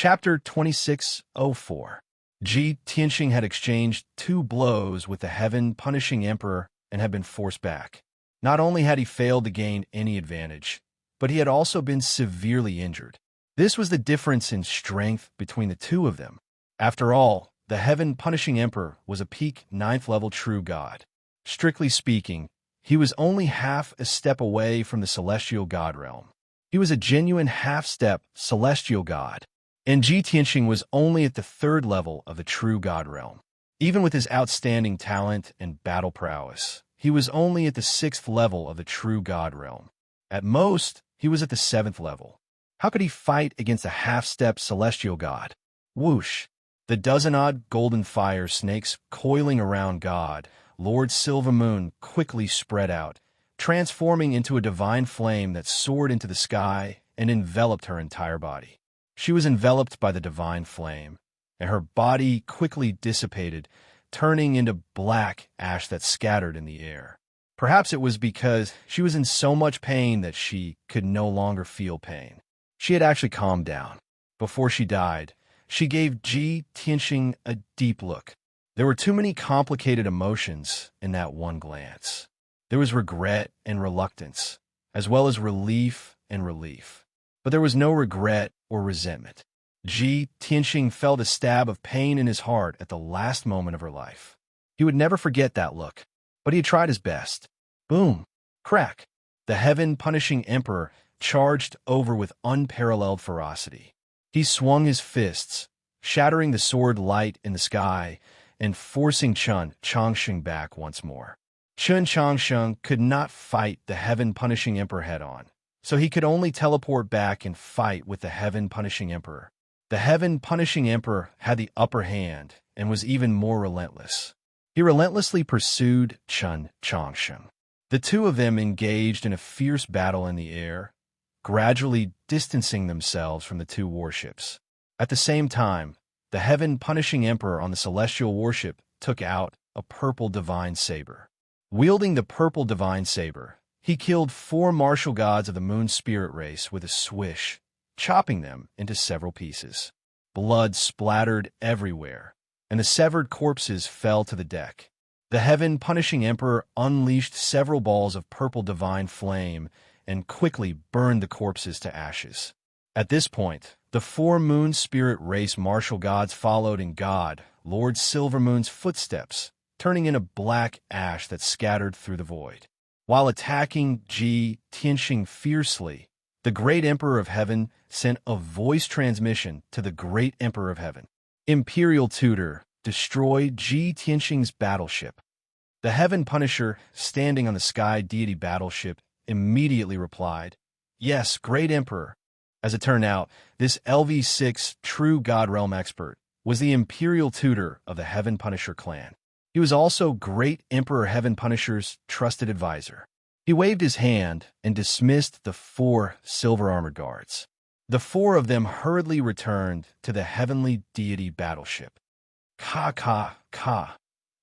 Chapter 2604. Ji Tianxing had exchanged 2 blows with the heaven-punishing emperor and had been forced back. Not only had he failed to gain any advantage, but he had also been severely injured. This was the difference in strength between the two of them. After all, the heaven-punishing emperor was a peak 9th-level true god. Strictly speaking, he was only half a step away from the celestial god realm. He was a genuine half-step celestial god, and Ji Tianxing was only at the 3rd level of the true god realm. Even with his outstanding talent and battle prowess, he was only at the 6th level of the true god realm. At most, he was at the 7th level. How could he fight against a half-step celestial god? Whoosh! The dozen-odd golden fire snakes coiling around God, Lord Silver Moon, quickly spread out, transforming into a divine flame that soared into the sky and enveloped her entire body. She was enveloped by the divine flame, and her body quickly dissipated, turning into black ash that scattered in the air. Perhaps it was because she was in so much pain that she could no longer feel pain. She had actually calmed down. Before she died, she gave Ji Tianxing a deep look. There were too many complicated emotions in that one glance. There was regret and reluctance, as well as relief and relief. But there was no regret or resentment. Ji Tianxing felt a stab of pain in his heart at the last moment of her life. He would never forget that look, but he had tried his best. Boom! Crack! The heaven-punishing emperor charged over with unparalleled ferocity. He swung his fists, shattering the sword light in the sky and forcing Chun Changsheng back once more. Chun Changsheng could not fight the heaven-punishing emperor head-on, so he could only teleport back and fight with the heaven-punishing emperor. The heaven-punishing emperor had the upper hand and was even more relentless. He relentlessly pursued Chun Changsheng. The two of them engaged in a fierce battle in the air, gradually distancing themselves from the two warships. At the same time, the heaven-punishing emperor on the celestial warship took out a purple divine saber. Wielding the purple divine saber, he killed 4 martial gods of the moon spirit race with a swish, chopping them into several pieces. Blood splattered everywhere, and the severed corpses fell to the deck. The heaven-punishing emperor unleashed several balls of purple divine flame and quickly burned the corpses to ashes. At this point, the 4 moon spirit race martial gods followed in God, Lord Silver Moon's footsteps, turning into black ash that scattered through the void. While attacking Ji Tianxing fiercely, the Great Emperor of Heaven sent a voice transmission to the Great Emperor of Heaven. Imperial Tutor, destroy Ji Tianxing's battleship. The Heaven Punisher, standing on the Sky Deity battleship, immediately replied, Yes, Great Emperor. As it turned out, this LV6 true God Realm expert was the Imperial Tutor of the Heaven Punisher clan. He was also Great Emperor Heaven Punisher's trusted advisor. He waved his hand and dismissed the 4 silver-armored guards. The 4 of them hurriedly returned to the Heavenly Deity battleship. Ka.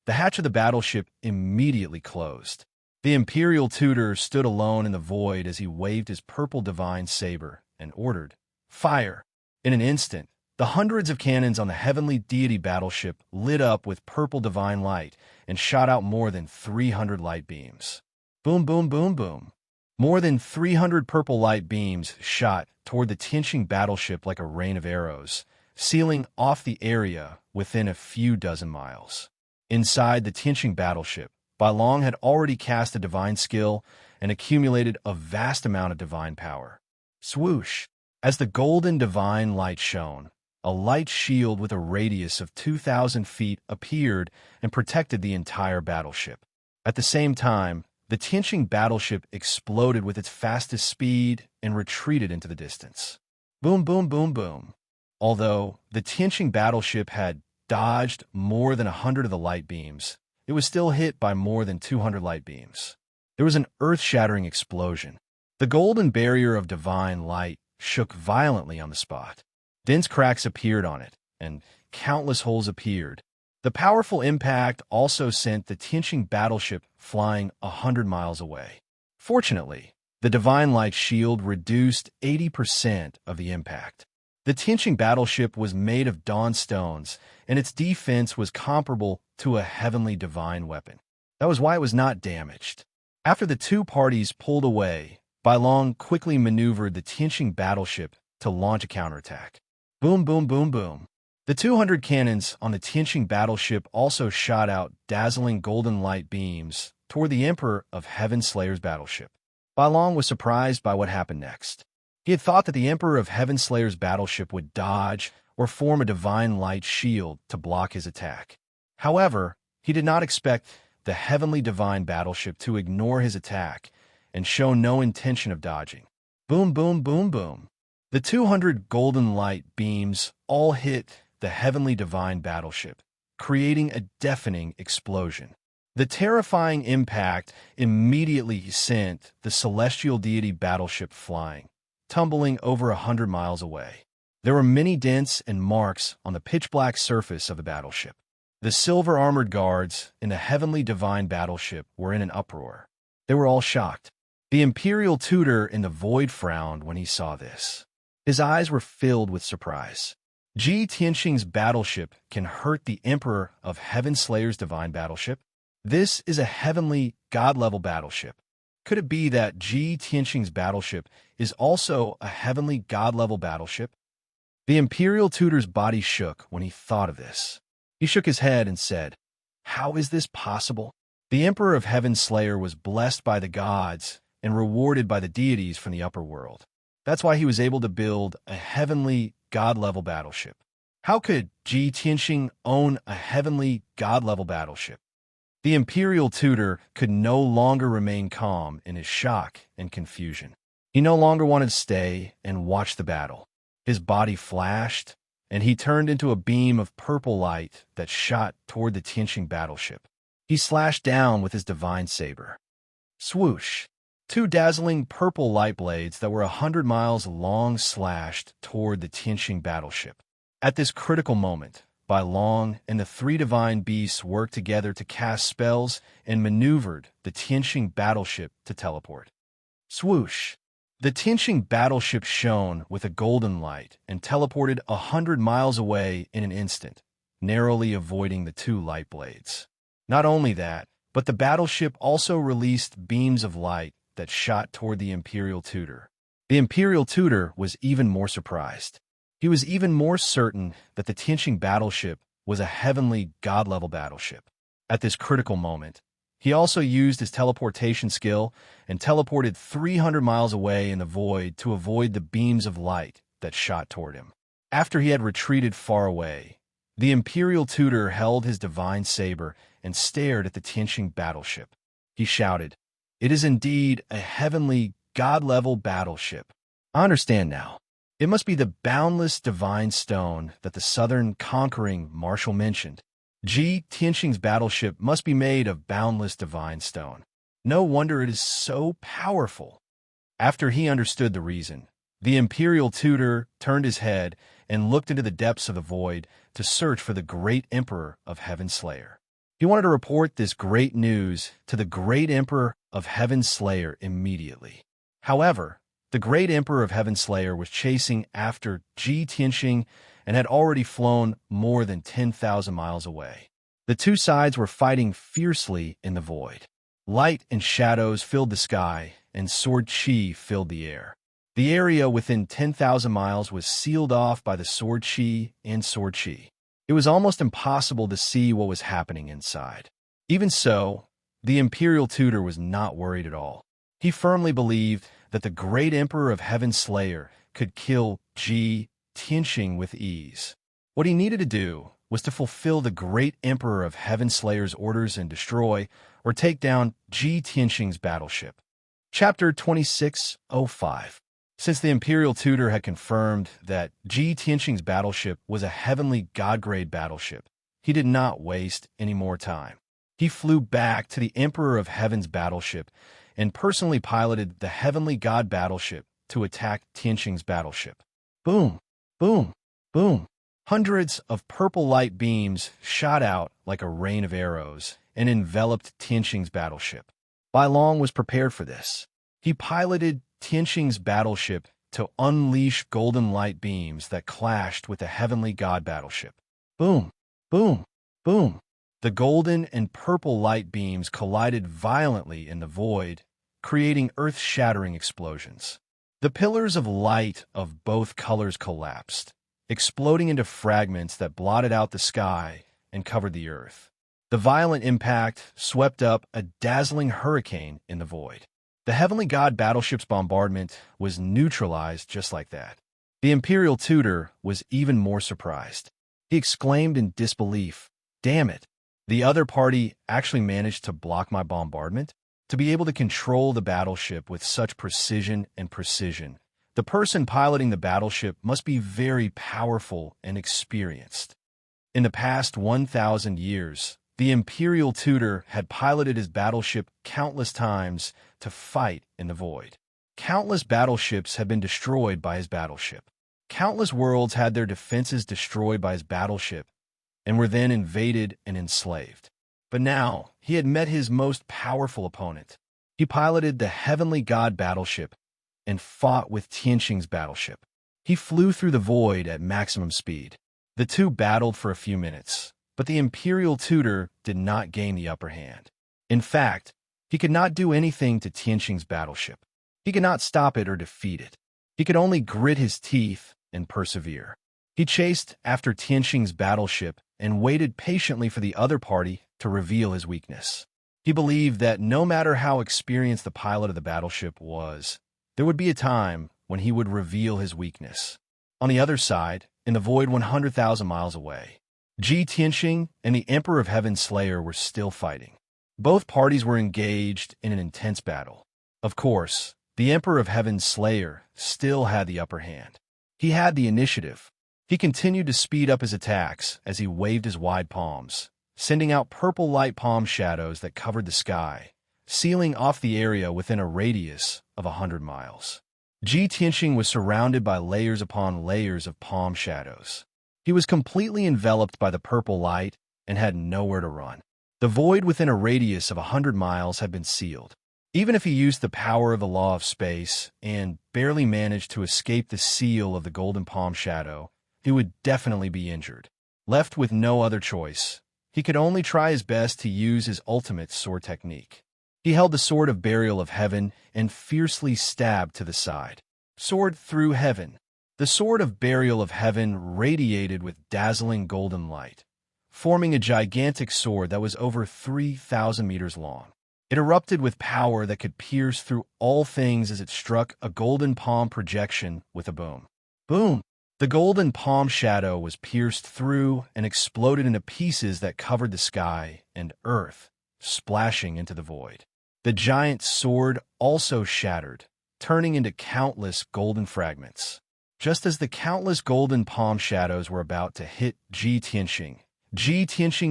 The hatch of the battleship immediately closed. The Imperial Tutor stood alone in the void as he waved his purple divine saber and ordered, Fire! In an instant, the hundreds of cannons on the Heavenly Deity battleship lit up with purple divine light and shot out more than 300 light beams. Boom, boom, boom, boom. More than 300 purple light beams shot toward the Tianxing battleship like a rain of arrows, sealing off the area within a few dozen miles. Inside the Tianxing battleship, Bai Long had already cast a divine skill and accumulated a vast amount of divine power. Swoosh! As the golden divine light shone, a light shield with a radius of 2,000 feet appeared and protected the entire battleship. At the same time, the Tianxing battleship exploded with its fastest speed and retreated into the distance. Boom, boom, boom, boom. Although the Tianxing battleship had dodged more than 100 of the light beams, it was still hit by more than 200 light beams. There was an earth-shattering explosion. The golden barrier of divine light shook violently on the spot. Dense cracks appeared on it, and countless holes appeared. The powerful impact also sent the Tianxing battleship flying 100 miles away. Fortunately, the divine light shield reduced 80% of the impact. The Tianqing battleship was made of dawn stones, and its defense was comparable to a heavenly divine weapon. That was why it was not damaged. After the two parties pulled away, Bai Long quickly maneuvered the Tianqing battleship to launch a counterattack. Boom, boom, boom, boom. The 200 cannons on the Tianqing battleship also shot out dazzling golden light beams toward the Emperor of Heaven Slayer's battleship. Bai Long was surprised by what happened next. He had thought that the Emperor of Heaven Slayer's battleship would dodge or form a divine light shield to block his attack. However, he did not expect the heavenly divine battleship to ignore his attack and show no intention of dodging. Boom, boom, boom, boom. The 200 golden light beams all hit the heavenly divine battleship, creating a deafening explosion. The terrifying impact immediately sent the celestial deity battleship flying, tumbling over 100 miles away. There were many dents and marks on the pitch-black surface of the battleship. The silver-armored guards in the heavenly divine battleship were in an uproar. They were all shocked. The imperial tutor in the void frowned when he saw this. His eyes were filled with surprise. Ji Tianqing's battleship can hurt the Emperor of Heaven Slayer's divine battleship? This is a heavenly, god-level battleship. Could it be that Ji Tianqing's battleship is also a heavenly, god-level battleship? The imperial tutor's body shook when he thought of this. He shook his head and said, "How is this possible?" The Emperor of Heaven Slayer was blessed by the gods and rewarded by the deities from the upper world. That's why he was able to build a heavenly, god-level battleship. How could Ji Tianqing own a heavenly, god-level battleship? The imperial tutor could no longer remain calm in his shock and confusion. He no longer wanted to stay and watch the battle. His body flashed, and he turned into a beam of purple light that shot toward the Tianqing battleship. He slashed down with his divine saber. Swoosh! Two dazzling purple light blades that were 100 miles long slashed toward the Tianqing battleship. At this critical moment, Bai Long and the three divine beasts worked together to cast spells and maneuvered the Tianqing battleship to teleport. Swoosh! The Tianqing battleship shone with a golden light and teleported 100 miles away in an instant, narrowly avoiding the two light blades. Not only that, but the battleship also released beams of light that shot toward the imperial tutor. The imperial tutor was even more surprised. He was even more certain that the Tianqing battleship was a heavenly, god-level battleship. At this critical moment, he also used his teleportation skill and teleported 300 miles away in the void to avoid the beams of light that shot toward him. After he had retreated far away, the imperial tutor held his divine saber and stared at the Tianqing battleship. He shouted, "It is indeed a heavenly, god-level battleship. I understand now. It must be the boundless divine stone that the southern conquering marshal mentioned. Ji Tianqing's battleship must be made of boundless divine stone. No wonder it is so powerful." After he understood the reason, the imperial tutor turned his head and looked into the depths of the void to search for the great Emperor of Heaven Slayer. He wanted to report this great news to the great Emperor of Heaven Slayer immediately. However, the great Emperor of Heaven Slayer was chasing after Ji Tianqing and had already flown more than 10,000 miles away. The two sides were fighting fiercely in the void. Light and shadows filled the sky, and sword chi filled the air. The area within 10,000 miles was sealed off by the sword chi and sword chi. It was almost impossible to see what was happening inside. Even so, the imperial tutor was not worried at all. He firmly believed that the great Emperor of Heaven Slayer could kill Ji Tianqing with ease. What he needed to do was to fulfill the great Emperor of Heaven Slayer's orders and destroy or take down Ji Tianqing's battleship. Chapter 2605. Since the imperial tutor had confirmed that Ji Tianqing's battleship was a heavenly god-grade battleship, he did not waste any more time. He flew back to the Emperor of Heaven's battleship and personally piloted the heavenly god battleship to attack Tianqing's battleship. Boom, boom, boom. Hundreds of purple light beams shot out like a rain of arrows and enveloped Tianqing's battleship. Bai Long was prepared for this. He piloted Tianqing's battleship to unleash golden light beams that clashed with the heavenly god battleship. Boom, boom, boom. The golden and purple light beams collided violently in the void, creating earth-shattering explosions. The pillars of light of both colors collapsed, exploding into fragments that blotted out the sky and covered the earth. The violent impact swept up a dazzling hurricane in the void. The heavenly god battleship's bombardment was neutralized just like that. The Imperial tutor was even more surprised. He exclaimed in disbelief, "Damn it! The other party actually managed to block my bombardment?" To be able to control the battleship with such precision and precision, the person piloting the battleship must be very powerful and experienced. In the past 1,000 years, the Imperial tutor had piloted his battleship countless times to fight in the void. Countless battleships had been destroyed by his battleship. Countless worlds had their defenses destroyed by his battleship and were then invaded and enslaved. But now, he had met his most powerful opponent. He piloted the heavenly god battleship and fought with Tianqing's battleship. He flew through the void at maximum speed. The two battled for a few minutes, but the Imperial tutor did not gain the upper hand. In fact, he could not do anything to Tianqing's battleship. He could not stop it or defeat it. He could only grit his teeth and persevere. He chased after Tianqing's battleship and waited patiently for the other party to reveal his weakness. He believed that no matter how experienced the pilot of the battleship was, there would be a time when he would reveal his weakness. On the other side, in the void 100,000 miles away, Tianqing and the Emperor of Heaven's Slayer were still fighting. Both parties were engaged in an intense battle. Of course, the Emperor of Heaven's Slayer still had the upper hand. He had the initiative. He continued to speed up his attacks as he waved his wide palms, sending out purple light palm shadows that covered the sky, sealing off the area within a radius of 100 miles. Tianqing was surrounded by layers upon layers of palm shadows. He was completely enveloped by the purple light and had nowhere to run. The void within a radius of 100 miles had been sealed. Even if he used the power of the law of space and barely managed to escape the seal of the golden palm shadow, he would definitely be injured. Left with no other choice, he could only try his best to use his ultimate sword technique. He held the sword of burial of heaven and fiercely stabbed to the side. Sword through heaven. The sword of burial of heaven radiated with dazzling golden light, forming a gigantic sword that was over 3,000 meters long. It erupted with power that could pierce through all things as it struck a golden palm projection with a boom. Boom! The golden palm shadow was pierced through and exploded into pieces that covered the sky and earth, splashing into the void. The giant sword also shattered, turning into countless golden fragments. Just as the countless golden palm shadows were about to hit Tianqing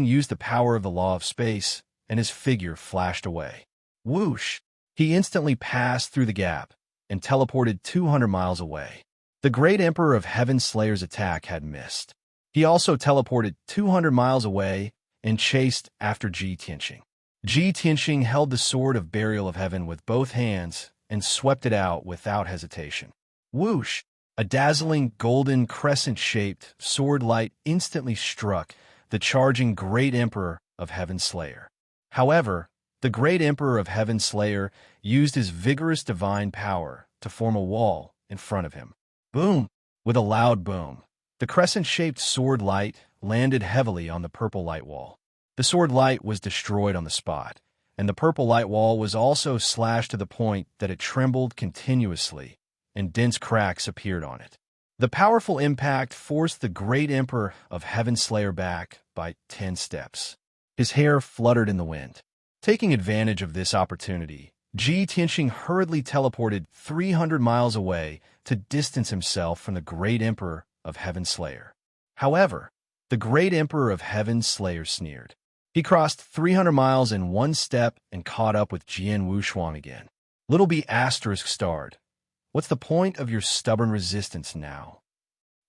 used the power of the law of space, and his figure flashed away. Whoosh! He instantly passed through the gap and teleported 200 miles away. The great Emperor of Heaven's Slayer's attack had missed. He also teleported 200 miles away and chased after Tianqing. Tianqing held the sword of burial of heaven with both hands and swept it out without hesitation. Whoosh! A dazzling golden crescent-shaped sword light instantly struck the charging great Emperor of Heaven's Slayer. However, the great Emperor of Heaven's Slayer used his vigorous divine power to form a wall in front of him. Boom! With a loud boom, the crescent-shaped sword light landed heavily on the purple light wall. The sword light was destroyed on the spot, and the purple light wall was also slashed to the point that it trembled continuously, and dense cracks appeared on it. The powerful impact forced the great Emperor of Heaven's Slayer back by 10 steps. His hair fluttered in the wind. Taking advantage of this opportunity, Tianqing hurriedly teleported 300 miles away to distance himself from the great Emperor of Heaven's Slayer. However, the great Emperor of Heaven's Slayer sneered. He crossed 300 miles in one step and caught up with Jian Wushuang again. Little B asterisk starred. What's the point of your stubborn resistance now?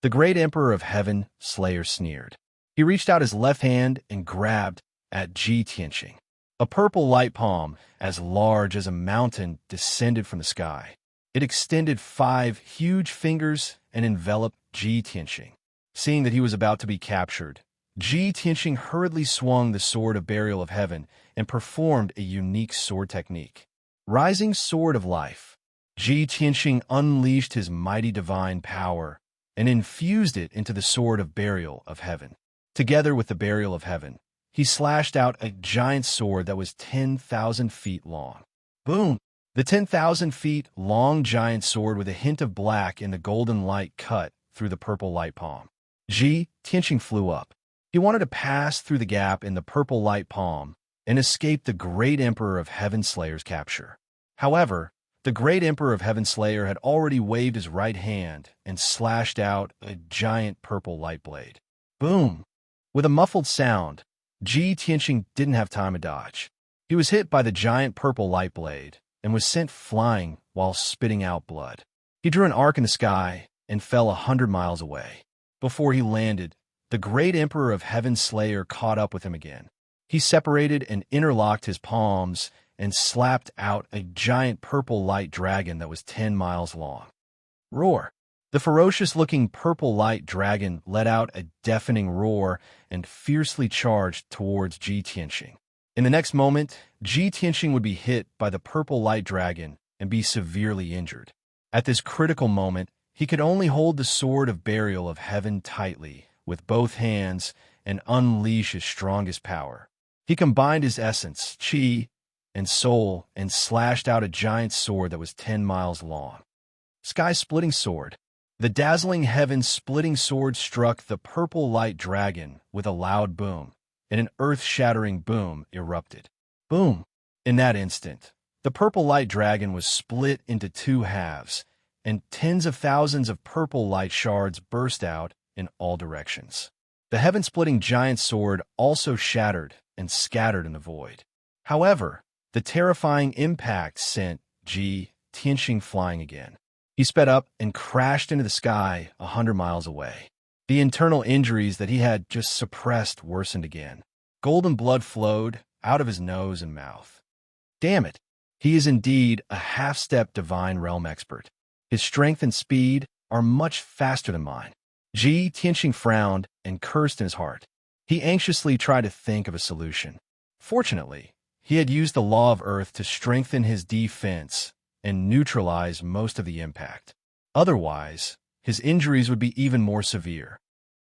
The great Emperor of Heaven Slayer sneered. He reached out his left hand and grabbed at Tianqing. A purple light palm, as large as a mountain, descended from the sky. It extended 5 huge fingers and enveloped Ji Tianqing. Seeing that he was about to be captured, Ji Tianqing hurriedly swung the Sword of Burial of Heaven and performed a unique sword technique. Rising Sword of Life. Ji Tianqing unleashed his mighty divine power and infused it into the Sword of Burial of Heaven. Together with the Burial of Heaven, he slashed out a giant sword that was 10,000 feet long. Boom! The 10,000 feet long giant sword with a hint of black in the golden light cut through the purple light palm. Ji Tianqing flew up. He wanted to pass through the gap in the purple light palm and escape the great Emperor of Heaven Slayer's capture. However, the great Emperor of Heaven Slayer had already waved his right hand and slashed out a giant purple light blade. Boom! With a muffled sound, Ji Tianqing didn't have time to dodge. He was hit by the giant purple light blade and was sent flying while spitting out blood. He drew an arc in the sky and fell 100 miles away. Before he landed, the great Emperor of Heaven Slayer caught up with him again. He separated and interlocked his palms and slapped out a giant purple light dragon that was 10 miles long. Roar! The ferocious-looking purple light dragon let out a deafening roar and fiercely charged towards Ji Tianqing. In the next moment, Ji Tianqing would be hit by the purple light dragon and be severely injured. At this critical moment, he could only hold the Sword of Burial of Heaven tightly with both hands and unleash his strongest power. He combined his essence, Qi, and soul and slashed out a giant sword that was 10 miles long. Sky-splitting sword. The dazzling heaven-splitting sword struck the purple light dragon with a loud boom, and an earth-shattering boom erupted. Boom! In that instant, the purple light dragon was split into 2 halves, and tens of thousands of purple light shards burst out in all directions. The heaven-splitting giant sword also shattered and scattered in the void. However, the terrifying impact sent Ji Tianqing flying again. He sped up and crashed into the sky 100 miles away. The internal injuries that he had just suppressed worsened again. Golden blood flowed out of his nose and mouth. Damn it! He is indeed a half-step divine realm expert. His strength and speed are much faster than mine. Ji Tianqing frowned and cursed in his heart. He anxiously tried to think of a solution. Fortunately, he had used the law of Earth to strengthen his defense and neutralize most of the impact. Otherwise, his injuries would be even more severe.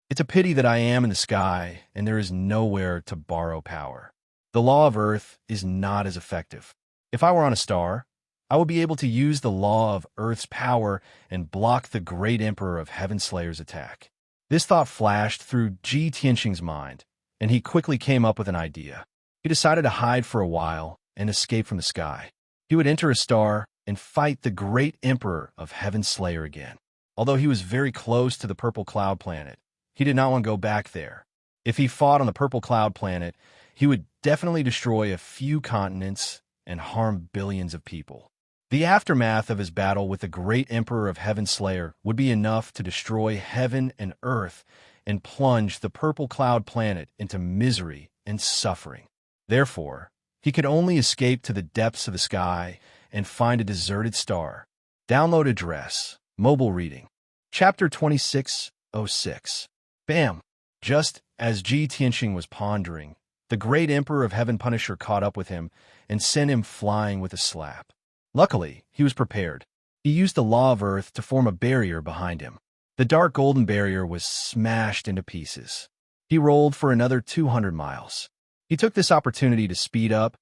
It's a pity that I am in the sky and there is nowhere to borrow power. The law of Earth is not as effective. If I were on a star, I would be able to use the law of Earth's power and block the great Emperor of Heaven Slayer's attack. This thought flashed through Ji Tianqing's mind, and he quickly came up with an idea. He decided to hide for a while and escape from the sky. He would enter a star and fight the great Emperor of Heaven Slayer again. Although he was very close to the Purple Cloud Planet, he did not want to go back there. If he fought on the Purple Cloud Planet, he would definitely destroy a few continents and harm billions of people. The aftermath of his battle with the great Emperor of Heaven Slayer would be enough to destroy heaven and earth and plunge the Purple Cloud Planet into misery and suffering. Therefore, he could only escape to the depths of the sky and find a deserted star. Download address, mobile reading. Chapter 2606. Bam! Just as Ji Tianqing was pondering, the great Emperor of Heaven Punisher caught up with him and sent him flying with a slap. Luckily, he was prepared. He used the law of Earth to form a barrier behind him. The dark golden barrier was smashed into pieces. He rolled for another 200 miles. He took this opportunity to speed up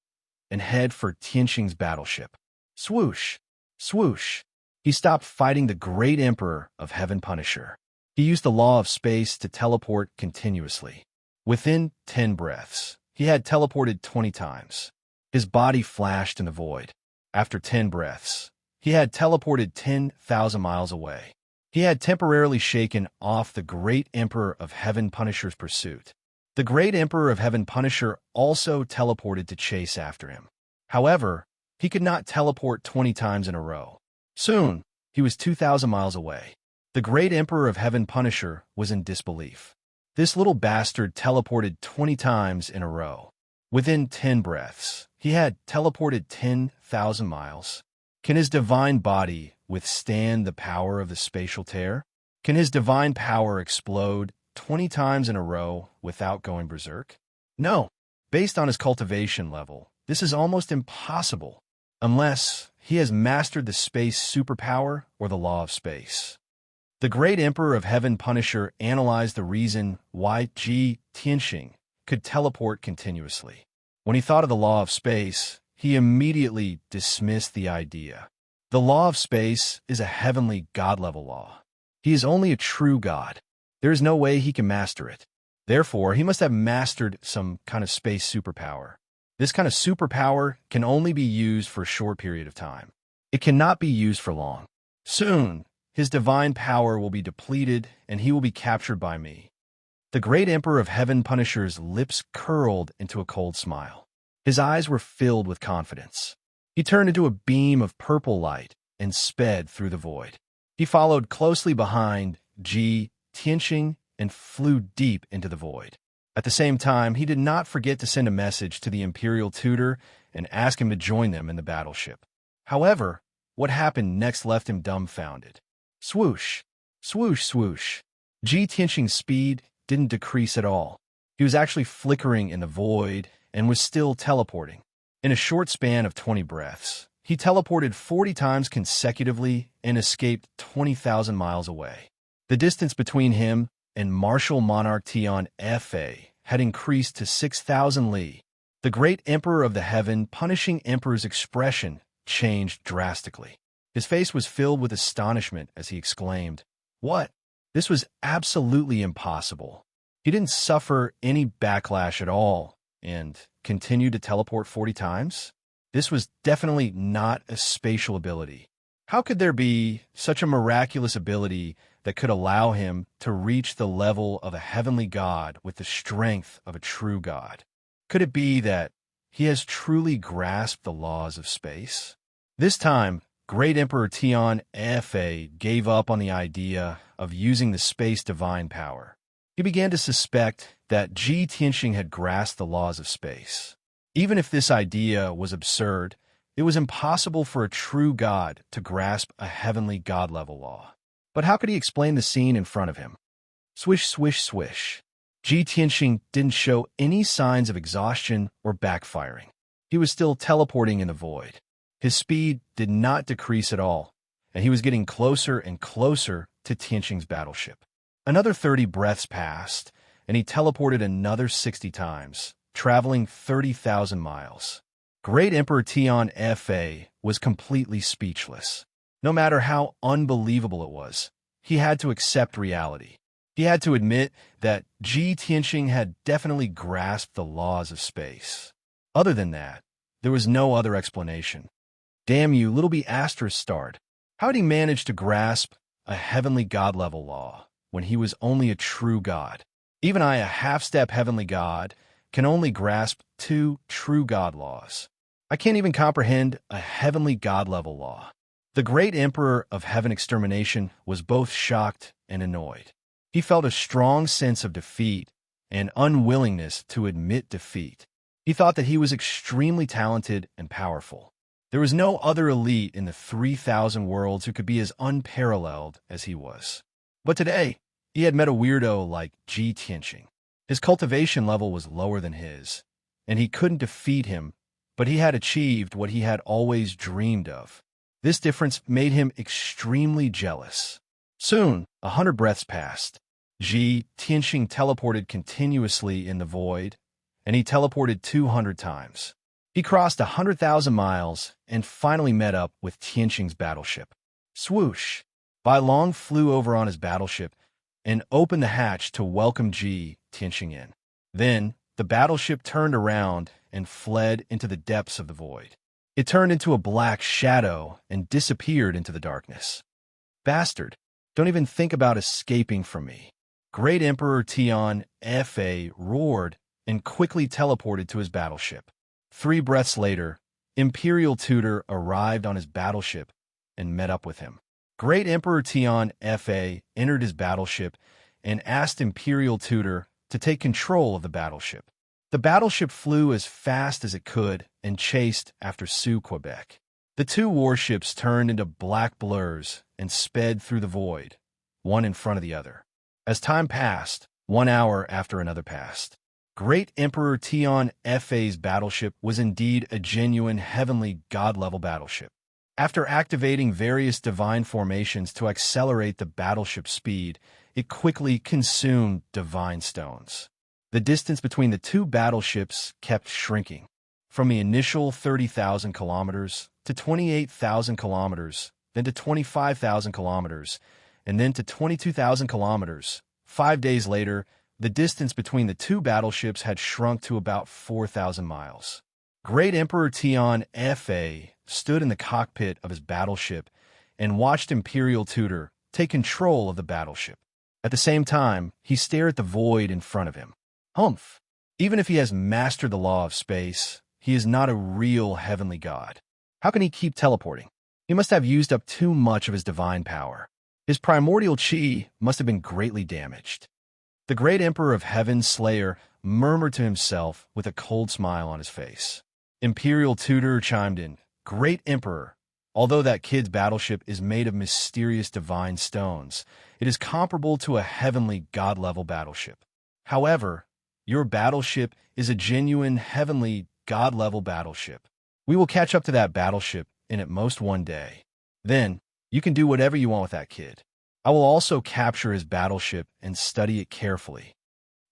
and head for Tianqing's battleship. Swoosh! Swoosh! He stopped fighting the great Emperor of Heaven Punisher. He used the law of space to teleport continuously. Within 10 breaths, he had teleported 20 times. His body flashed in the void. After 10 breaths, he had teleported 10,000 miles away. He had temporarily shaken off the great Emperor of Heaven Punisher's pursuit. The great Emperor of Heaven Punisher also teleported to chase after him. However, he could not teleport 20 times in a row. Soon, he was 2,000 miles away. The great Emperor of Heaven Punisher was in disbelief. This little bastard teleported 20 times in a row. Within 10 breaths, he had teleported 10,000 miles. Can his divine body withstand the power of the spatial tear? Can his divine power explode 20 times in a row without going berserk? No. Based on his cultivation level, this is almost impossible, unless he has mastered the space superpower or the law of space. The great Emperor of Heaven Punisher analyzed the reason why Ji Tianxing could teleport continuously. When he thought of the law of space, he immediately dismissed the idea. The law of space is a heavenly god-level law. He is only a true god. There is no way he can master it. Therefore, he must have mastered some kind of space superpower. This kind of superpower can only be used for a short period of time. It cannot be used for long. Soon, his divine power will be depleted and he will be captured by me. The great Emperor of Heaven Punisher's lips curled into a cold smile. His eyes were filled with confidence. He turned into a beam of purple light and sped through the void. He followed closely behind Ji Tianxing and flew deep into the void. At the same time, he did not forget to send a message to the Imperial Tutor and ask him to join them in the battleship. However, what happened next left him dumbfounded. Swoosh, swoosh, swoosh. Ji Tianxing's speed didn't decrease at all. He was actually flickering in the void and was still teleporting. In a short span of 20 breaths, he teleported 40 times consecutively and escaped 20,000 miles away. The distance between him and Martial Monarch Tian Fa had increased to 6,000 li. The great Emperor of the Heaven Punishing Emperor's expression changed drastically. His face was filled with astonishment as he exclaimed, "What? This was absolutely impossible." He didn't suffer any backlash at all and continued to teleport 40 times? This was definitely not a spatial ability. How could there be such a miraculous ability that could allow him to reach the level of a heavenly god with the strength of a true god? Could it be that he has truly grasped the laws of space? This time, Great Emperor Tian Fa gave up on the idea of using the space divine power. He began to suspect that Ji Tianxing had grasped the laws of space. Even if this idea was absurd, it was impossible for a true god to grasp a heavenly god-level law. But how could he explain the scene in front of him? Swish, swish, swish. Ji Tianxing didn't show any signs of exhaustion or backfiring. He was still teleporting in the void. His speed did not decrease at all, and he was getting closer and closer to Tianxing's battleship. Another 30 breaths passed, and he teleported another 60 times, traveling 30,000 miles. Great Emperor Tian Fa was completely speechless. No matter how unbelievable it was, he had to accept reality. He had to admit that Ji Tianxing had definitely grasped the laws of space. Other than that, there was no other explanation. Damn you, little B asterisk starred. How did he manage to grasp a heavenly god-level law when he was only a true god? Even I, a half-step heavenly god, can only grasp 2 true god laws. I can't even comprehend a heavenly god-level law. The great Emperor of Heaven Extermination was both shocked and annoyed. He felt a strong sense of defeat and unwillingness to admit defeat. He thought that he was extremely talented and powerful. There was no other elite in the 3,000 worlds who could be as unparalleled as he was. But today, he had met a weirdo like Ji Tianxing. His cultivation level was lower than his, and he couldn't defeat him, but he had achieved what he had always dreamed of. This difference made him extremely jealous. Soon, 100 breaths passed. Ji Tianxing teleported continuously in the void, and he teleported 200 times. He crossed 100,000 miles and finally met up with Tianxing's battleship. Swoosh! Bai Long flew over on his battleship and opened the hatch to welcome Ji Tianxing in. Then, the battleship turned around and fled into the depths of the void. It turned into a black shadow and disappeared into the darkness. Bastard, don't even think about escaping from me. Great Emperor Tian Fa roared and quickly teleported to his battleship. 3 breaths later, Imperial Tutor arrived on his battleship and met up with him. Great Emperor Tian Fa entered his battleship and asked Imperial Tutor to take control of the battleship. The battleship flew as fast as it could and chased after Sioux, Quebec. The two warships turned into black blurs and sped through the void, one in front of the other. As time passed, 1 hour after another passed, Great Emperor Tion Fa's battleship was indeed a genuine heavenly god-level battleship. After activating various divine formations to accelerate the battleship's speed, it quickly consumed divine stones. The distance between the two battleships kept shrinking, from the initial 30,000 kilometers to 28,000 kilometers, then to 25,000 kilometers, and then to 22,000 kilometers. 5 days later, the distance between the two battleships had shrunk to about 4,000 miles. Great Emperor Tion Fa stood in the cockpit of his battleship and watched Imperial Tutor take control of the battleship. At the same time, he stared at the void in front of him. Humph! Even if he has mastered the law of space, he is not a real heavenly god. How can he keep teleporting? He must have used up too much of his divine power. His primordial chi must have been greatly damaged. The great Emperor of Heaven's Slayer murmured to himself with a cold smile on his face. Imperial Tutor chimed in, "Great Emperor, although that kid's battleship is made of mysterious divine stones, it is comparable to a heavenly god-level battleship. However, your battleship is a genuine heavenly god-level battleship. We will catch up to that battleship in at most 1 day. Then, you can do whatever you want with that kid. I will also capture his battleship and study it carefully."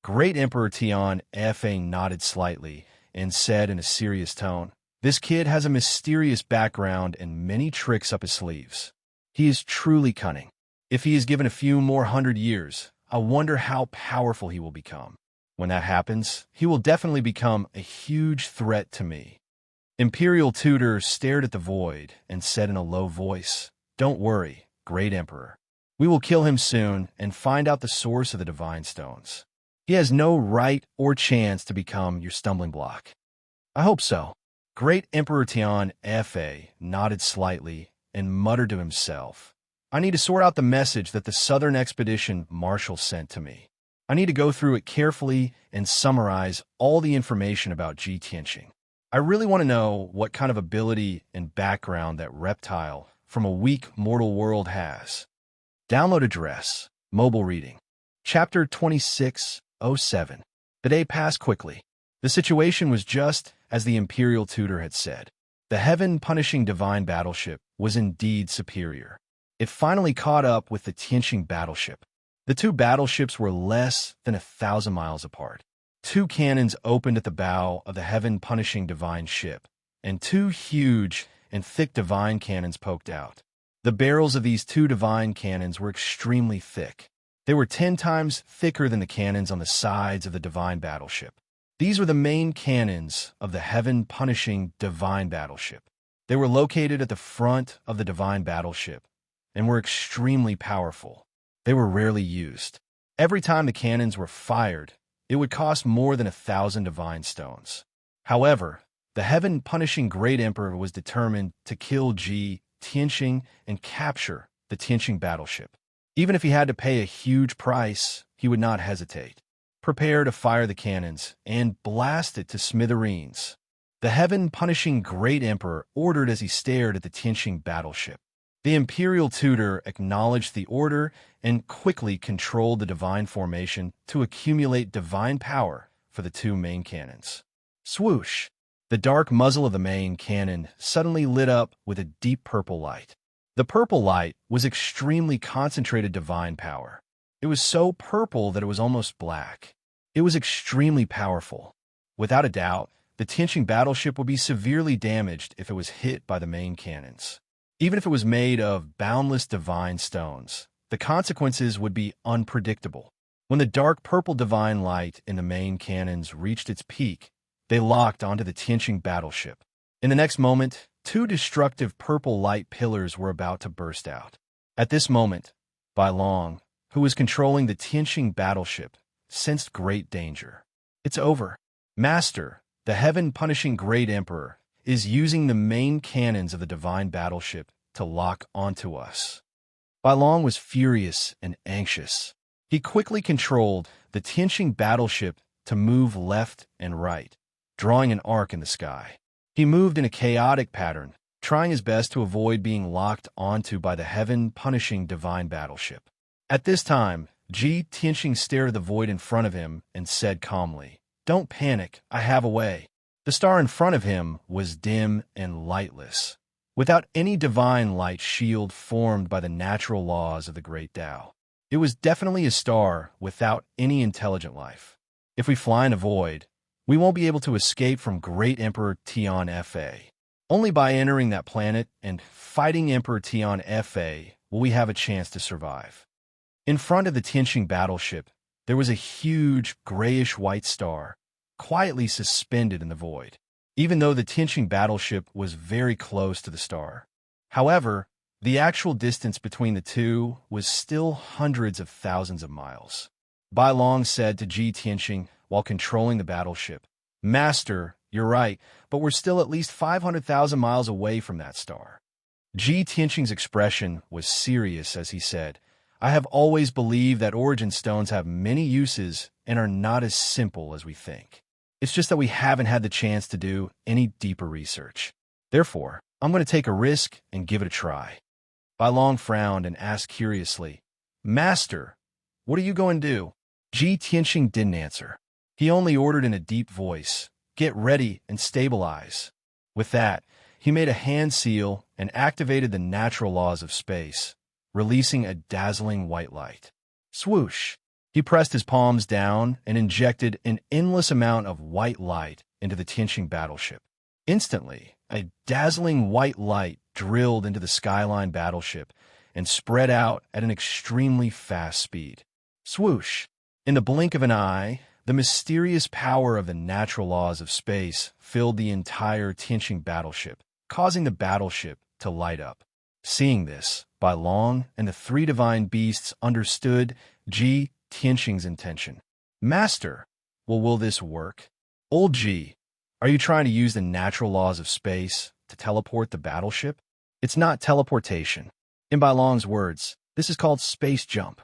Great Emperor Tion Fa nodded slightly and said in a serious tone, "This kid has a mysterious background and many tricks up his sleeves. He is truly cunning. If he is given a few more 100 years, I wonder how powerful he will become. When that happens, he will definitely become a huge threat to me." Imperial Tutor stared at the void and said in a low voice, "Don't worry, Great Emperor. We will kill him soon and find out the source of the divine stones. He has no right or chance to become your stumbling block." "I hope so." Great Emperor Tion Fa nodded slightly and muttered to himself, "I need to sort out the message that the Southern Expedition Marshal sent to me. I need to go through it carefully and summarize all the information about Ji Tianqing. I really want to know what kind of ability and background that reptile from a weak mortal world has." Download address, mobile reading. Chapter 2607. The day passed quickly. The situation was just as the Imperial Tutor had said. The heaven-punishing divine battleship was indeed superior. It finally caught up with the Tianqing battleship. The two battleships were less than 1,000 miles apart. 2 cannons opened at the bow of the heaven-punishing divine ship, and 2 huge and thick divine cannons poked out. The barrels of these 2 divine cannons were extremely thick. They were 10 times thicker than the cannons on the sides of the divine battleship. These were the main cannons of the heaven-punishing divine battleship. They were located at the front of the divine battleship and were extremely powerful. They were rarely used. Every time the cannons were fired, it would cost more than 1,000 divine stones. However, the heaven-punishing Great Emperor was determined to kill Ji Tianqing and capture the Tianqing battleship. Even if he had to pay a huge price, he would not hesitate. Prepare to fire the cannons and blast it to smithereens. The heaven-punishing Great Emperor ordered as he stared at the Tianqing battleship. The Imperial Tutor acknowledged the order and quickly controlled the divine formation to accumulate divine power for the 2 main cannons. Swoosh! The dark muzzle of the main cannon suddenly lit up with a deep purple light. The purple light was extremely concentrated divine power. It was so purple that it was almost black. It was extremely powerful. Without a doubt, the Tianqing battleship would be severely damaged if it was hit by the main cannons. Even if it was made of boundless divine stones, the consequences would be unpredictable. When the dark purple divine light in the main cannons reached its peak, they locked onto the Tianqing battleship. In the next moment, 2 destructive purple light pillars were about to burst out. At this moment, Bai Long, who was controlling the Tianqing battleship, sensed great danger. "It's over. Master, the heaven-punishing Great Emperor, is using the main cannons of the divine battleship to lock onto us." Bai Long was furious and anxious. He quickly controlled the Tianqing battleship to move left and right, drawing an arc in the sky. He moved in a chaotic pattern, trying his best to avoid being locked onto by the heaven-punishing divine battleship. At this time, Ji Tianxing stared at the void in front of him and said calmly, "Don't panic, I have a way." The star in front of him was dim and lightless, without any divine light shield formed by the natural laws of the great Tao. It was definitely a star without any intelligent life. If we fly in a void, we won't be able to escape from Great Emperor Tian Fa. Only by entering that planet and fighting Emperor Tian Fa will we have a chance to survive. In front of the Tianxing battleship, there was a huge grayish-white star, quietly suspended in the void, even though the Tianxing battleship was very close to the star. However, the actual distance between the two was still hundreds of thousands of miles. Bai Long said to Ji Tianxing while controlling the battleship, "Master, you're right, but we're still at least 500,000 miles away from that star." Ji Tianxing's expression was serious as he said, "I have always believed that origin stones have many uses and are not as simple as we think. It's just that we haven't had the chance to do any deeper research. Therefore, I'm going to take a risk and give it a try." Bai Long frowned and asked curiously, "Master, what are you going to do?" Ji Tianxing didn't answer. He only ordered in a deep voice, "Get ready and stabilize." With that, he made a hand seal and activated the natural laws of space, releasing a dazzling white light. Swoosh! He pressed his palms down and injected an endless amount of white light into the Tianxing battleship. Instantly, a dazzling white light drilled into the Skyline battleship and spread out at an extremely fast speed. Swoosh! In the blink of an eye, the mysterious power of the natural laws of space filled the entire Tianxing battleship, causing the battleship to light up. Seeing this, Bai Long and the three divine beasts understood Ji Tianxing's intention. "Master, well, will this work? Old Ji, are you trying to use the natural laws of space to teleport the battleship?" "It's not teleportation. In Bai Long's words, this is called space jump."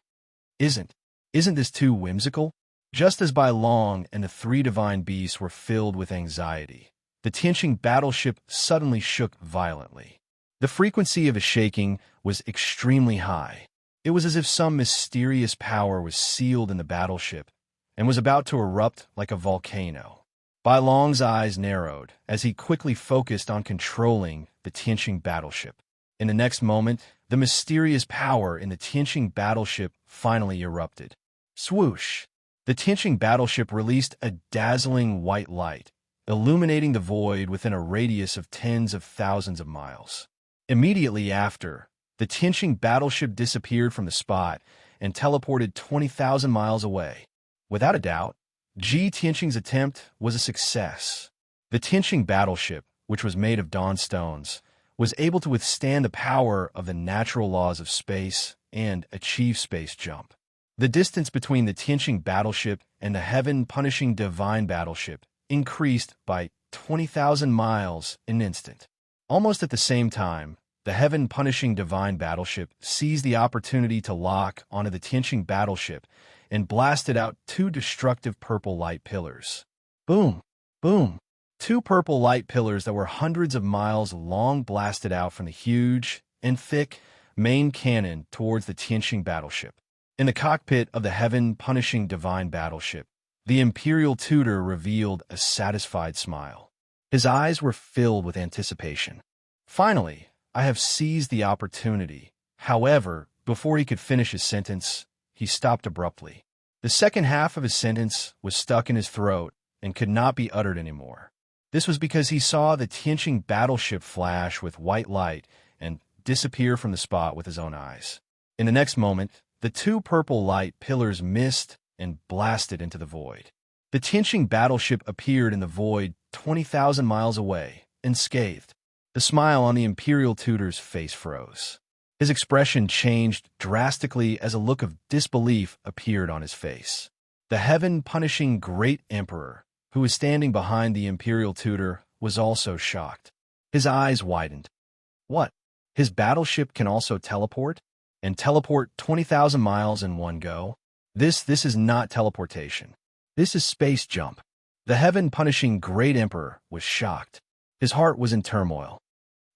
Isn't this too whimsical?" Just as Bai Long and the three divine beasts were filled with anxiety, the Tianxing battleship suddenly shook violently. The frequency of its shaking was extremely high. It was as if some mysterious power was sealed in the battleship and was about to erupt like a volcano. Bai Long's eyes narrowed as he quickly focused on controlling the Tianxing battleship. In the next moment, the mysterious power in the Tianxing battleship finally erupted. Swoosh! The Tianxing battleship released a dazzling white light, illuminating the void within a radius of tens of thousands of miles. Immediately after, the Tianxing battleship disappeared from the spot and teleported 20,000 miles away. Without a doubt, Ji Tianxing's attempt was a success. The Tianxing battleship, which was made of dawn stones, was able to withstand the power of the natural laws of space and achieve space jump. The distance between the Tianxing battleship and the heaven-punishing divine battleship increased by 20,000 miles in an instant. Almost at the same time, the heaven-punishing divine battleship seized the opportunity to lock onto the Tianxing battleship and blasted out two destructive purple light pillars. Boom! Boom! Two purple light pillars that were hundreds of miles long blasted out from the huge and thick main cannon towards the Tianxing battleship. In the cockpit of the heaven-punishing divine battleship, the Imperial Tutor revealed a satisfied smile. His eyes were filled with anticipation. "Finally, I have seized the opportunity." However, before he could finish his sentence, he stopped abruptly. The second half of his sentence was stuck in his throat and could not be uttered anymore. This was because he saw the Tianxing battleship flash with white light and disappear from the spot with his own eyes. In the next moment, the two purple light pillars missed and blasted into the void. The Tianxing battleship appeared in the void 20,000 miles away, unscathed. The smile on the Imperial Tutor's face froze. His expression changed drastically as a look of disbelief appeared on his face. The heaven-punishing Great Emperor, who was standing behind the Imperial Tutor, was also shocked. His eyes widened. What? His battleship can also teleport? And teleport 20,000 miles in one go? This is not teleportation. This is space jump. The heaven-punishing Great Emperor was shocked. His heart was in turmoil.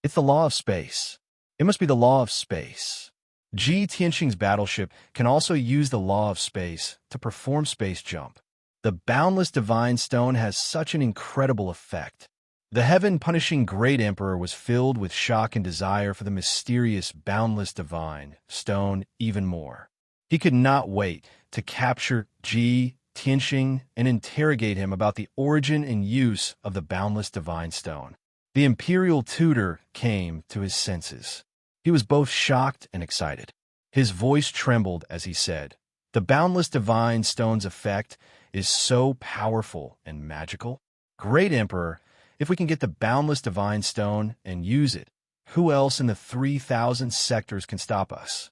It's the law of space. It must be the law of space. Ji Tianxing's battleship can also use the law of space to perform space jump. The boundless divine stone has such an incredible effect. The heaven-punishing great emperor was filled with shock and desire for the mysterious boundless divine stone even more. He could not wait to capture Ji Tianxing and interrogate him about the origin and use of the boundless divine stone. The imperial tutor came to his senses. He was both shocked and excited. His voice trembled as he said, "The boundless divine stone's effect is so powerful and magical. Great Emperor, if we can get the boundless divine stone and use it, who else in the 3,000 sectors can stop us?"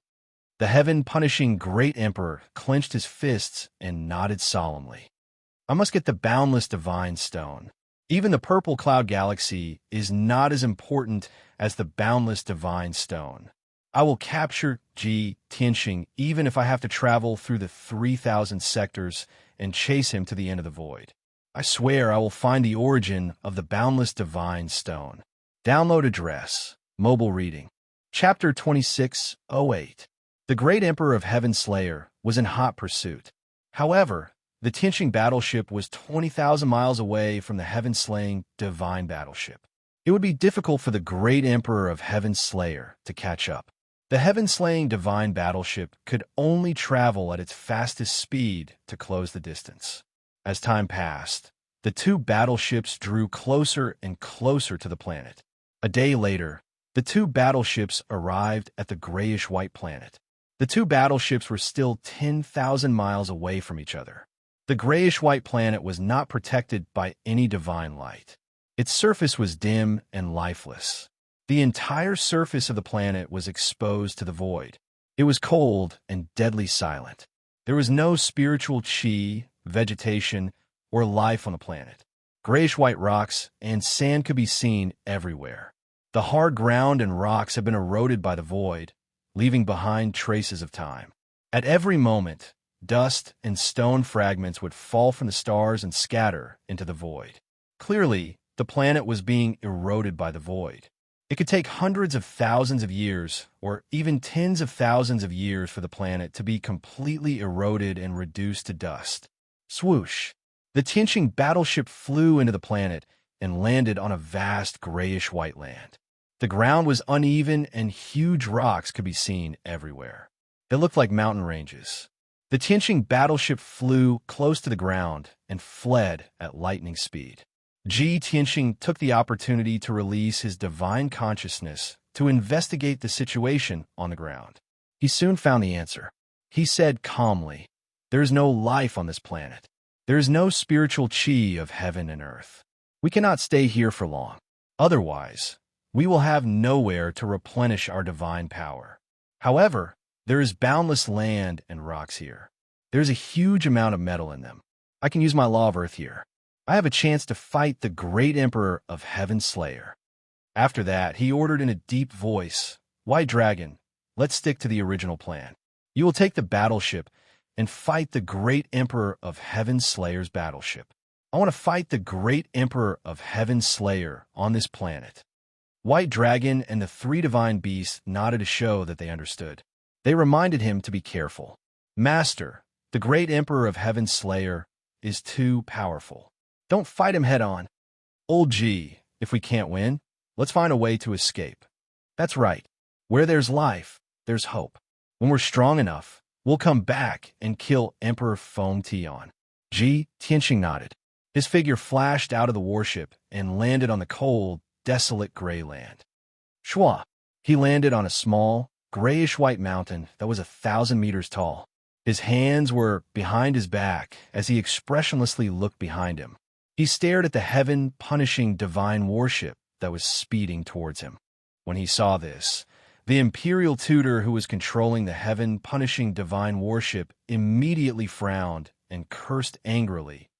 The heaven-punishing great emperor clenched his fists and nodded solemnly. "I must get the boundless divine stone. Even the purple cloud galaxy is not as important as the boundless divine stone. I will capture Ji Tianxing even if I have to travel through the 3,000 sectors and chase him to the end of the void. I swear I will find the origin of the boundless divine stone." Download address. Mobile reading. Chapter 2608. The great emperor of Heaven Slayer was in hot pursuit. However, the Tianxing battleship was 20,000 miles away from the heaven-slaying divine battleship. It would be difficult for the great emperor of Heaven Slayer to catch up. The heaven-slaying divine battleship could only travel at its fastest speed to close the distance. As time passed, the two battleships drew closer and closer to the planet. A day later, the two battleships arrived at the grayish-white planet. The two battleships were still 10,000 miles away from each other. The grayish-white planet was not protected by any divine light. Its surface was dim and lifeless. The entire surface of the planet was exposed to the void. It was cold and deadly silent. There was no spiritual chi, vegetation, or life on the planet. Grayish-white rocks and sand could be seen everywhere. The hard ground and rocks had been eroded by the void, leaving behind traces of time. At every moment, dust and stone fragments would fall from the stars and scatter into the void. Clearly, the planet was being eroded by the void. It could take hundreds of thousands of years, or even tens of thousands of years for the planet to be completely eroded and reduced to dust. Swoosh! The Tianxing battleship flew into the planet and landed on a vast grayish-white land. The ground was uneven and huge rocks could be seen everywhere. They looked like mountain ranges. The Tianxing battleship flew close to the ground and fled at lightning speed. Ji Tianxing took the opportunity to release his divine consciousness to investigate the situation on the ground. He soon found the answer. He said calmly, "There is no life on this planet. There is no spiritual chi of heaven and earth. We cannot stay here for long. Otherwise, we will have nowhere to replenish our divine power. However, there is boundless land and rocks here. There is a huge amount of metal in them. I can use my law of earth here. I have a chance to fight the great emperor of Heaven Slayer." After that, he ordered in a deep voice, "White Dragon, let's stick to the original plan. You will take the battleship and fight the great emperor of Heaven Slayer's battleship. I want to fight the great emperor of Heaven Slayer on this planet." White Dragon and the three divine beasts nodded to show that they understood. They reminded him to be careful. "Master, the great emperor of Heaven Slayer is too powerful. Don't fight him head-on. Old G, if we can't win, let's find a way to escape. That's right. Where there's life, there's hope. When we're strong enough, we'll come back and kill Emperor Foam Tion." Ji Tianxing nodded. His figure flashed out of the warship and landed on the cold, desolate gray land. Shwa! He landed on a small, grayish-white mountain that was 1,000 meters tall. His hands were behind his back as he expressionlessly looked behind him. He stared at the heaven-punishing divine warship that was speeding towards him. When he saw this, the imperial tutor who was controlling the heaven-punishing divine warship immediately frowned and cursed angrily.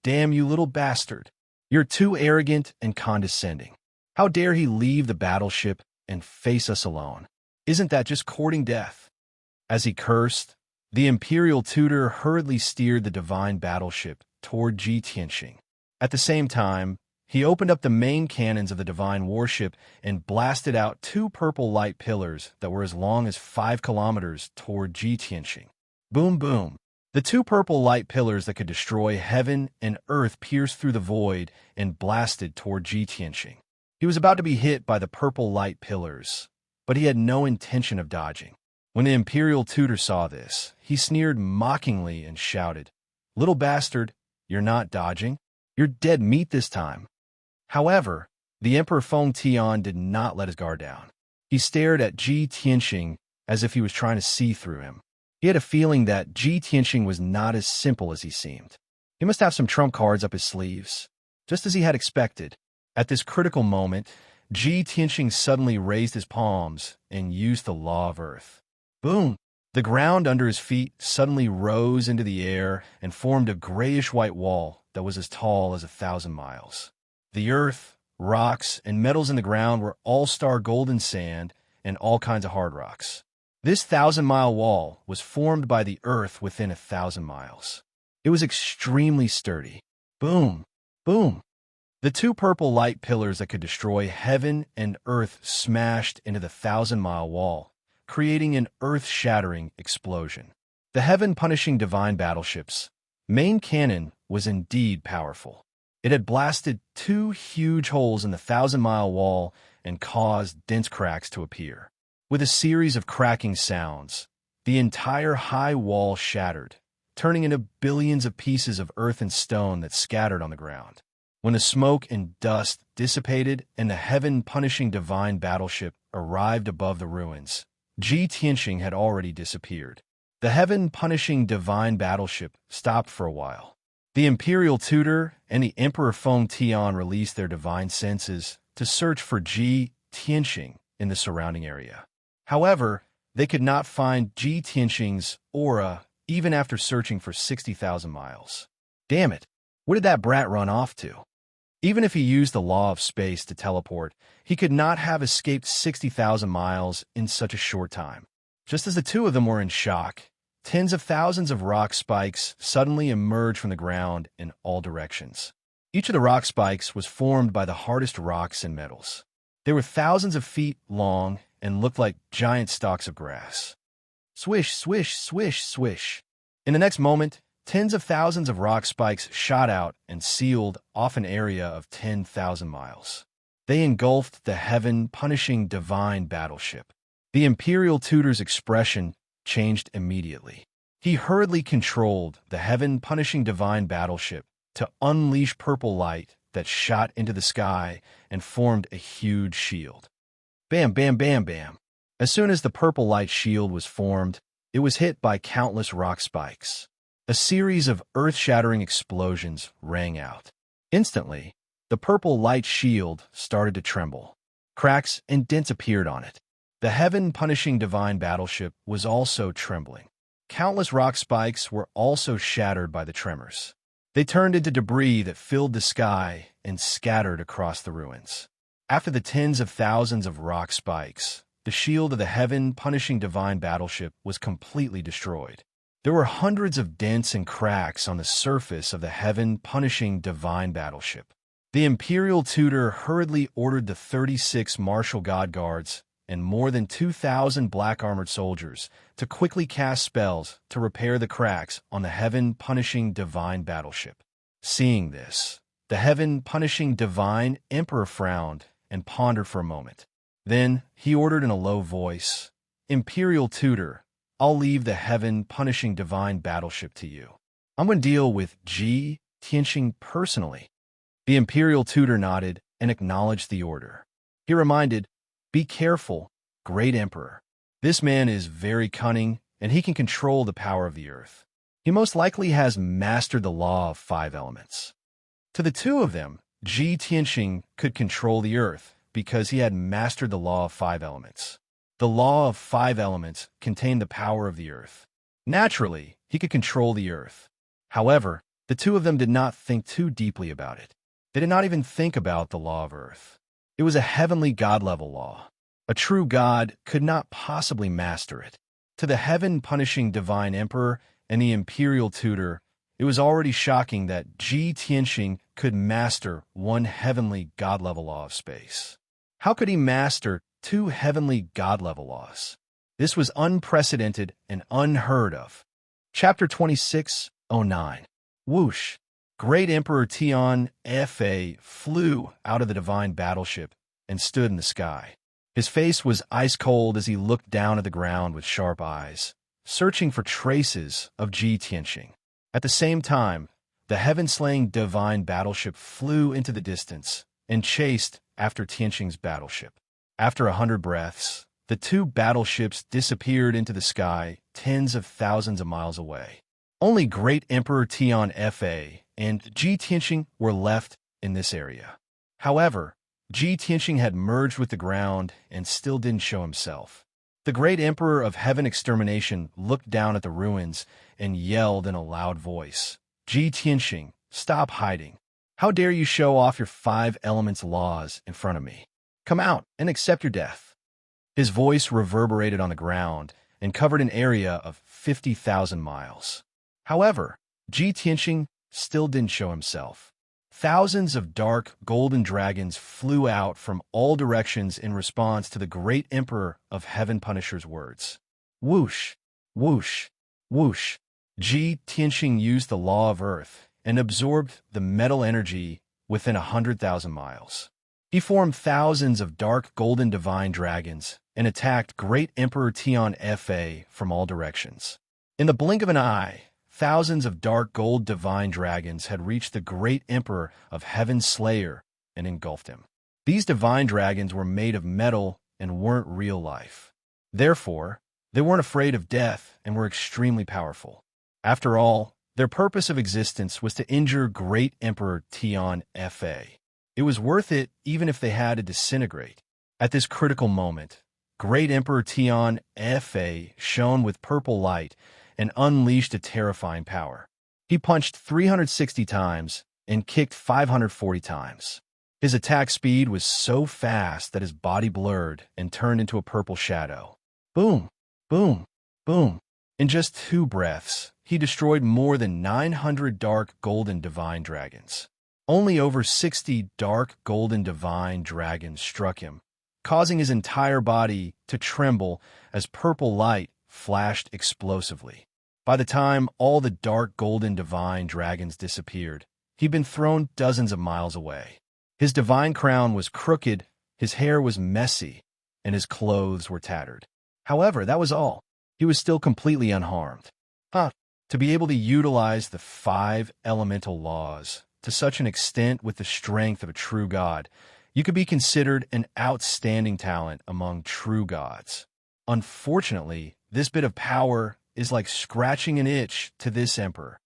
"Damn you little bastard! You're too arrogant and condescending. How dare he leave the battleship and face us alone? Isn't that just courting death?" As he cursed, the imperial tutor hurriedly steered the divine battleship toward Ji Tianxing. At the same time, He opened up the main cannons of the divine warship and blasted out two purple light pillars that were as long as 5 kilometers toward Ji Tianxing. Boom, boom. The two purple light pillars that could destroy heaven and earth pierced through the void and blasted toward Ji Tianxing. He was about to be hit by the purple light pillars, but he had no intention of dodging. When the Imperial tutor saw this, he sneered mockingly and shouted, "Little bastard, you're not dodging. You're dead meat this time." However, the Emperor Feng Tian did not let his guard down. He stared at Ji Tianxing as if he was trying to see through him. He had a feeling that Ji Tianxing was not as simple as he seemed. He must have some trump cards up his sleeves. Just as he had expected, at this critical moment, Ji Tianxing suddenly raised his palms and used the law of earth. Boom! The ground under his feet suddenly rose into the air and formed a grayish-white wall that was as tall as 1,000 miles. The earth, rocks, and metals in the ground were all-star golden sand and all kinds of hard rocks. This 1,000-mile wall was formed by the earth within 1,000 miles. It was extremely sturdy. Boom! Boom! The two purple light pillars that could destroy heaven and earth smashed into the 1,000-mile wall, creating an earth-shattering explosion. The heaven-punishing divine battleship's main cannon was indeed powerful. It had blasted two huge holes in the 1,000-mile wall and caused dense cracks to appear. With a series of cracking sounds, the entire high wall shattered, turning into billions of pieces of earth and stone that scattered on the ground. When the smoke and dust dissipated and the heaven-punishing divine battleship arrived above the ruins, Ji Tianxing had already disappeared. The heaven-punishing divine battleship stopped for a while. The Imperial tutor and the Emperor Feng Tian released their divine senses to search for Ji Tianxing in the surrounding area. However, they could not find Ji Tianxing's aura even after searching for 60,000 miles. Damn it, where did that brat run off to? Even if he used the law of space to teleport, he could not have escaped 60,000 miles in such a short time. Just as the two of them were in shock, tens of thousands of rock spikes suddenly emerged from the ground in all directions. Each of the rock spikes was formed by the hardest rocks and metals. They were thousands of feet long and looked like giant stalks of grass. Swish, swish, swish, swish. In the next moment, tens of thousands of rock spikes shot out and sealed off an area of 10,000 miles. They engulfed the heaven-punishing divine battleship. The Imperial tutor's expression changed immediately. He hurriedly controlled the heaven-punishing divine battleship to unleash purple light that shot into the sky and formed a huge shield. Bam, bam, bam, bam. As soon as the purple light shield was formed, it was hit by countless rock spikes. A series of earth-shattering explosions rang out. Instantly, the purple light shield started to tremble. Cracks and dents appeared on it. The heaven-punishing divine battleship was also trembling. Countless rock spikes were also shattered by the tremors. They turned into debris that filled the sky and scattered across the ruins. After the tens of thousands of rock spikes, the shield of the heaven-punishing divine battleship was completely destroyed. There were hundreds of dents and cracks on the surface of the heaven-punishing divine battleship. The Imperial tutor hurriedly ordered the 36 martial god guards and more than 2,000 black-armored soldiers to quickly cast spells to repair the cracks on the heaven-punishing divine battleship. Seeing this, the heaven-punishing divine emperor frowned and pondered for a moment. Then he ordered in a low voice, "Imperial tutor, I'll leave the heaven-punishing divine battleship to you. I'm going to deal with Ji Tianxing personally." The Imperial tutor nodded and acknowledged the order. He reminded, "Be careful, great emperor. This man is very cunning, and he can control the power of the earth. He most likely has mastered the law of 5 elements." To the two of them, Ji Tianxing could control the earth because he had mastered the law of 5 elements. The law of 5 elements contained the power of the earth. Naturally, he could control the earth. However, the two of them did not think too deeply about it. They did not even think about the law of earth. It was a heavenly god-level law. A true god could not possibly master it. To the heaven-punishing divine emperor and the imperial tutor, it was already shocking that Ji Tianxing could master one heavenly God-level law of space? How could he master two heavenly God-level laws? This was unprecedented and unheard of. Chapter 26:09. Whoosh! Great Emperor Tian Fa flew out of the divine battleship and stood in the sky. His face was ice-cold as he looked down at the ground with sharp eyes, searching for traces of Ji Tianxing. At the same time, the heaven-slaying divine battleship flew into the distance and chased after Tianxing's battleship. After 100 breaths, the two battleships disappeared into the sky tens of thousands of miles away. Only Great Emperor Tian Fa and Ji Tianxing were left in this area. However, Ji Tianxing had merged with the ground and still didn't show himself. The Great Emperor of Heaven Extermination looked down at the ruins and yelled in a loud voice, "Ji Tianxing, stop hiding. How dare you show off your 5 elements laws in front of me? Come out and accept your death." His voice reverberated on the ground and covered an area of 50,000 miles. However, Ji Tianxing still didn't show himself. Thousands of dark golden dragons flew out from all directions in response to the Great Emperor of Heaven Punisher's words. Whoosh, whoosh, whoosh. Ji Tianxing used the law of Earth and absorbed the metal energy within 100,000 miles. He formed thousands of dark golden divine dragons and attacked Great Emperor Tian Fa from all directions. In the blink of an eye, thousands of dark gold divine dragons had reached the Great Emperor of Heaven's Slayer and engulfed him. These divine dragons were made of metal and weren't real life. Therefore, they weren't afraid of death and were extremely powerful. After all, their purpose of existence was to injure Great Emperor Tian Fa. It was worth it even if they had to disintegrate. At this critical moment, Great Emperor Tian Fa shone with purple light and unleashed a terrifying power. He punched 360 times and kicked 540 times. His attack speed was so fast that his body blurred and turned into a purple shadow. Boom, boom, boom. In just 2 breaths, he destroyed more than 900 dark golden divine dragons. Only over 60 dark golden divine dragons struck him, causing his entire body to tremble as purple light flashed explosively. By the time all the dark golden divine dragons disappeared, he'd been thrown dozens of miles away. His divine crown was crooked, his hair was messy, and his clothes were tattered. However, that was all. He was still completely unharmed. To be able to utilize the 5 elemental laws to such an extent with the strength of a true god, you could be considered an outstanding talent among true gods. Unfortunately, this bit of power is like scratching an itch to this emperor.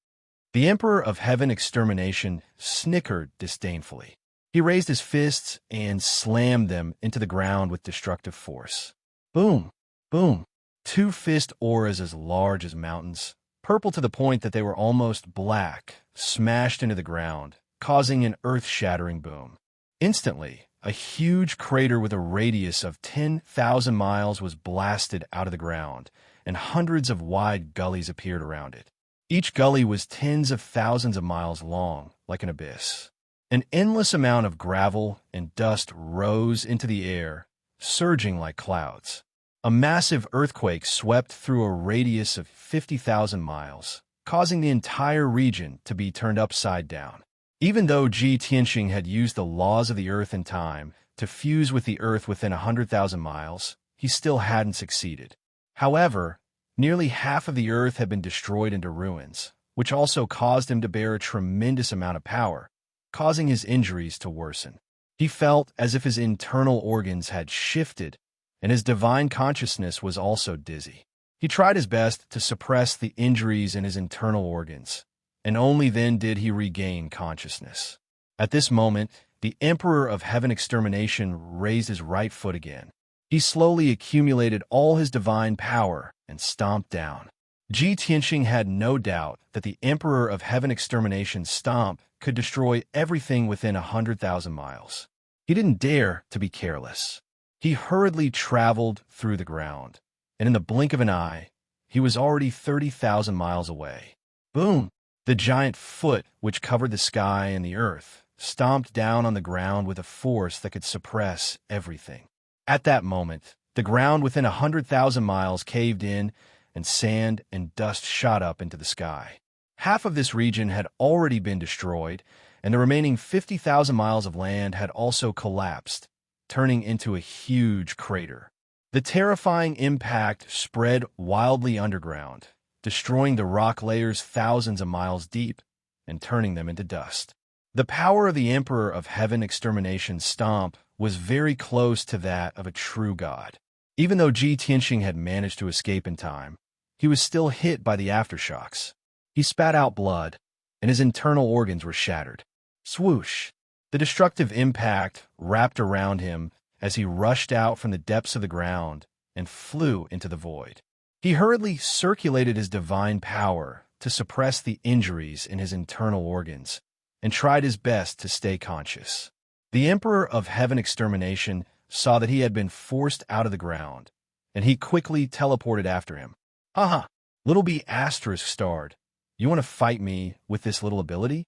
The Emperor of Heaven Extermination snickered disdainfully. He raised his fists and slammed them into the ground with destructive force. Boom, boom. 2 fist auras as large as mountains, purple to the point that they were almost black, smashed into the ground, causing an earth-shattering boom. Instantly, a huge crater with a radius of 10,000 miles was blasted out of the ground, and hundreds of wide gullies appeared around it. Each gully was tens of thousands of miles long, like an abyss. An endless amount of gravel and dust rose into the air, surging like clouds. A massive earthquake swept through a radius of 50,000 miles, causing the entire region to be turned upside down. Even though Ji Tianxing had used the laws of the earth and time to fuse with the earth within 100,000 miles, he still hadn't succeeded. However, nearly half of the earth had been destroyed into ruins, which also caused him to bear a tremendous amount of power, causing his injuries to worsen. He felt as if his internal organs had shifted, and his divine consciousness was also dizzy. He tried his best to suppress the injuries in his internal organs, and only then did he regain consciousness. At this moment, the Emperor of Heaven Extermination raised his right foot again. He slowly accumulated all his divine power and stomped down. Ji Tianxing had no doubt that the Emperor of Heaven Extermination's stomp could destroy everything within 100,000 miles. He didn't dare to be careless. He hurriedly traveled through the ground, and in the blink of an eye, he was already 30,000 miles away. Boom! The giant foot, which covered the sky and the earth, stomped down on the ground with a force that could suppress everything. At that moment, the ground within 100,000 miles caved in, and sand and dust shot up into the sky. Half of this region had already been destroyed, and the remaining 50,000 miles of land had also collapsed, turning into a huge crater. The terrifying impact spread wildly underground, destroying the rock layers thousands of miles deep and turning them into dust. The power of the Emperor of Heaven Extermination's stomp was very close to that of a true god. Even though Ji Tianxing had managed to escape in time, he was still hit by the aftershocks. He spat out blood, and his internal organs were shattered. Swoosh! The destructive impact wrapped around him as he rushed out from the depths of the ground and flew into the void. He hurriedly circulated his divine power to suppress the injuries in his internal organs and tried his best to stay conscious. The Emperor of Heaven Extermination saw that he had been forced out of the ground, and he quickly teleported after him. Haha, little B asterisk starred. You want to fight me with this little ability?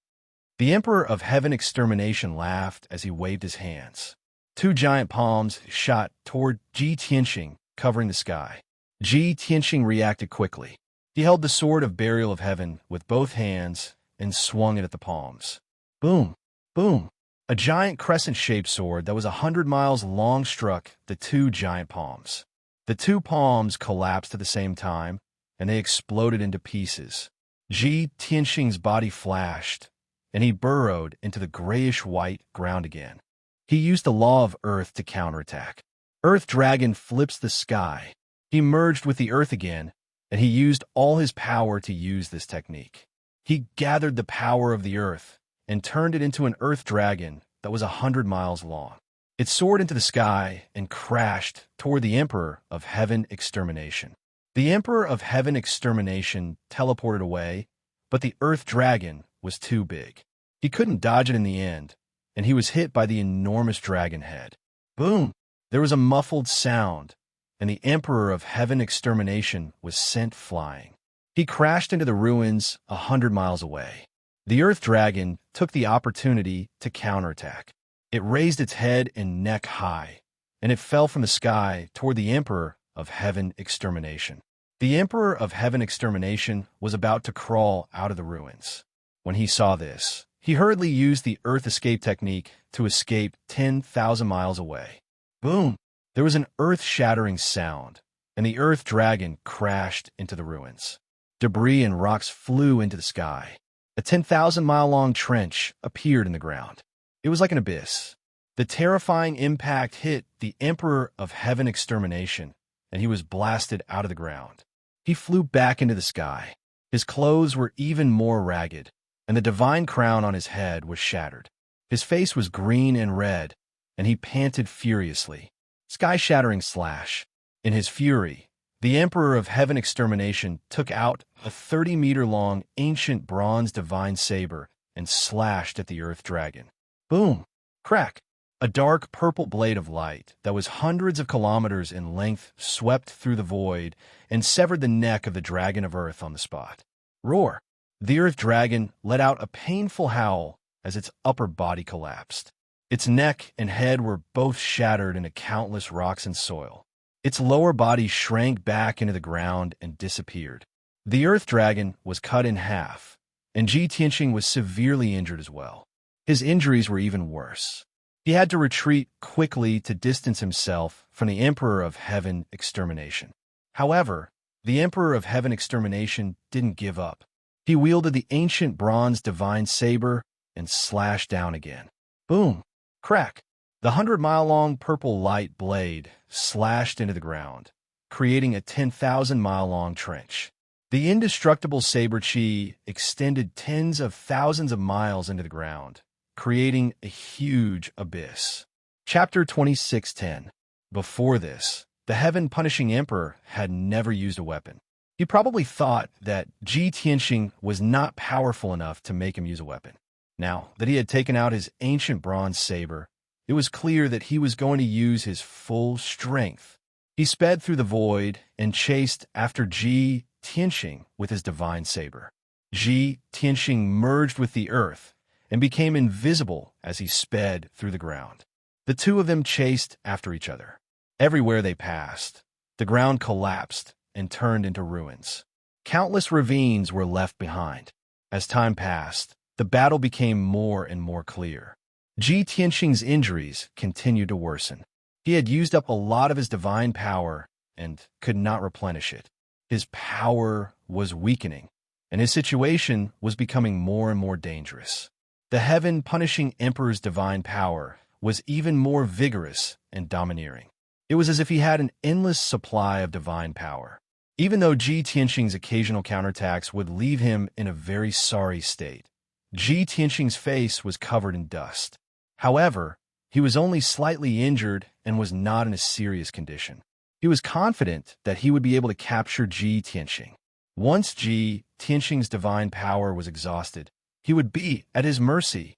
The Emperor of Heaven Extermination laughed as he waved his hands. Two giant palms shot toward Ji Tianxing, covering the sky. Ji Tianxing reacted quickly. He held the sword of Burial of Heaven with both hands and swung it at the palms. Boom! Boom! A giant crescent-shaped sword that was 100 miles long struck the two giant palms. The two palms collapsed at the same time, and they exploded into pieces. Ji Tianxing's body flashed, and he burrowed into the grayish-white ground again. He used the law of Earth to counterattack. Earth Dragon flips the sky. He merged with the Earth again, and he used all his power to use this technique. He gathered the power of the Earth and turned it into an Earth Dragon that was 100 miles long. It soared into the sky and crashed toward the Emperor of Heaven Extermination. The Emperor of Heaven Extermination teleported away, but the Earth Dragon was too big. He couldn't dodge it in the end, and he was hit by the enormous dragon head. Boom! There was a muffled sound, and the Emperor of Heaven Extermination was sent flying. He crashed into the ruins 100 miles away. The Earth Dragon took the opportunity to counterattack. It raised its head and neck high, and it fell from the sky toward the Emperor of Heaven Extermination. The Emperor of Heaven Extermination was about to crawl out of the ruins. When he saw this, he hurriedly used the Earth Escape technique to escape 10,000 miles away. Boom! There was an earth-shattering sound, and the Earth Dragon crashed into the ruins. Debris and rocks flew into the sky. A 10,000-mile-long trench appeared in the ground. It was like an abyss. The terrifying impact hit the Emperor of Heaven Extermination, and he was blasted out of the ground. He flew back into the sky. His clothes were even more ragged, and the divine crown on his head was shattered. His face was green and red, and he panted furiously. Sky-shattering slash. In his fury, the Emperor of Heaven Extermination took out a 30-meter-long ancient bronze divine saber and slashed at the Earth Dragon. Boom! Crack! A dark purple blade of light that was hundreds of kilometers in length swept through the void and severed the neck of the Dragon of Earth on the spot. Roar! The Earth Dragon let out a painful howl as its upper body collapsed. Its neck and head were both shattered into countless rocks and soil. Its lower body shrank back into the ground and disappeared. The Earth Dragon was cut in half, and Ji Tianxing was severely injured as well. His injuries were even worse. He had to retreat quickly to distance himself from the Emperor of Heaven Extermination. However, the Emperor of Heaven Extermination didn't give up. He wielded the ancient bronze divine saber and slashed down again. Boom! Crack! The 100-mile-long purple light blade slashed into the ground, creating a 10,000-mile-long trench. The indestructible saber chi extended tens of thousands of miles into the ground, creating a huge abyss. Chapter 26:10. Before this, the heaven-punishing emperor had never used a weapon. He probably thought that Ji Tianxing was not powerful enough to make him use a weapon. Now that he had taken out his ancient bronze saber, it was clear that he was going to use his full strength. He sped through the void and chased after Ji Tianxing with his divine saber. Tianxing merged with the earth and became invisible as he sped through the ground. The two of them chased after each other. Everywhere they passed, the ground collapsed and turned into ruins. Countless ravines were left behind. As time passed, the battle became more and more clear. Tianxing's injuries continued to worsen. He had used up a lot of his divine power and could not replenish it. His power was weakening, and his situation was becoming more and more dangerous. The heaven-punishing emperor's divine power was even more vigorous and domineering. It was as if he had an endless supply of divine power. Even though Tianxing's occasional counterattacks would leave him in a very sorry state, Tianxing's face was covered in dust. However, he was only slightly injured and was not in a serious condition. He was confident that he would be able to capture Tianxing. Once Tianxing's divine power was exhausted, he would be at his mercy.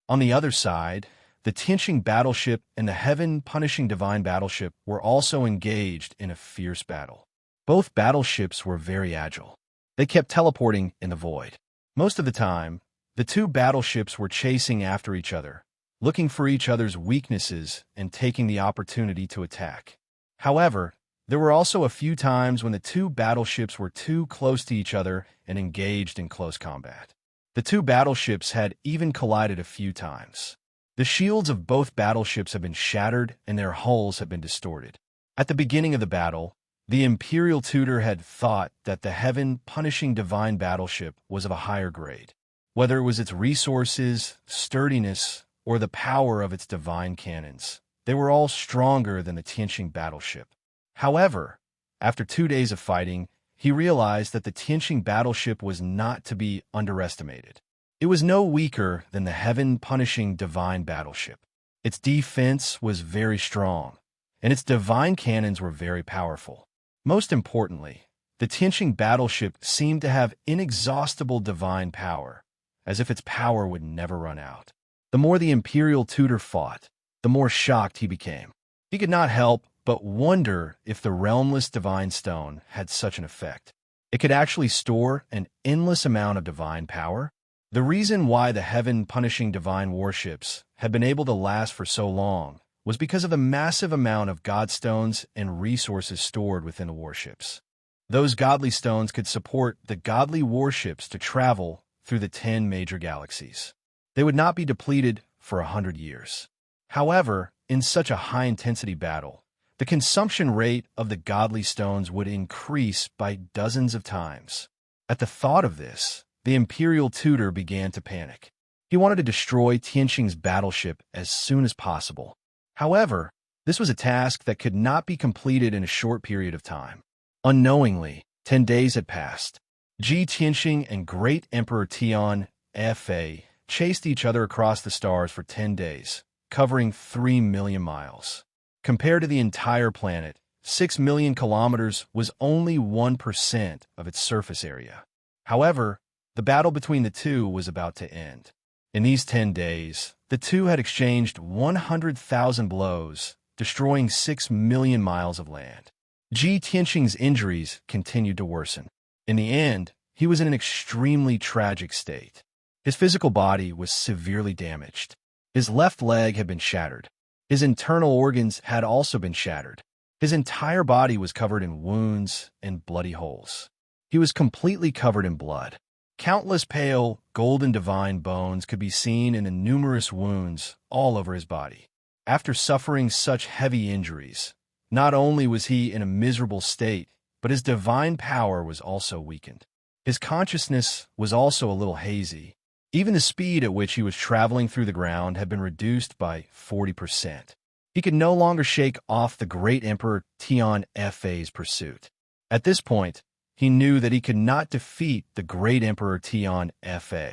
On the other side, the Tianxing battleship and the heaven-punishing divine battleship were also engaged in a fierce battle. Both battleships were very agile. They kept teleporting in the void. Most of the time, the two battleships were chasing after each other, looking for each other's weaknesses and taking the opportunity to attack. However, there were also a few times when the two battleships were too close to each other and engaged in close combat. The two battleships had even collided a few times. The shields of both battleships had been shattered and their hulls had been distorted. At the beginning of the battle, the Imperial Tutor had thought that the heaven-punishing divine battleship was of a higher grade. Whether it was its resources, sturdiness, or the power of its divine cannons, they were all stronger than the Tianxing battleship. However, after 2 days of fighting, he realized that the Tianxing battleship was not to be underestimated. It was no weaker than the heaven-punishing divine battleship. Its defense was very strong, and its divine cannons were very powerful. Most importantly, the Tianxing battleship seemed to have inexhaustible divine power, as if its power would never run out. The more the Imperial Tutor fought, the more shocked he became. He could not help but wonder if the realmless divine stone had such an effect. It could actually store an endless amount of divine power. The reason why the heaven-punishing divine warships had been able to last for so long was because of the massive amount of godstones and resources stored within the warships. Those godly stones could support the godly warships to travel through the 10 major galaxies. They would not be depleted for 100 years. However, in such a high-intensity battle, the consumption rate of the godly stones would increase by dozens of times. At the thought of this, the Imperial Tutor began to panic. He wanted to destroy Tianxing's battleship as soon as possible. However, this was a task that could not be completed in a short period of time. Unknowingly, 10 days had passed. Tianxing and Great Emperor Tian Fa chased each other across the stars for 10 days, covering 3 million miles. Compared to the entire planet, 6 million kilometers was only 1% of its surface area. However, the battle between the two was about to end. In these 10 days, the two had exchanged 100,000 blows, destroying 6 million miles of land. Tianxing's injuries continued to worsen. In the end, he was in an extremely tragic state. His physical body was severely damaged. His left leg had been shattered. His internal organs had also been shattered. His entire body was covered in wounds and bloody holes. He was completely covered in blood. Countless pale, golden divine bones could be seen in the numerous wounds all over his body. After suffering such heavy injuries, not only was he in a miserable state, but his divine power was also weakened. His consciousness was also a little hazy. Even the speed at which he was traveling through the ground had been reduced by 40%. He could no longer shake off the great Emperor Tian Fa's pursuit. At this point, he knew that he could not defeat the great Emperor Tian Fa.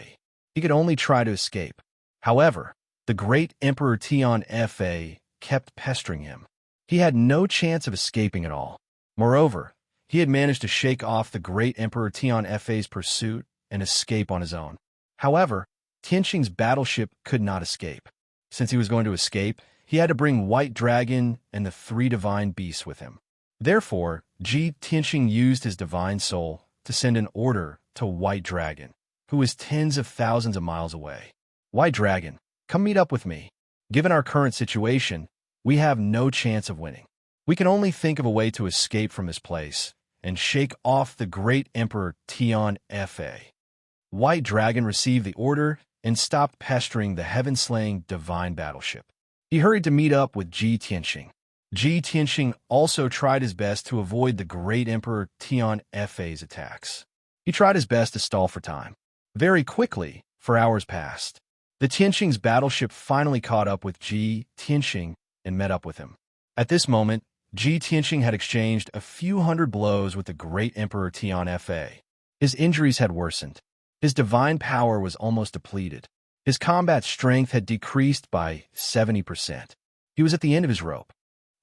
He could only try to escape. However, the great Emperor Tian Fa kept pestering him. He had no chance of escaping at all. Moreover, he had managed to shake off the great Emperor Tian Fa's pursuit and escape on his own. However, Tianxing's battleship could not escape. Since he was going to escape, he had to bring White Dragon and the 3 divine beasts with him. Therefore, Tianxing used his divine soul to send an order to White Dragon. who was tens of thousands of miles away. "White Dragon, come meet up with me. Given our current situation, we have no chance of winning. We can only think of a way to escape from this place and shake off the great Emperor Tian Fa." White Dragon received the order and stopped pestering the heaven-slaying divine battleship. He hurried to meet up with Ji Tianxing. Ji Tianxing also tried his best to avoid the great Emperor Tian Fa's attacks. He tried his best to stall for time. Very quickly, for hours passed. The Tianxing's battleship finally caught up with Ji Tianxing and met up with him. At this moment, Ji Tianxing had exchanged a few hundred blows with the great Emperor Tian Fa. His injuries had worsened. His divine power was almost depleted. His combat strength had decreased by 70%. He was at the end of his rope.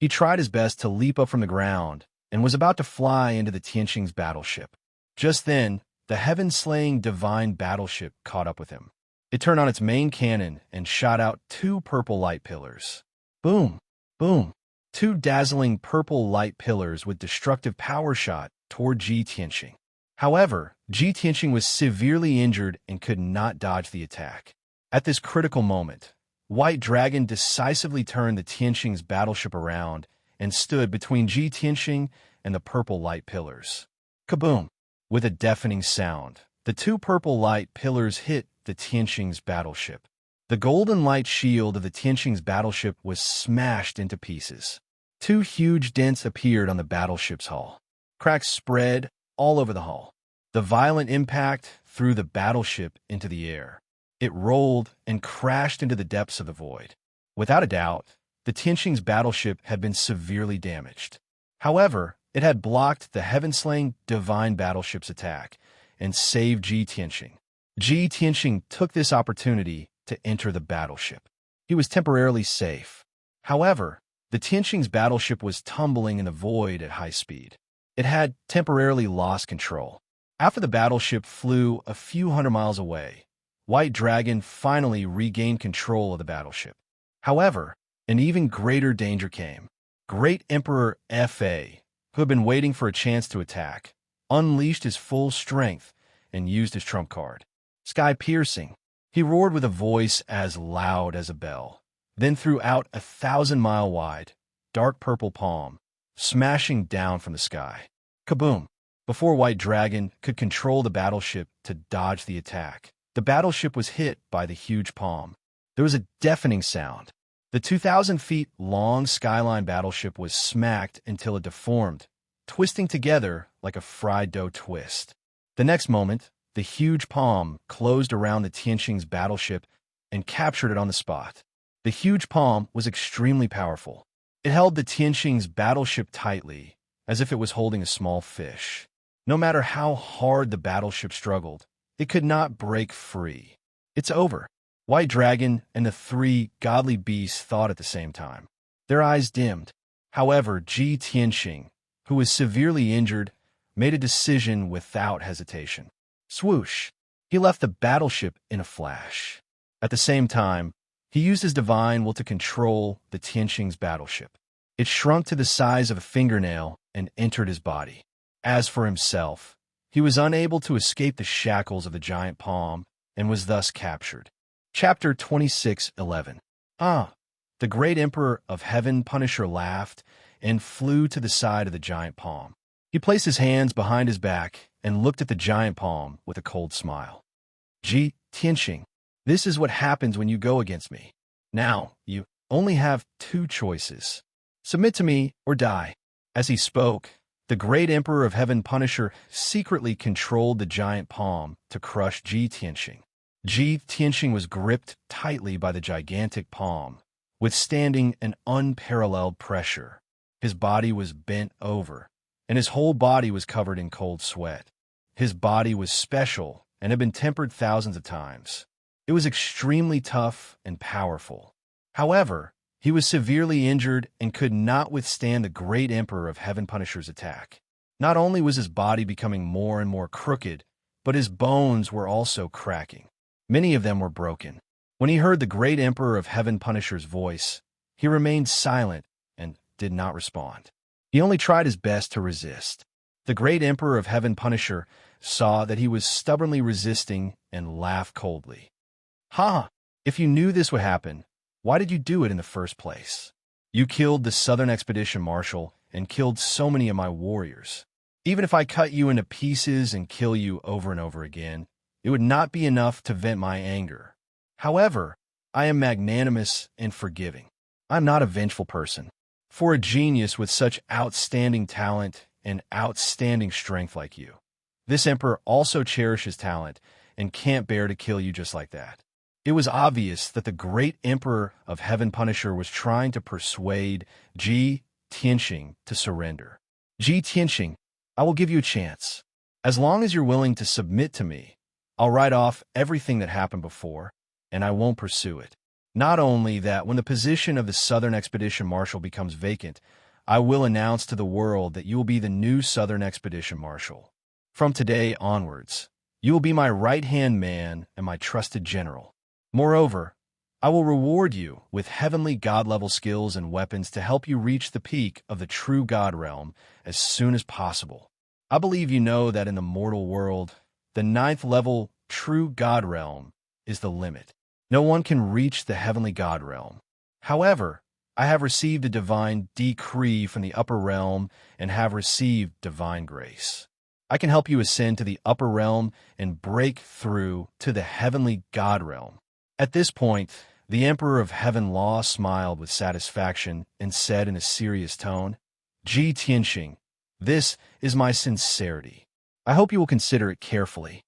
He tried his best to leap up from the ground and was about to fly into the Tianxing's battleship. Just then, the heaven-slaying divine battleship caught up with him. It turned on its main cannon and shot out 2 purple light pillars. Boom! Boom! 2 dazzling purple light pillars with destructive power shot toward Ji Tianxing. However, Ji Tianxing was severely injured and could not dodge the attack. At this critical moment, White Dragon decisively turned the Tianxing's battleship around and stood between Ji Tianxing and the purple light pillars. Kaboom! With a deafening sound, the 2 purple light pillars hit the Tianxing's battleship. The golden light shield of the Tianxing's battleship was smashed into pieces. 2 huge dents appeared on the battleship's hull. Cracks spread all over the hull. The violent impact threw the battleship into the air. It rolled and crashed into the depths of the void. Without a doubt, the Tianxing's battleship had been severely damaged. However, it had blocked the heaven-slaying divine battleship's attack and saved Ji Tianxing. Ji Tianxing took this opportunity to enter the battleship. He was temporarily safe. However, the Tianxing's battleship was tumbling in the void at high speed. It had temporarily lost control. After the battleship flew a few hundred miles away, White Dragon finally regained control of the battleship. However, an even greater danger came. Great Emperor Fa, who had been waiting for a chance to attack, unleashed his full strength and used his trump card. Sky-piercing, he roared with a voice as loud as a bell, then threw out a 1,000-mile-wide, dark purple palm, smashing down from the sky. Kaboom! Before White Dragon could control the battleship to dodge the attack, the battleship was hit by the huge palm. There was a deafening sound. The 2,000 feet long Skyline battleship was smacked until it deformed, twisting together like a fried dough twist. The next moment, the huge palm closed around the Tianxing's battleship and captured it on the spot. The huge palm was extremely powerful. It held the Tianxing's battleship tightly, as if it was holding a small fish. No matter how hard the battleship struggled, it could not break free. "It's over," White Dragon and the 3 godly beasts thought at the same time. Their eyes dimmed. However, Ji Tianxing, who was severely injured, made a decision without hesitation. Swoosh! He left the battleship in a flash. At the same time, he used his divine will to control the Tianxing's battleship. It shrunk to the size of a fingernail and entered his body. As for himself, he was unable to escape the shackles of the giant palm and was thus captured. Chapter 26:11. The great Emperor of Heaven Punisher laughed and flew to the side of the giant palm. He placed his hands behind his back and looked at the giant palm with a cold smile. "Ji Tianxing, this is what happens when you go against me. Now, you only have 2 choices. Submit to me or die." As he spoke, the great Emperor of Heaven Punisher secretly controlled the giant palm to crush Ji Tianxing. Ji Tianxing was gripped tightly by the gigantic palm, withstanding an unparalleled pressure. His body was bent over, and his whole body was covered in cold sweat. His body was special and had been tempered thousands of times. It was extremely tough and powerful. However, he was severely injured and could not withstand the great Emperor of Heaven Punisher's attack. Not only was his body becoming more and more crooked, but his bones were also cracking. Many of them were broken. When he heard the great Emperor of Heaven Punisher's voice, he remained silent and did not respond. He only tried his best to resist. The great Emperor of Heaven Punisher saw that he was stubbornly resisting and laughed coldly. "Ha! If you knew this would happen, why did you do it in the first place? You killed the Southern Expedition Marshal and killed so many of my warriors. Even if I cut you into pieces and kill you over and over again, it would not be enough to vent my anger. However, I am magnanimous and forgiving. I am not a vengeful person. For a genius with such outstanding talent and outstanding strength like you, this emperor also cherishes talent and can't bear to kill you just like that." It was obvious that the great Emperor of Heaven Punisher was trying to persuade Ji Tianxing to surrender. "Ji Tianxing, I will give you a chance. As long as you're willing to submit to me, I'll write off everything that happened before, and I won't pursue it. Not only that, when the position of the Southern Expedition Marshal becomes vacant, I will announce to the world that you will be the new Southern Expedition Marshal. From today onwards, you will be my right-hand man and my trusted general. Moreover, I will reward you with heavenly god-level skills and weapons to help you reach the peak of the true god realm as soon as possible. I believe you know that in the mortal world, the 9th level true god realm is the limit. No one can reach the heavenly god realm. However, I have received a divine decree from the upper realm and have received divine grace. I can help you ascend to the upper realm and break through to the heavenly god realm." At this point, the Emperor of Heaven Law smiled with satisfaction and said in a serious tone, "Ji Tianxing, this is my sincerity. I hope you will consider it carefully."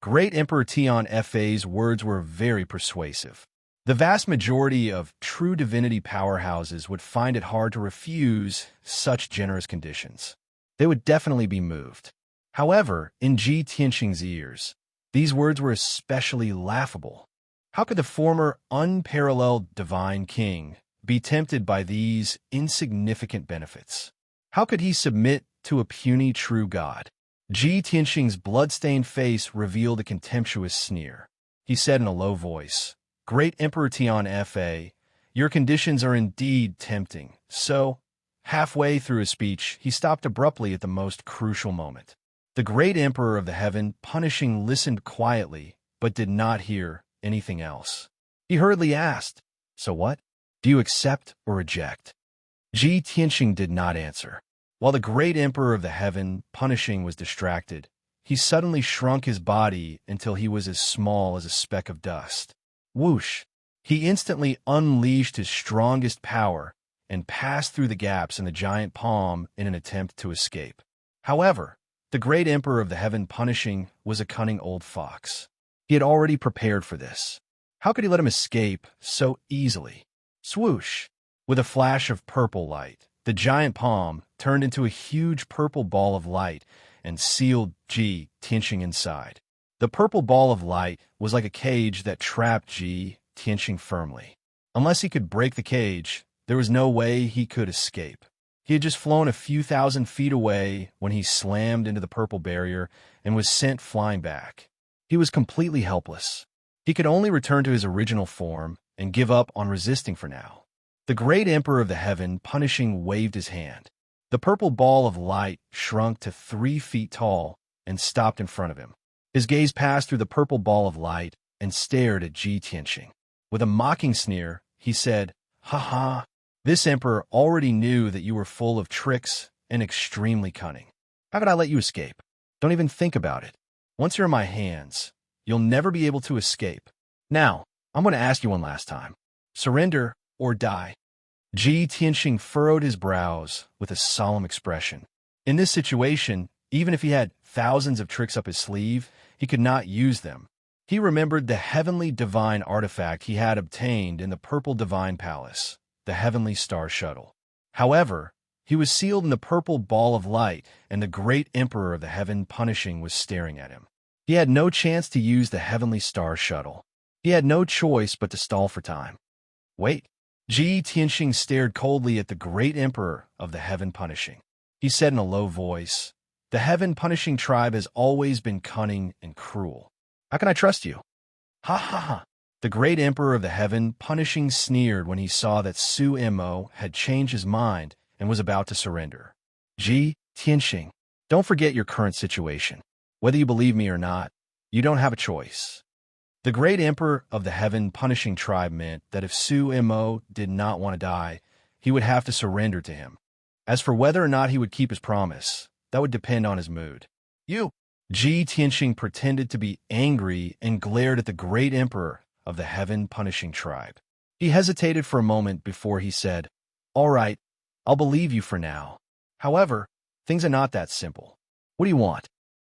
Great Emperor Tian Fa's words were very persuasive. The vast majority of true divinity powerhouses would find it hard to refuse such generous conditions. They would definitely be moved. However, in Ji Tianxing's ears, these words were especially laughable. How could the former unparalleled divine king be tempted by these insignificant benefits? How could he submit to a puny true god? Ji Tianxing's blood-stained face revealed a contemptuous sneer. He said in a low voice, "Great Emperor Tian Fa, your conditions are indeed tempting." So, halfway through his speech, he stopped abruptly at the most crucial moment. The great Emperor of the Heaven Punishing listened quietly, but did not hear anything else. He hurriedly asked, "So what? Do you accept or reject?" Ji Tianxing did not answer. While the great Emperor of the Heaven Punishing was distracted, he suddenly shrunk his body until he was as small as a speck of dust. Whoosh! He instantly unleashed his strongest power and passed through the gaps in the giant palm in an attempt to escape. However, the great Emperor of the Heaven Punishing was a cunning old fox. He had already prepared for this. How could he let him escape so easily? Swoosh! With a flash of purple light, the giant palm turned into a huge purple ball of light and sealed Ji Tianxing inside. The purple ball of light was like a cage that trapped Ji Tianxing firmly. Unless he could break the cage, there was no way he could escape. He had just flown a few thousand feet away when he slammed into the purple barrier and was sent flying back. He was completely helpless. He could only return to his original form and give up on resisting for now. The great Emperor of the Heaven Punishing waved his hand. The purple ball of light shrunk to 3 feet tall and stopped in front of him. His gaze passed through the purple ball of light and stared at Ji Tianxing. With a mocking sneer, he said, "Ha ha! This emperor already knew that you were full of tricks and extremely cunning. How could I let you escape? Don't even think about it. Once you're in my hands, you'll never be able to escape. Now, I'm going to ask you one last time. Surrender or die." Ji Tianxing furrowed his brows with a solemn expression. In this situation, even if he had thousands of tricks up his sleeve, he could not use them. He remembered the heavenly divine artifact he had obtained in the purple divine palace, the heavenly star shuttle. However, he was sealed in the purple ball of light, and the great Emperor of the Heaven Punishing was staring at him. He had no chance to use the heavenly star shuttle. He had no choice but to stall for time. Wait. Ji Tianxing stared coldly at the great Emperor of the Heaven Punishing. He said in a low voice, "The Heaven Punishing tribe has always been cunning and cruel. How can I trust you?" Ha ha ha! The great Emperor of the Heaven Punishing sneered when he saw that Su Mo had changed his mind and was about to surrender. "Ji Tianxing, don't forget your current situation. Whether you believe me or not, you don't have a choice. The great emperor of the heaven-punishing tribe meant that if Su-mo did not want to die, he would have to surrender to him. As for whether or not he would keep his promise, that would depend on his mood. You! Ji Tianxing pretended to be angry and glared at the great emperor of the heaven-punishing tribe. He hesitated for a moment before he said, "All right, I'll believe you for now. However, things are not that simple. What do you want?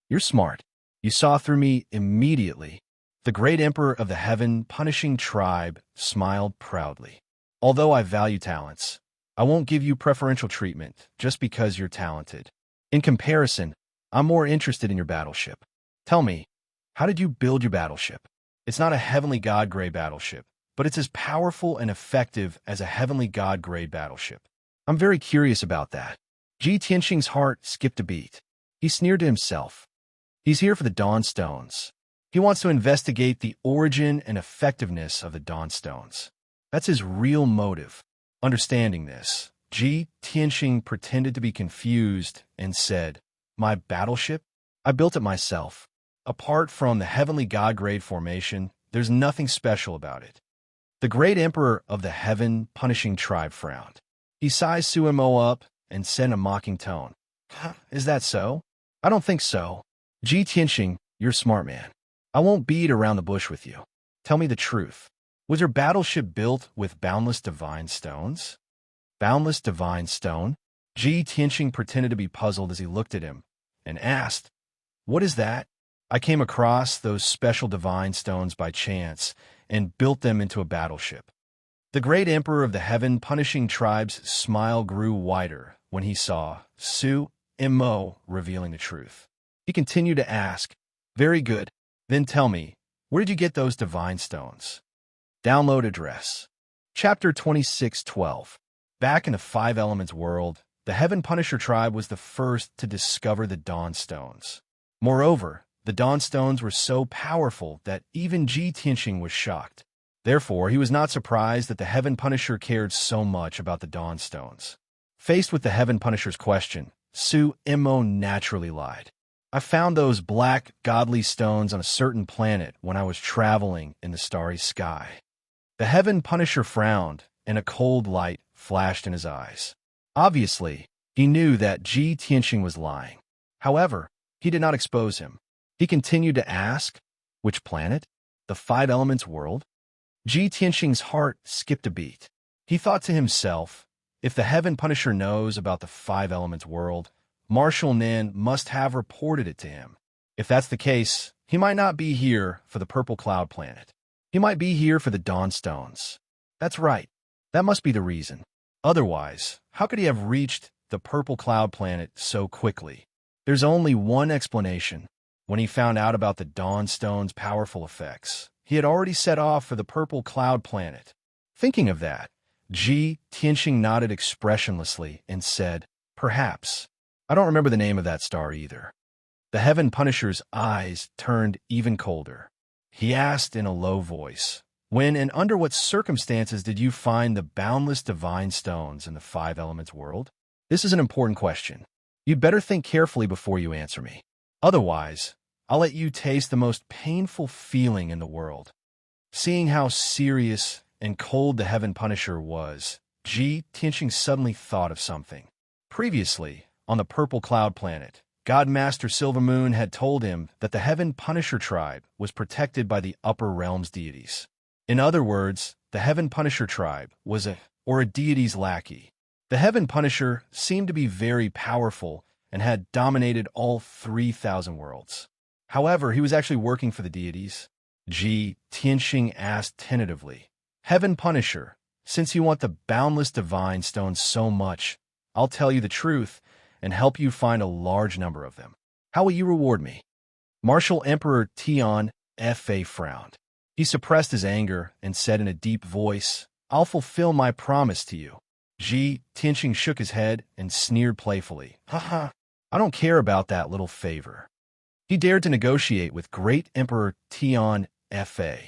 You're smart. You saw through me immediately." The great emperor of the heaven-punishing tribe smiled proudly. "Although I value talents, I won't give you preferential treatment just because you're talented. In comparison, I'm more interested in your battleship. Tell me, how did you build your battleship? It's not a heavenly god-grade battleship, but it's as powerful and effective as a heavenly god-grade battleship. I'm very curious about that." Ji Tianxing's heart skipped a beat. He sneered to himself. He's here for the Dawn Stones. He wants to investigate the origin and effectiveness of the Dawn Stones. That's his real motive. Understanding this, Ji Tianxing pretended to be confused and said, "My battleship? I built it myself. Apart from the heavenly god-grade formation, there's nothing special about it." The great emperor of the heaven-punishing tribe frowned. He sized Su-mo up and said in a mocking tone, "Is that so? I don't think so. Ji Tianxing, you're a smart man. I won't beat around the bush with you. Tell me the truth. Was your battleship built with boundless divine stones?" "Boundless divine stone?" Ji Tianxing pretended to be puzzled as he looked at him and asked, "What is that?" "I came across those special divine stones by chance and built them into a battleship." The great emperor of the heaven-punishing tribe's smile grew wider when he saw Su-mo revealing the truth. He continued to ask, "Very good. Then tell me, where did you get those divine stones?" Download address. Chapter 26:12. Back in the Five Elements world, the Heaven Punisher tribe was the first to discover the Dawn Stones. Moreover, the Dawn Stones were so powerful that even Ji Tianxing was shocked. Therefore, he was not surprised that the Heaven Punisher cared so much about the Dawn Stones. Faced with the Heaven Punisher's question, Su-mo naturally lied. "I found those black, godly stones on a certain planet when I was traveling in the starry sky." The Heaven Punisher frowned, and a cold light flashed in his eyes. Obviously, he knew that Ji Tianxing was lying. However, he did not expose him. He continued to ask, "Which planet? The Five Elements world?" Ji Tianxing's heart skipped a beat. He thought to himself, if the Heaven Punisher knows about the Five Elements world, Marshal Nen must have reported it to him. If that's the case, he might not be here for the Purple Cloud planet. He might be here for the Dawn Stones. That's right. That must be the reason. Otherwise, how could he have reached the Purple Cloud planet so quickly? There's only one explanation. When he found out about the Dawn Stone's powerful effects, he had already set off for the Purple Cloud planet. Thinking of that, Ji Tianxing nodded expressionlessly and said, "Perhaps. I don't remember the name of that star either." The Heaven Punisher's eyes turned even colder. He asked in a low voice, "When and under what circumstances did you find the boundless divine stones in the Five Elements world?" This is an important question. You'd better think carefully before you answer me. Otherwise, I'll let you taste the most painful feeling in the world. Seeing how serious and cold the Heaven Punisher was, Ji Tianxing suddenly thought of something. Previously, on the Purple Cloud planet, Godmaster Silvermoon had told him that the Heaven Punisher tribe was protected by the Upper Realms deities. In other words, the Heaven Punisher tribe was a deity's lackey. The Heaven Punisher seemed to be very powerful and had dominated all 3,000 worlds. However, he was actually working for the deities. Ji Tianxing asked tentatively, "Heaven Punisher, since you want the boundless divine stones so much, I'll tell you the truth and help you find a large number of them. How will you reward me?" Martial Emperor Tian Fa frowned. He suppressed his anger and said in a deep voice, "I'll fulfill my promise to you." Ji Tianxing shook his head and sneered playfully, "Haha, I don't care about that little favor." He dared to negotiate with Great Emperor Tian Fa.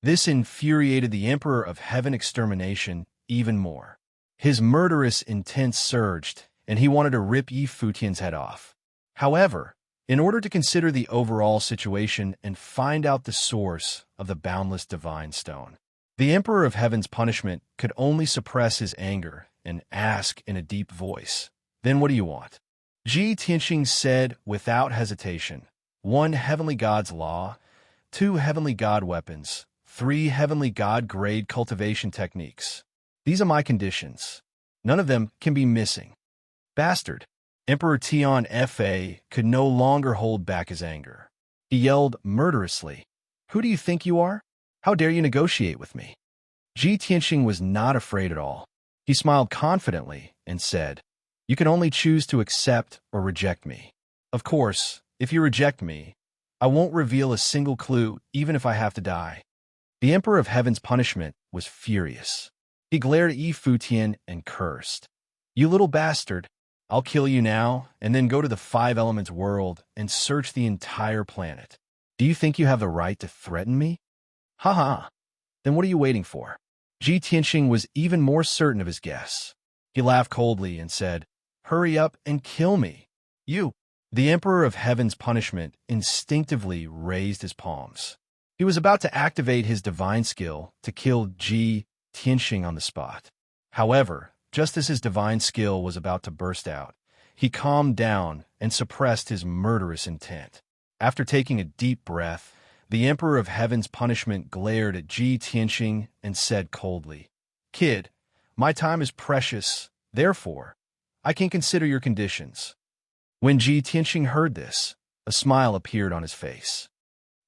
This infuriated the Emperor of Heaven Extermination even more. His murderous intent surged, and he wanted to rip Yi Futian's head off. However, in order to consider the overall situation and find out the source of the boundless divine stone. The Emperor of Heaven's punishment could only suppress his anger and ask in a deep voice, "Then what do you want?" Ji Tianxing said without hesitation, "1 heavenly god's law, 2 heavenly god weapons, 3 heavenly god-grade cultivation techniques. These are my conditions. None of them can be missing." Bastard! Emperor Tian Fa could no longer hold back his anger. He yelled murderously, "Who do you think you are? How dare you negotiate with me?" Ji Tianxing was not afraid at all. He smiled confidently and said, "You can only choose to accept or reject me. Of course, if you reject me, I won't reveal a single clue, even if I have to die." The Emperor of Heaven's punishment was furious. He glared at Yi Futian and cursed, "You little bastard! I'll kill you now, and then go to the 5 Elements world and search the entire planet. Do you think you have the right to threaten me? Ha ha! Then what are you waiting for?" Ji Tianxing was even more certain of his guess. He laughed coldly and said, "Hurry up and kill me, you!" The Emperor of Heaven's punishment instinctively raised his palms. He was about to activate his divine skill to kill Ji Tianxing on the spot. However, just as his divine skill was about to burst out, he calmed down and suppressed his murderous intent. After taking a deep breath, the Emperor of Heaven's punishment glared at Ji Tianxing and said coldly, "Kid, my time is precious, therefore, I can consider your conditions." When Ji Tianxing heard this, a smile appeared on his face.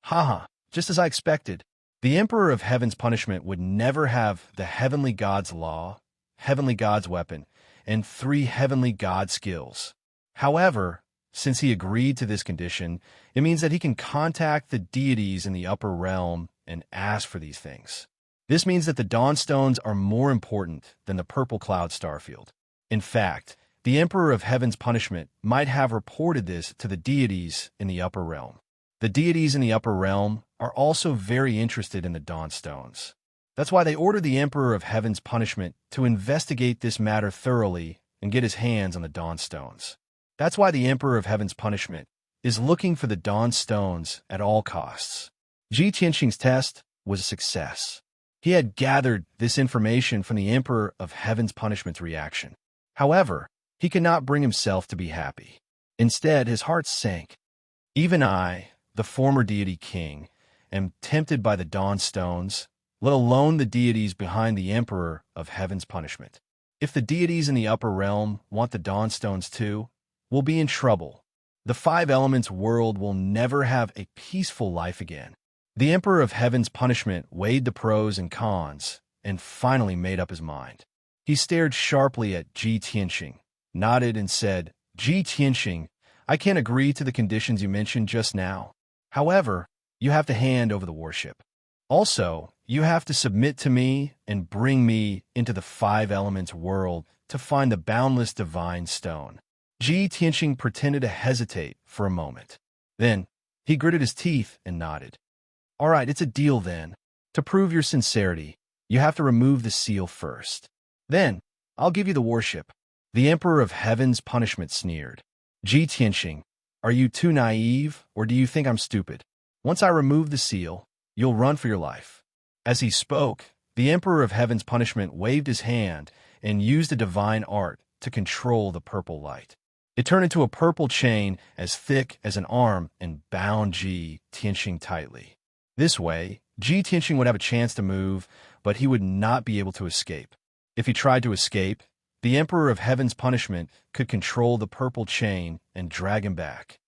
"Haha, just as I expected. The Emperor of Heaven's punishment would never have the heavenly god's law, heavenly god's weapon, and 3 heavenly god skills. However, since he agreed to this condition, it means that he can contact the deities in the upper realm and ask for these things. This means that the Dawnstones are more important than the Purple Cloud Starfield. In fact, the Emperor of Heaven's punishment might have reported this to the deities in the upper realm. The deities in the upper realm are also very interested in the Dawnstones. That's why they ordered the Emperor of Heaven's punishment to investigate this matter thoroughly and get his hands on the Dawnstones. That's why the Emperor of Heaven's punishment is looking for the Dawnstones at all costs. Ji Tianxing's test was a success. He had gathered this information from the Emperor of Heaven's punishment's reaction. However, he could not bring himself to be happy. Instead, his heart sank. "Even I, the former deity king, am tempted by the Dawnstones, let alone the deities behind the Emperor of Heaven's punishment. If the deities in the upper realm want the Dawnstones too, we'll be in trouble. The 5 Elements world will never have a peaceful life again." The Emperor of Heaven's punishment weighed the pros and cons and finally made up his mind. He stared sharply at Ji Tianxing, nodded and said, "Ji Tianxing, I can't agree to the conditions you mentioned just now. However, you have to hand over the warship. Also, you have to submit to me and bring me into the 5 Elements world to find the boundless divine stone." Ji Tianxing pretended to hesitate for a moment. Then, he gritted his teeth and nodded. "All right, it's a deal then. To prove your sincerity, you have to remove the seal first. Then, I'll give you the warship." The Emperor of Heaven's punishment sneered. "Ji Tianxing, are you too naive, or do you think I'm stupid? Once I remove the seal, you'll run for your life." As he spoke, the Emperor of Heaven's punishment waved his hand and used a divine art to control the purple light. It turned into a purple chain as thick as an arm and bound Ji Tianxing tightly. This way, Ji Tianxing would have a chance to move, but he would not be able to escape. If he tried to escape, the Emperor of Heaven's punishment could control the purple chain and drag him back.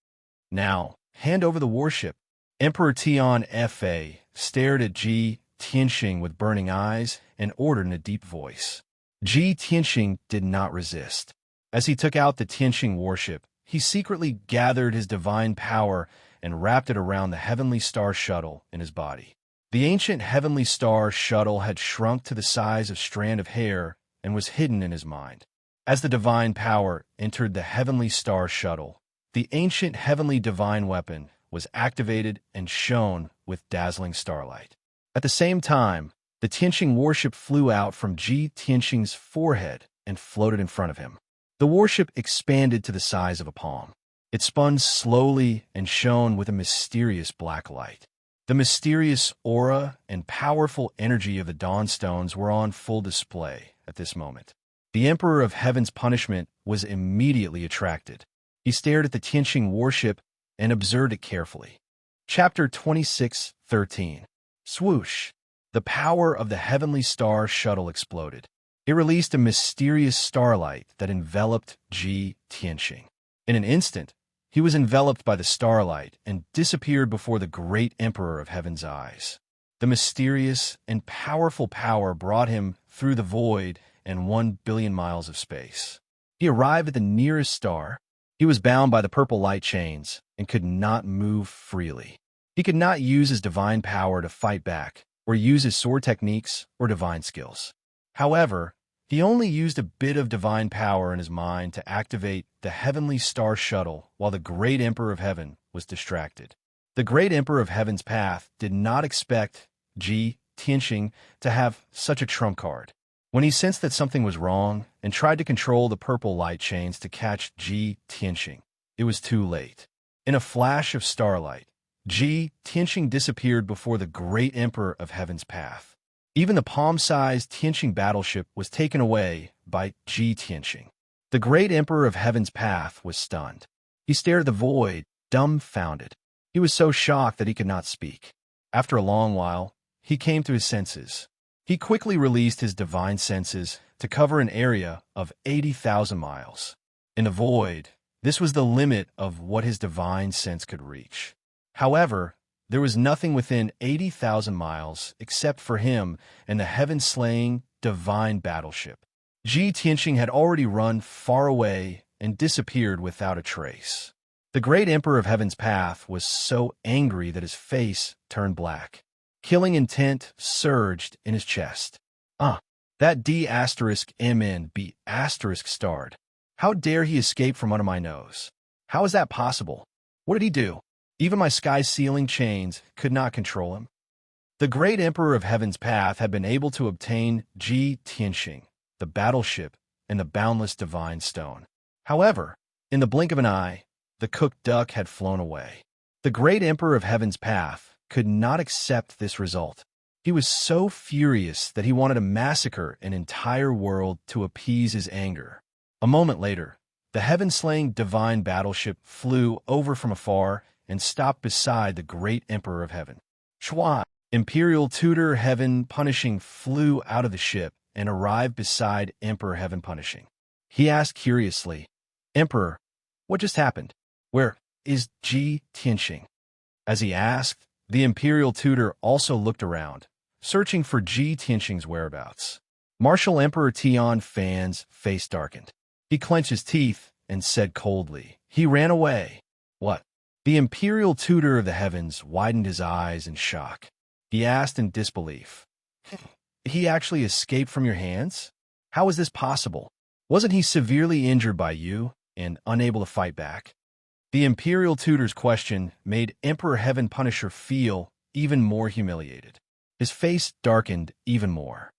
"Now, hand over the warship." Emperor Tian Fa stared at Ji Tianxing with burning eyes and ordered in a deep voice. Ji Tianxing did not resist. As he took out the Tianxing warship, he secretly gathered his divine power and wrapped it around the Heavenly Star Shuttle in his body. The ancient Heavenly Star Shuttle had shrunk to the size of a strand of hair and was hidden in his mind. As the divine power entered the Heavenly Star Shuttle, the ancient heavenly divine weapon was activated and shone with dazzling starlight. At the same time, the Tianxing warship flew out from Ji Tianxing's forehead and floated in front of him. The warship expanded to the size of a palm. It spun slowly and shone with a mysterious black light. The mysterious aura and powerful energy of the Dawnstones were on full display at this moment. The Emperor of Heaven's punishment was immediately attracted. He stared at the Tianqing warship and observed it carefully. Chapter 26:13. Swoosh! The power of the heavenly star shuttle exploded. It released a mysterious starlight that enveloped Ji Tianqing. In an instant, he was enveloped by the starlight and disappeared before the great Emperor of Heaven's eyes. The mysterious and powerful power brought him through the void and 1 billion miles of space. He arrived at the nearest star. He was bound by the purple light chains and could not move freely. He could not use his divine power to fight back, or use his sword techniques or divine skills. However, he only used a bit of divine power in his mind to activate the heavenly star shuttle while the great Emperor of Heaven was distracted. The great Emperor of Heaven's path did not expect Ji Tianqing to have such a trump card. When he sensed that something was wrong and tried to control the purple light chains to catch Ji Tianqing, it was too late. In a flash of starlight, Ji Tianqing disappeared before the great Emperor of Heaven's path. Even the palm-sized Tianqing battleship was taken away by Ji Tianqing. The great Emperor of Heaven's path was stunned. He stared at the void, dumbfounded. He was so shocked that he could not speak. After a long while, he came to his senses. He quickly released his divine senses to cover an area of 80,000 miles. In the void, this was the limit of what his divine sense could reach. However, there was nothing within 80,000 miles except for him and the heaven-slaying divine battleship. Ji Tianqing had already run far away and disappeared without a trace. The great Emperor of Heaven's path was so angry that his face turned black. Killing intent surged in his chest. That D*MN starred. How dare he escape from under my nose? How is that possible? What did he do? Even my sky-sealing chains could not control him. The great Emperor of Heaven's path had been able to obtain Ji Tianqing, the battleship, and the boundless divine stone. However, in the blink of an eye, the cooked duck had flown away. The great Emperor of Heaven's path could not accept this result. He was so furious that he wanted to massacre an entire world to appease his anger. A moment later, the heaven-slaying divine battleship flew over from afar and stopped beside the great Emperor of Heaven. Schwa, Imperial Tutor Heaven Punishing flew out of the ship and arrived beside Emperor Heaven Punishing. He asked curiously, "Emperor, what just happened? Where is Ji Tianqing?" As he asked, the Imperial Tutor also looked around, searching for Ji Tianqing's whereabouts. Martial Emperor Tian Fan's face darkened. He clenched his teeth and said coldly, "He ran away." "What?" The Imperial Tutor of the Heavens widened his eyes in shock. He asked in disbelief, "He actually escaped from your hands? How is this possible? Wasn't he severely injured by you and unable to fight back?" The Imperial Tutor's question made Emperor Heaven Punisher feel even more humiliated. His face darkened even more.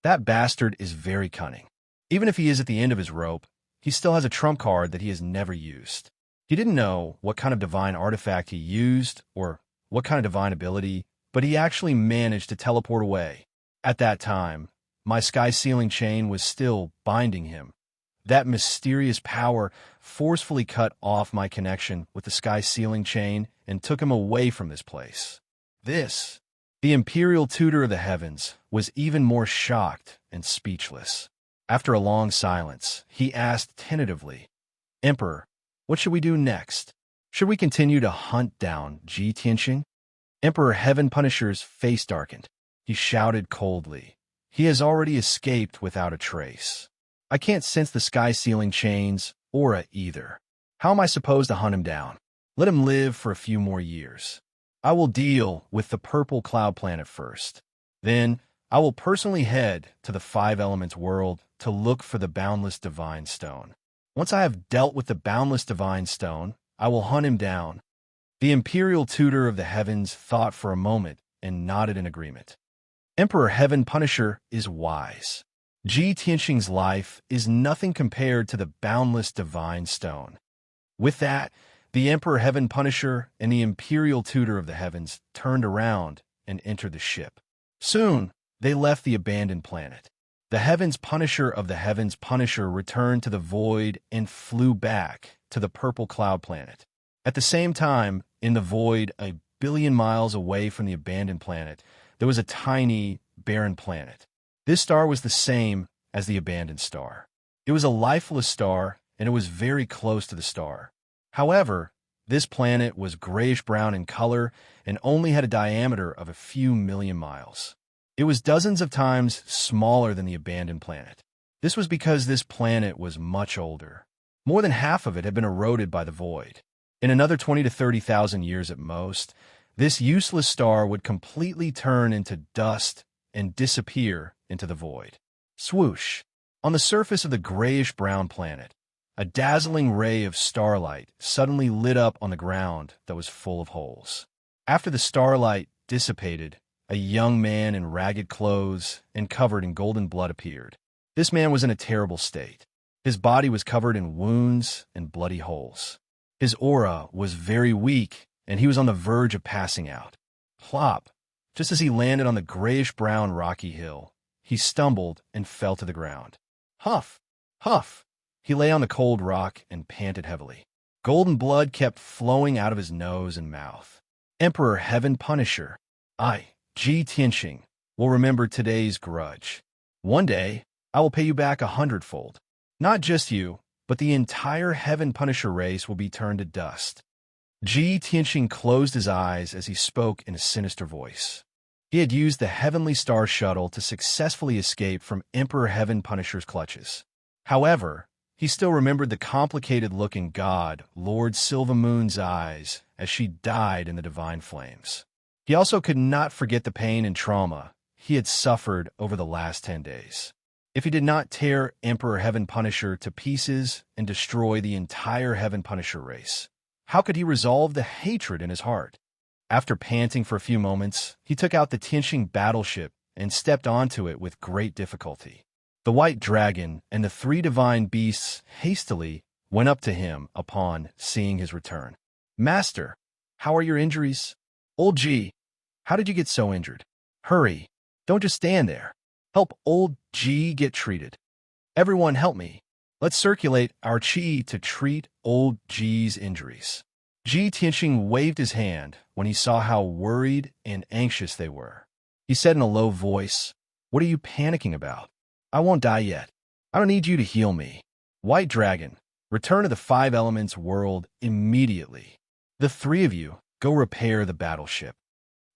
That bastard is very cunning. Even if he is at the end of his rope, he still has a trump card that he has never used. He didn't know what kind of divine artifact he used or what kind of divine ability, but he actually managed to teleport away. At that time, my sky-sealing chain was still binding him. That mysterious power forcefully cut off my connection with the sky-sealing chain and took him away from this place. The Imperial Tutor of the Heavens, was even more shocked and speechless. After a long silence, he asked tentatively, "Emperor, what should we do next? Should we continue to hunt down Ji Tianqing?" Emperor Heaven Punisher's face darkened. He shouted coldly, "He has already escaped without a trace. I can't sense the sky-sealing chain's aura either. How am I supposed to hunt him down? Let him live for a few more years. I will deal with the purple cloud planet first. Then I will personally head to the Five Elements world to look for the boundless divine stone. Once I have dealt with the boundless divine stone, I will hunt him down." The Imperial Tutor of the Heavens thought for a moment and nodded in agreement. Emperor Heaven Punisher is wise. Ji Tianqing's life is nothing compared to the boundless divine stone. With that, The Emperor Heaven Punisher and the Imperial Tutor of the Heavens turned around and entered the ship. Soon, they left the abandoned planet. The Heavens Punisher of the Heavens Punisher returned to the void and flew back to the purple cloud planet. At the same time, in the void, a billion miles away from the abandoned planet, there was a tiny, barren planet. This star was the same as the abandoned star. It was a lifeless star, and it was very close to the star. However, this planet was grayish-brown in color and only had a diameter of a few million miles. It was dozens of times smaller than the abandoned planet. This was because this planet was much older. More than half of it had been eroded by the void. In another 20 to 30,000 years at most, this useless star would completely turn into dust and disappear into the void. Swoosh! On the surface of the grayish-brown planet, a dazzling ray of starlight suddenly lit up on the ground that was full of holes. After the starlight dissipated, a young man in ragged clothes and covered in golden blood appeared. This man was in a terrible state. His body was covered in wounds and bloody holes. His aura was very weak, and he was on the verge of passing out. Plop! Just as he landed on the grayish-brown rocky hill, he stumbled and fell to the ground. Huff! Huff! He lay on the cold rock and panted heavily. Golden blood kept flowing out of his nose and mouth. Emperor Heaven Punisher, I, Ji Tianxing, will remember today's grudge. One day, I will pay you back 100-fold. Not just you, but the entire Heaven Punisher race will be turned to dust. Ji Tianxing closed his eyes as he spoke in a sinister voice. He had used the Heavenly Star Shuttle to successfully escape from Emperor Heaven Punisher's clutches. However, he still remembered the complicated-looking god, Lord Silvermoon's eyes, as she died in the divine flames. He also could not forget the pain and trauma he had suffered over the last 10 days. If he did not tear Emperor Heaven Punisher to pieces and destroy the entire Heaven Punisher race, how could he resolve the hatred in his heart? After panting for a few moments, he took out the Tianxing battleship and stepped onto it with great difficulty. The white dragon and the 3 divine beasts hastily went up to him upon seeing his return. Master, how are your injuries? Old G, how did you get so injured? Hurry, don't just stand there. Help old G get treated. Everyone help me. Let's circulate our chi to treat old G's injuries. Ji Tianxing waved his hand when he saw how worried and anxious they were. He said in a low voice, "What are you panicking about? I won't die yet. I don't need you to heal me. White Dragon, return to the 5 Elements world immediately. The 3 of you go repair the battleship."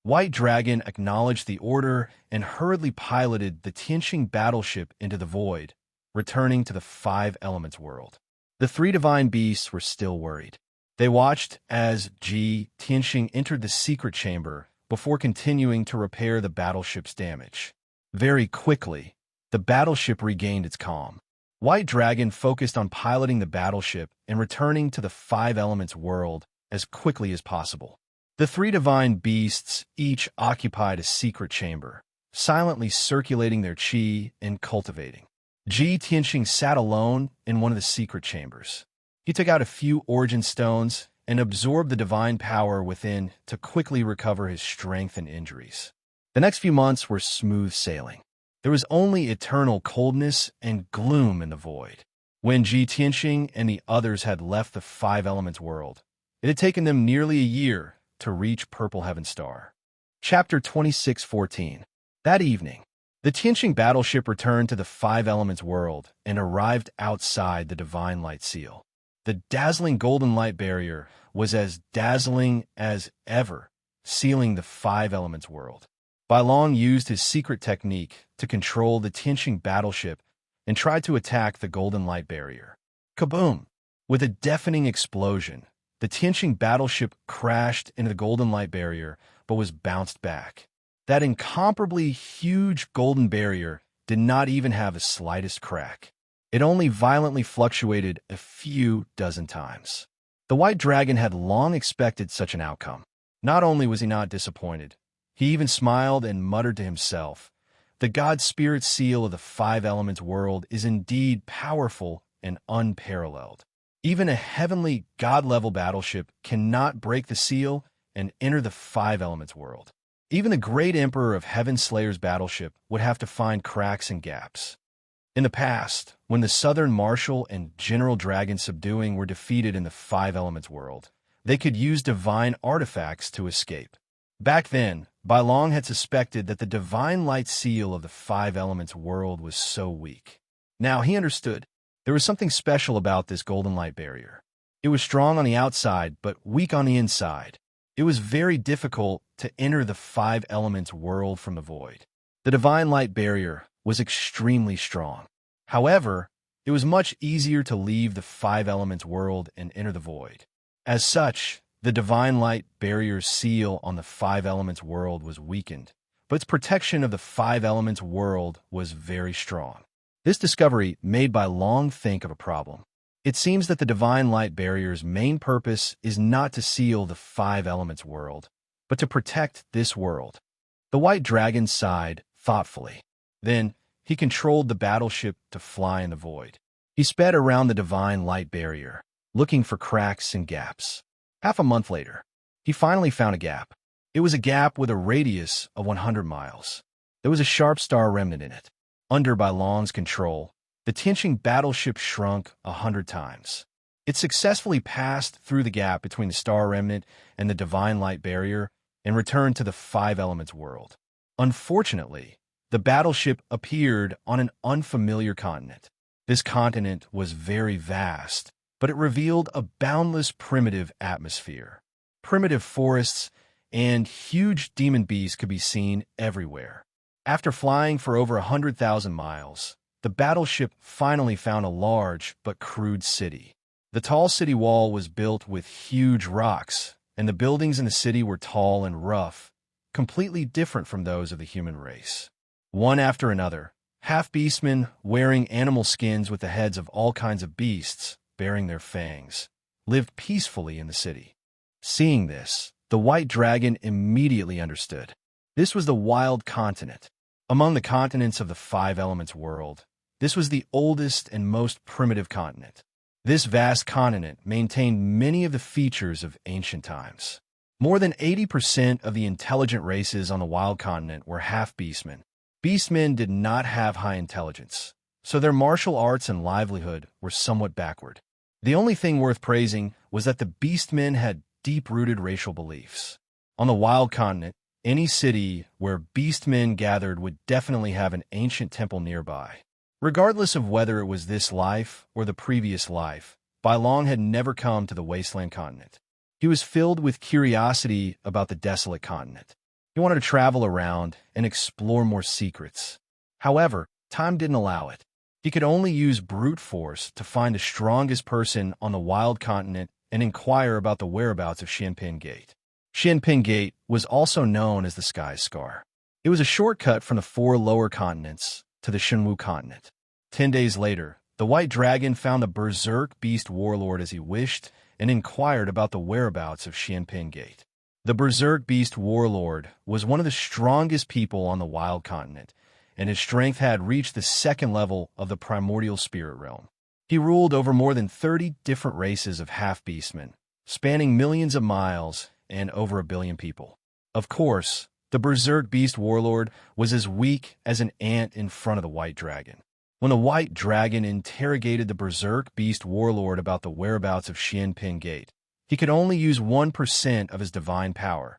White Dragon acknowledged the order and hurriedly piloted the Tianxing battleship into the void, returning to the 5 Elements world. The 3 divine beasts were still worried. They watched as Ji Tianxing entered the secret chamber before continuing to repair the battleship's damage. Very quickly, the battleship regained its calm. White Dragon focused on piloting the battleship and returning to the 5 Elements world as quickly as possible. The 3 divine beasts each occupied a secret chamber, silently circulating their chi and cultivating. Ji Tianxing sat alone in one of the secret chambers. He took out a few origin stones and absorbed the divine power within to quickly recover his strength and injuries. The next few months were smooth sailing. There was only eternal coldness and gloom in the void. When Ji Tianxing and the others had left the 5 Elements world, it had taken them nearly a year to reach Purple Heaven Star. Chapter 26:14. That evening, the Tianxing battleship returned to the 5 Elements world and arrived outside the Divine Light Seal. The dazzling golden light barrier was as dazzling as ever, sealing the 5 Elements world. Bai Long used his secret technique to control the Tianxing battleship and tried to attack the golden light barrier. Kaboom! With a deafening explosion, the Tianxing battleship crashed into the golden light barrier but was bounced back. That incomparably huge golden barrier did not even have the slightest crack. It only violently fluctuated a few dozen times. The White Dragon had long expected such an outcome. Not only was he not disappointed, he even smiled and muttered to himself, "The God Spirit seal of the 5 Elements world is indeed powerful and unparalleled." Even a heavenly, God-level battleship cannot break the seal and enter the five elements world. Even the great Emperor of Heaven Slayer's battleship would have to find cracks and gaps. In the past, when the Southern Marshal and General Dragon Subduing were defeated in the five elements world, they could use divine artifacts to escape. Back then, Bai Long had suspected that the divine light seal of the five elements world was so weak. Now he understood. There was something special about this golden light barrier. It was strong on the outside, but weak on the inside. It was very difficult to enter the five elements world from the void. The divine light barrier was extremely strong. However, it was much easier to leave the five elements world and enter the void. As such, the divine light barrier's seal on the five elements world was weakened, but its protection of the five elements world was very strong. This discovery made Bai Long think of a problem. It seems that the divine light barrier's main purpose is not to seal the five elements world, but to protect this world. The white dragon sighed thoughtfully. Then, he controlled the battleship to fly in the void. He sped around the divine light barrier, looking for cracks and gaps. Half a month later, he finally found a gap. It was a gap with a radius of 100 miles. There was a sharp star remnant in it. Under Bai Long's control, the Tianqing battleship shrunk 100 times. It successfully passed through the gap between the star remnant and the divine light barrier and returned to the five elements world. Unfortunately, the battleship appeared on an unfamiliar continent. This continent was very vast, but it revealed a boundless primitive atmosphere. Primitive forests and huge demon beasts could be seen everywhere. After flying for over 100,000 miles, the battleship finally found a large but crude city. The tall city wall was built with huge rocks, and the buildings in the city were tall and rough, completely different from those of the human race. One after another, half-beastmen wearing animal skins with the heads of all kinds of beasts, bearing their fangs, lived peacefully in the city. Seeing this, the white dragon immediately understood. This was the wild continent. Among the continents of the five elements world, this was the oldest and most primitive continent. This vast continent maintained many of the features of ancient times. More than 80% of the intelligent races on the wild continent were half-beastmen. Beastmen did not have high intelligence, so their martial arts and livelihood were somewhat backward. The only thing worth praising was that the beastmen had deep-rooted racial beliefs. On the wild continent, any city where beastmen gathered would definitely have an ancient temple nearby. Regardless of whether it was this life or the previous life, Bai Long had never come to the wasteland continent. He was filled with curiosity about the desolate continent. He wanted to travel around and explore more secrets. However, time didn't allow it. He could only use brute force to find the strongest person on the wild continent and inquire about the whereabouts of Xianping Gate. Xianping Gate was also known as the Sky's Scar. It was a shortcut from the four lower continents to the Shenwu continent. 10 days later, the White Dragon found the Berserk Beast Warlord as he wished and inquired about the whereabouts of Xianping Gate. The Berserk Beast Warlord was one of the strongest people on the wild continent, and his strength had reached the second level of the primordial spirit realm. He ruled over more than 30 different races of half-beastmen, spanning millions of miles and over 1 billion people. Of course, the Berserk Beast Warlord was as weak as an ant in front of the White Dragon. When the White Dragon interrogated the Berserk Beast Warlord about the whereabouts of Xianping Gate, he could only use 1% of his divine power,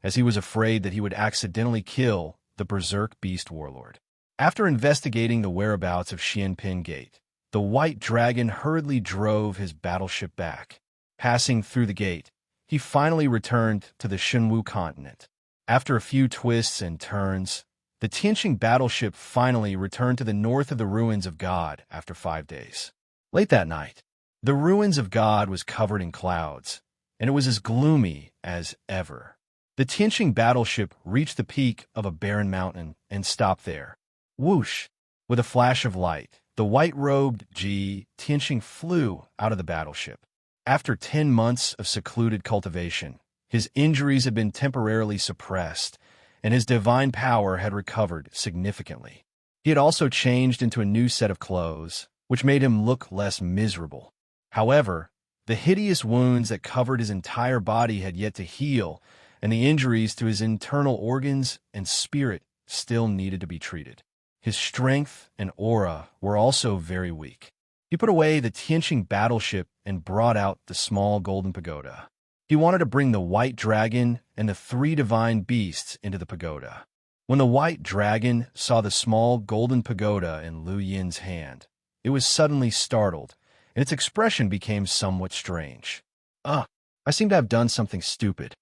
as he was afraid that he would accidentally kill the Berserk Beast Warlord. After investigating the whereabouts of Xianping Gate, the White Dragon hurriedly drove his battleship back. Passing through the gate, he finally returned to the Shenwu continent. After a few twists and turns, the Tianqing battleship finally returned to the north of the Ruins of God after 5 days. Late that night, the Ruins of God was covered in clouds, and it was as gloomy as ever. The Tianqing battleship reached the peak of a barren mountain and stopped there. Whoosh! With a flash of light, the white-robed Tianqing flew out of the battleship. After 10 months of secluded cultivation, his injuries had been temporarily suppressed, and his divine power had recovered significantly. He had also changed into a new set of clothes, which made him look less miserable. However, the hideous wounds that covered his entire body had yet to heal, and the injuries to his internal organs and spirit still needed to be treated. His strength and aura were also very weak. He put away the Tianqing battleship and brought out the small golden pagoda. He wanted to bring the white dragon and the 3 divine beasts into the pagoda. When the white dragon saw the small golden pagoda in Lu Yin's hand, it was suddenly startled, and its expression became somewhat strange. I seem to have done something stupid.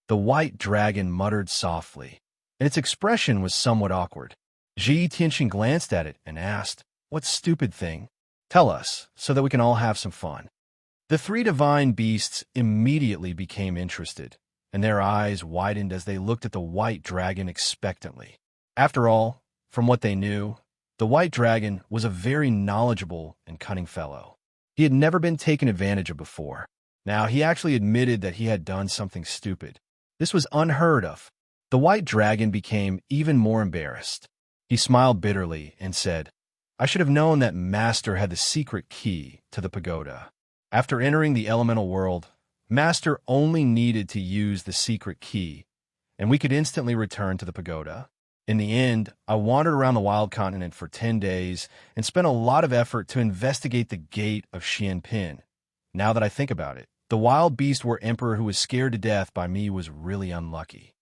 The white dragon muttered softly, and its expression was somewhat awkward. Ji Tianqing glanced at it and asked, "What stupid thing? Tell us, so that we can all have some fun." The 3 divine beasts immediately became interested, and their eyes widened as they looked at the white dragon expectantly. After all, from what they knew, the white dragon was a very knowledgeable and cunning fellow. He had never been taken advantage of before. Now he actually admitted that he had done something stupid. This was unheard of. The white dragon became even more embarrassed. He smiled bitterly and said, "I should have known that Master had the secret key to the pagoda." After entering the elemental world, Master only needed to use the secret key, and we could instantly return to the pagoda. In the end, I wandered around the wild continent for 10 days and spent a lot of effort to investigate the gate of Xianpin. Now that I think about it, the wild beast war emperor who was scared to death by me was really unlucky.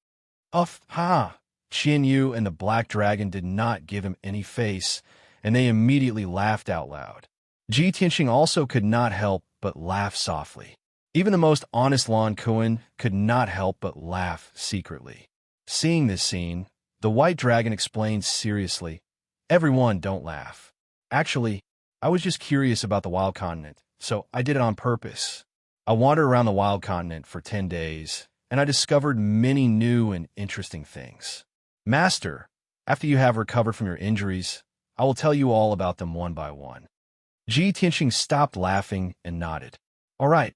Qian Yu and the black dragon did not give him any face, and they immediately laughed out loud. Ji Tianqing also could not help but laugh softly. Even the most honest Lan Kuan could not help but laugh secretly. Seeing this scene, the white dragon explained seriously, "Everyone don't laugh. Actually, I was just curious about the wild continent, so I did it on purpose. I wandered around the wild continent for 10 days, and I discovered many new and interesting things. Master, after you have recovered from your injuries, I will tell you all about them one by one." Ji Tianqing stopped laughing and nodded. "All right,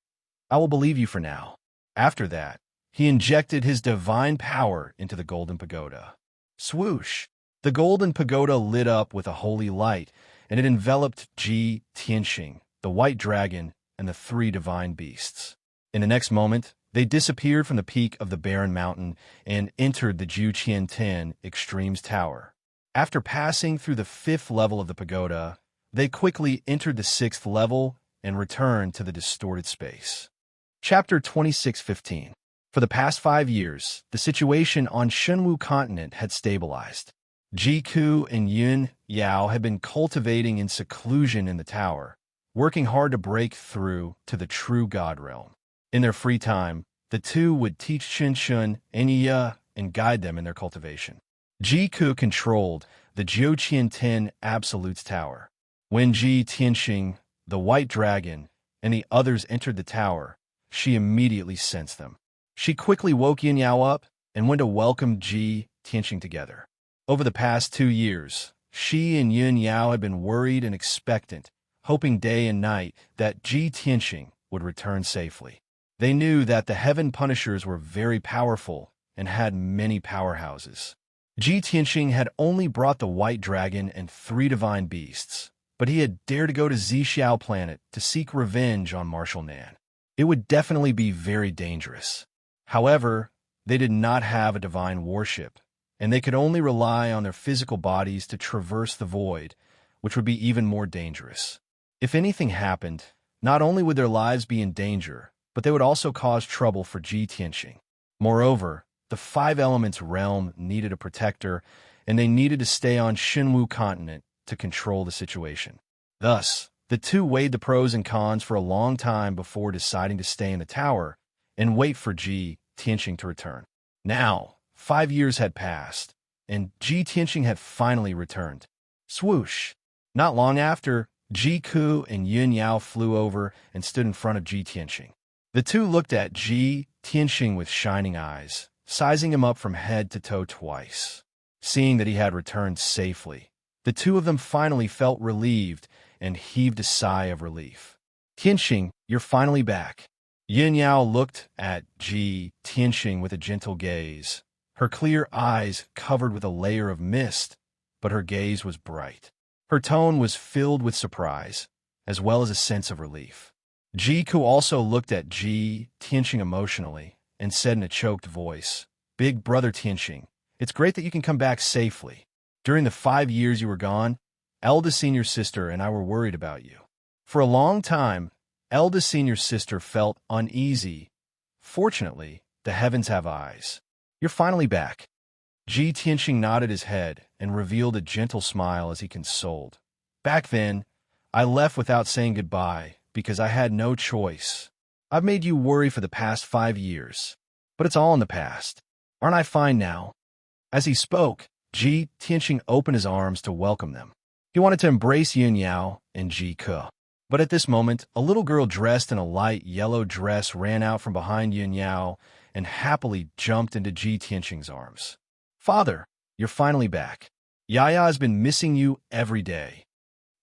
I will believe you for now." After that, he injected his divine power into the golden pagoda. Swoosh! The golden pagoda lit up with a holy light, and it enveloped Ji Tianqing, the white dragon, and the 3 divine beasts. In the next moment, they disappeared from the peak of the barren mountain and entered the Ju Qianten Extremes Tower. After passing through the 5th level of the pagoda, they quickly entered the 6th level and returned to the distorted space. Chapter 26:15. For the past 5 years, the situation on Shenwu continent had stabilized. Jiku and Yun Yao had been cultivating in seclusion in the tower, working hard to break through to the true God realm. In their free time, the two would teach Shinshun and Yi and guide them in their cultivation. Jiku controlled the Jiuqianten Absolutes Tower. When Ji Tianqing, the White Dragon, and the others entered the tower, she immediately sensed them. She quickly woke Yin Yao up and went to welcome Ji Tianqing together. Over the past 2 years, she and Yin Yao had been worried and expectant, hoping day and night that Ji Tianqing would return safely. They knew that the Heaven Punishers were very powerful and had many powerhouses. Ji Tianqing had only brought the White Dragon and 3 divine beasts, but he had dared to go to Zixiao planet to seek revenge on Marshal Nan. It would definitely be very dangerous. However, they did not have a divine warship, and they could only rely on their physical bodies to traverse the void, which would be even more dangerous. If anything happened, not only would their lives be in danger, but they would also cause trouble for Ji Tianqing. Moreover, the 5 Elements realm needed a protector, and they needed to stay on Shenwu continent to control the situation. Thus, the two weighed the pros and cons for a long time before deciding to stay in the tower and wait for Ji Tianqing to return. Now, 5 years had passed, and Ji Tianqing had finally returned. Swoosh! Not long after, Ji Ku and Yun Yao flew over and stood in front of Ji Tianqing. The two looked at Ji Tianqing with shining eyes, sizing him up from head to toe twice. Seeing that he had returned safely, the two of them finally felt relieved and heaved a sigh of relief. "Tianqing, you're finally back." Yin Yao looked at Ji Tianqing with a gentle gaze, her clear eyes covered with a layer of mist, but her gaze was bright. Her tone was filled with surprise, as well as a sense of relief. Jiku also looked at Ji Tianqing emotionally and said in a choked voice, "Big brother Tianqing, it's great that you can come back safely. During the 5 years you were gone, eldest senior sister and I were worried about you. For a long time, eldest senior sister felt uneasy. Fortunately, the heavens have eyes. You're finally back." Ji Tianqing nodded his head and revealed a gentle smile as he consoled. "Back then, I left without saying goodbye because I had no choice. I've made you worry for the past 5 years, but it's all in the past. Aren't I fine now?" As he spoke, Ji Tianqing opened his arms to welcome them. He wanted to embrace Yun Yao and Ji Ke. But at this moment, a little girl dressed in a light yellow dress ran out from behind Yun Yao and happily jumped into Ji Tianqing's arms. "Father, you're finally back. Yaya has been missing you every day."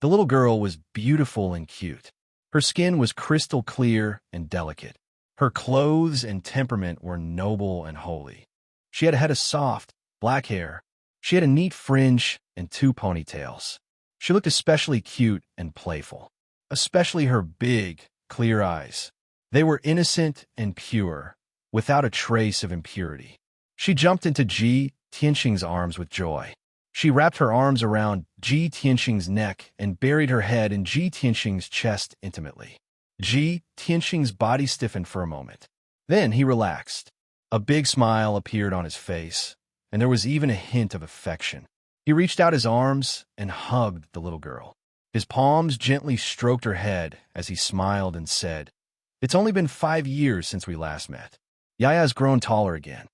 The little girl was beautiful and cute. Her skin was crystal clear and delicate. Her clothes and temperament were noble and holy. She had a head of soft, black hair. She had a neat fringe and 2 ponytails. She looked especially cute and playful, especially her big, clear eyes. They were innocent and pure, without a trace of impurity. She jumped into Ji Tianqing's arms with joy. She wrapped her arms around Ji Tianqing's neck and buried her head in Ji Tianqing's chest intimately. Ji Tianqing's body stiffened for a moment. Then he relaxed. A big smile appeared on his face, and there was even a hint of affection. He reached out his arms and hugged the little girl. His palms gently stroked her head as he smiled and said, "It's only been 5 years since we last met. Yaya's grown taller again."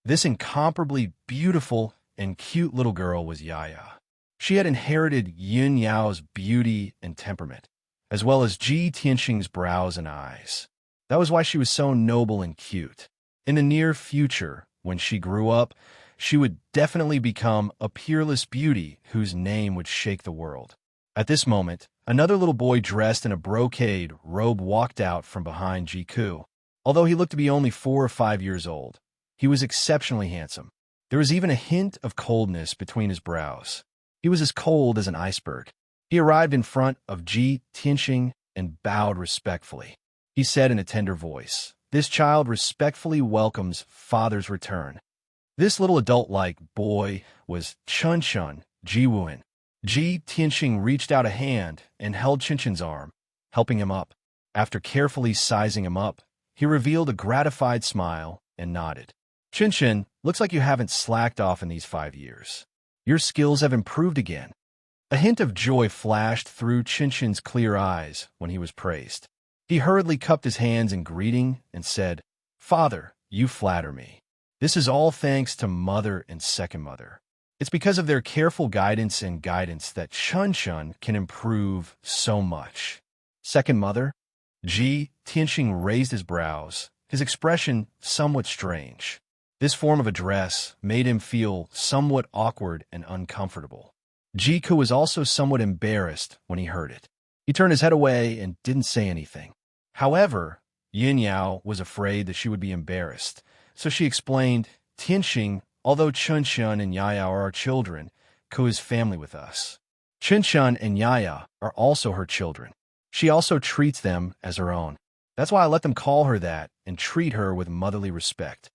This incomparably beautiful and cute little girl was Yaya. She had inherited Yun Yao's beauty and temperament, as well as Ji Tianqing's brows and eyes. That was why she was so noble and cute. In the near future, when she grew up, she would definitely become a peerless beauty whose name would shake the world. At this moment, another little boy dressed in a brocade robe walked out from behind Jiku. Although he looked to be only 4 or 5 years old, he was exceptionally handsome. There was even a hint of coldness between his brows. He was as cold as an iceberg. He arrived in front of Ji Tianqing and bowed respectfully. He said in a tender voice, "This child respectfully welcomes father's return." This little adult-like boy was Chun Chun Jiwuan. Ji Tianqing reached out a hand and held Chun Chun's arm, helping him up. After carefully sizing him up, he revealed a gratified smile and nodded. "Chun Chun, looks like you haven't slacked off in these 5 years. Your skills have improved again." A hint of joy flashed through Chun Chun's clear eyes when he was praised. He hurriedly cupped his hands in greeting and said, "Father, you flatter me. This is all thanks to Mother and Second Mother. It's because of their careful guidance that Chun Chun can improve so much." Second Mother? Ji Tianqing raised his brows, his expression somewhat strange. This form of address made him feel somewhat awkward and uncomfortable. Jiku was also somewhat embarrassed when he heard it. He turned his head away and didn't say anything. However, Yin Yao was afraid that she would be embarrassed, so she explained, "Tianqing, although Chun Chun and Yaya are our children, Ku is family with us. Chun Chun and Yaya are also her children. She also treats them as her own. That's why I let them call her that and treat her with motherly respect."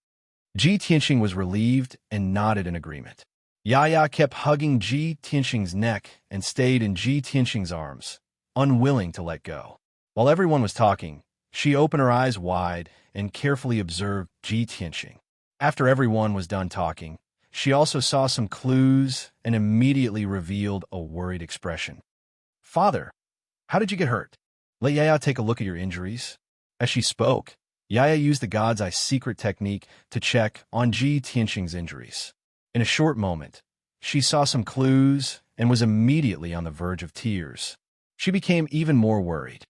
Ji Tianqing was relieved and nodded in agreement. Yaya kept hugging Ji Tianqing's neck and stayed in Ji Tianqing's arms, unwilling to let go. While everyone was talking, she opened her eyes wide and carefully observed Ji Tianqing. After everyone was done talking, she also saw some clues and immediately revealed a worried expression. "Father, how did you get hurt? Let Yaya take a look at your injuries." As she spoke, Yaya used the God's Eye secret technique to check on Ji Tianqing's injuries. In a short moment, she saw some clues and was immediately on the verge of tears. She became even more worried.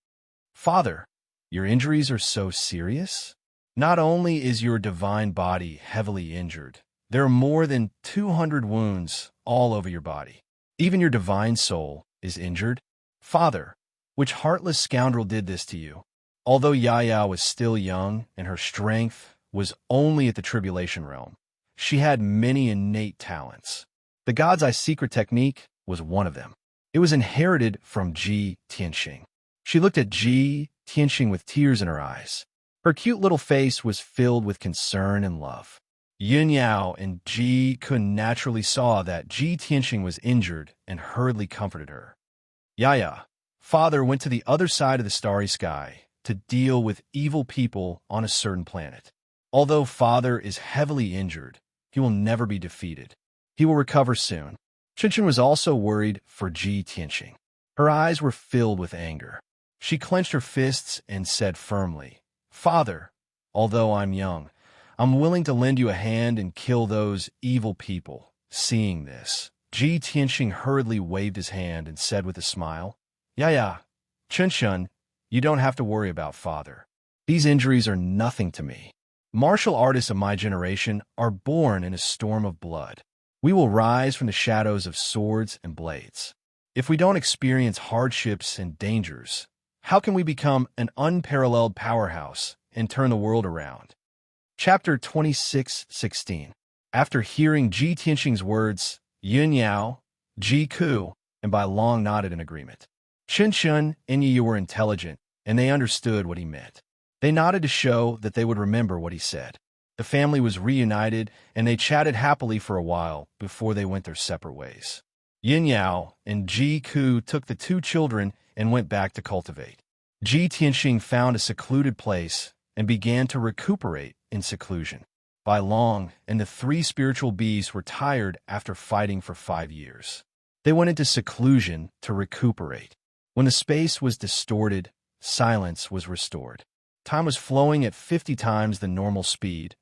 "Father, your injuries are so serious? Not only is your divine body heavily injured, there are more than 200 wounds all over your body. Even your divine soul is injured. Father, which heartless scoundrel did this to you?" Although Yaya was still young and her strength was only at the tribulation realm, she had many innate talents. The God's Eye secret technique was one of them. It was inherited from Ji Tianqing. She looked at Ji Tianqing with tears in her eyes. Her cute little face was filled with concern and love. Yun Yao and Ji Kun naturally saw that Ji Tianqing was injured and hurriedly comforted her. Yaya, father went to the other side of the starry sky to deal with evil people on a certain planet. Although father is heavily injured, he will never be defeated. He will recover soon. Qinshan was also worried for Ji Tianqing. Her eyes were filled with anger. She clenched her fists and said firmly, Father, although I'm young, I'm willing to lend you a hand and kill those evil people. Seeing this, Ji Tianqing hurriedly waved his hand and said with a smile, Yeah, Qinshan, you don't have to worry about father. These injuries are nothing to me. Martial artists of my generation are born in a storm of blood. We will rise from the shadows of swords and blades. If we don't experience hardships and dangers, how can we become an unparalleled powerhouse and turn the world around? Chapter 26:16. After hearing Ji Tianqing's words, Yun Yao, Ji Ku, and Bai Long nodded in agreement. Qinshan and Yi were intelligent, and they understood what he meant. They nodded to show that they would remember what he said. The family was reunited, and they chatted happily for a while before they went their separate ways. Yin Yao and Ji Ku took the two children and went back to cultivate. Ji Tianqing found a secluded place and began to recuperate in seclusion. Bai Long and the three spiritual beasts were tired after fighting for 5 years. They went into seclusion to recuperate. When the space was distorted, silence was restored. Time was flowing at 50 times the normal speed,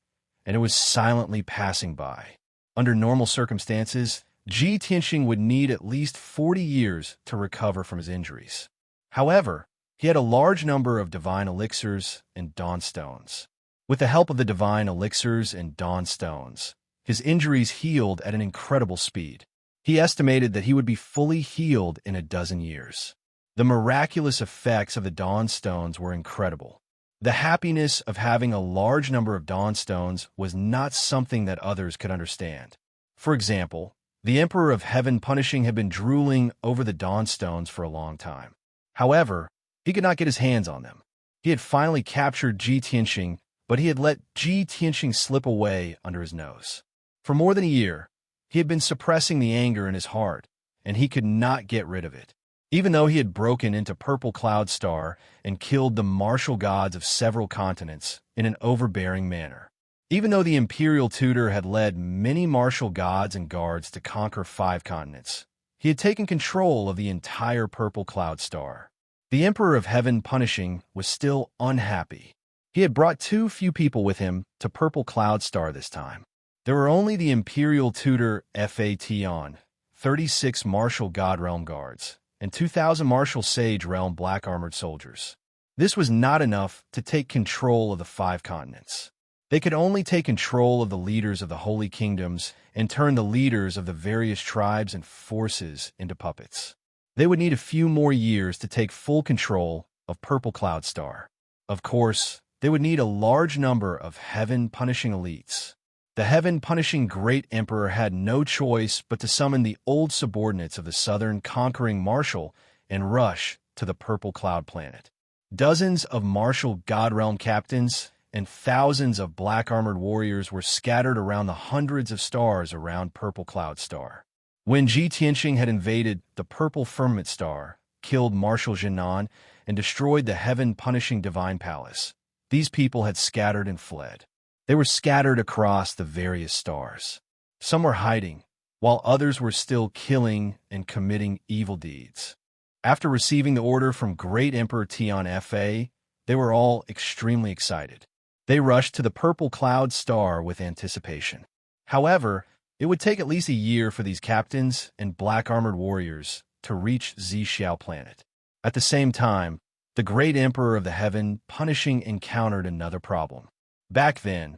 and it was silently passing by. Under normal circumstances, Ji Tianqing would need at least 40 years to recover from his injuries. However, he had a large number of divine elixirs and dawn stones. With the help of the divine elixirs and dawn stones, his injuries healed at an incredible speed. He estimated that he would be fully healed in a dozen years. The miraculous effects of the dawn stones were incredible. The happiness of having a large number of dawn stones was not something that others could understand. For example, the Emperor of Heaven Punishing had been drooling over the dawn stones for a long time. However, he could not get his hands on them. He had finally captured Ji Tianqing, but he had let Ji Tianqing slip away under his nose. For more than a year, he had been suppressing the anger in his heart, and he could not get rid of it. Even though he had broken into Purple Cloud Star and killed the martial gods of several continents in an overbearing manner. Even though the imperial tutor had led many martial gods and guards to conquer 5 continents, he had taken control of the entire Purple Cloud Star. The Emperor of Heaven Punishing was still unhappy. He had brought too few people with him to Purple Cloud Star this time. There were only the imperial tutor Fa Tion, 36 martial god realm guards, and 2,000 martial sage realm black armored soldiers. This was not enough to take control of the 5 continents. They could only take control of the leaders of the holy kingdoms and turn the leaders of the various tribes and forces into puppets. They would need a few more years to take full control of Purple Cloud Star. Of course, they would need a large number of heaven-punishing elites. The heaven-punishing Great Emperor had no choice but to summon the old subordinates of the southern conquering marshal and rush to the Purple Cloud planet. Dozens of martial god realm captains and thousands of black-armored warriors were scattered around the hundreds of stars around Purple Cloud Star. When Ji Tianqing had invaded the Purple Firmament Star, killed Marshal Jinan, and destroyed the heaven-punishing Divine Palace, these people had scattered and fled. They were scattered across the various stars. Some were hiding, while others were still killing and committing evil deeds. After receiving the order from Great Emperor Tian Fa, they were all extremely excited. They rushed to the Purple Cloud Star with anticipation. However, it would take at least a year for these captains and black-armored warriors to reach Zhixiao planet. At the same time, the Great Emperor of the Heaven Punishing encountered another problem. Back then,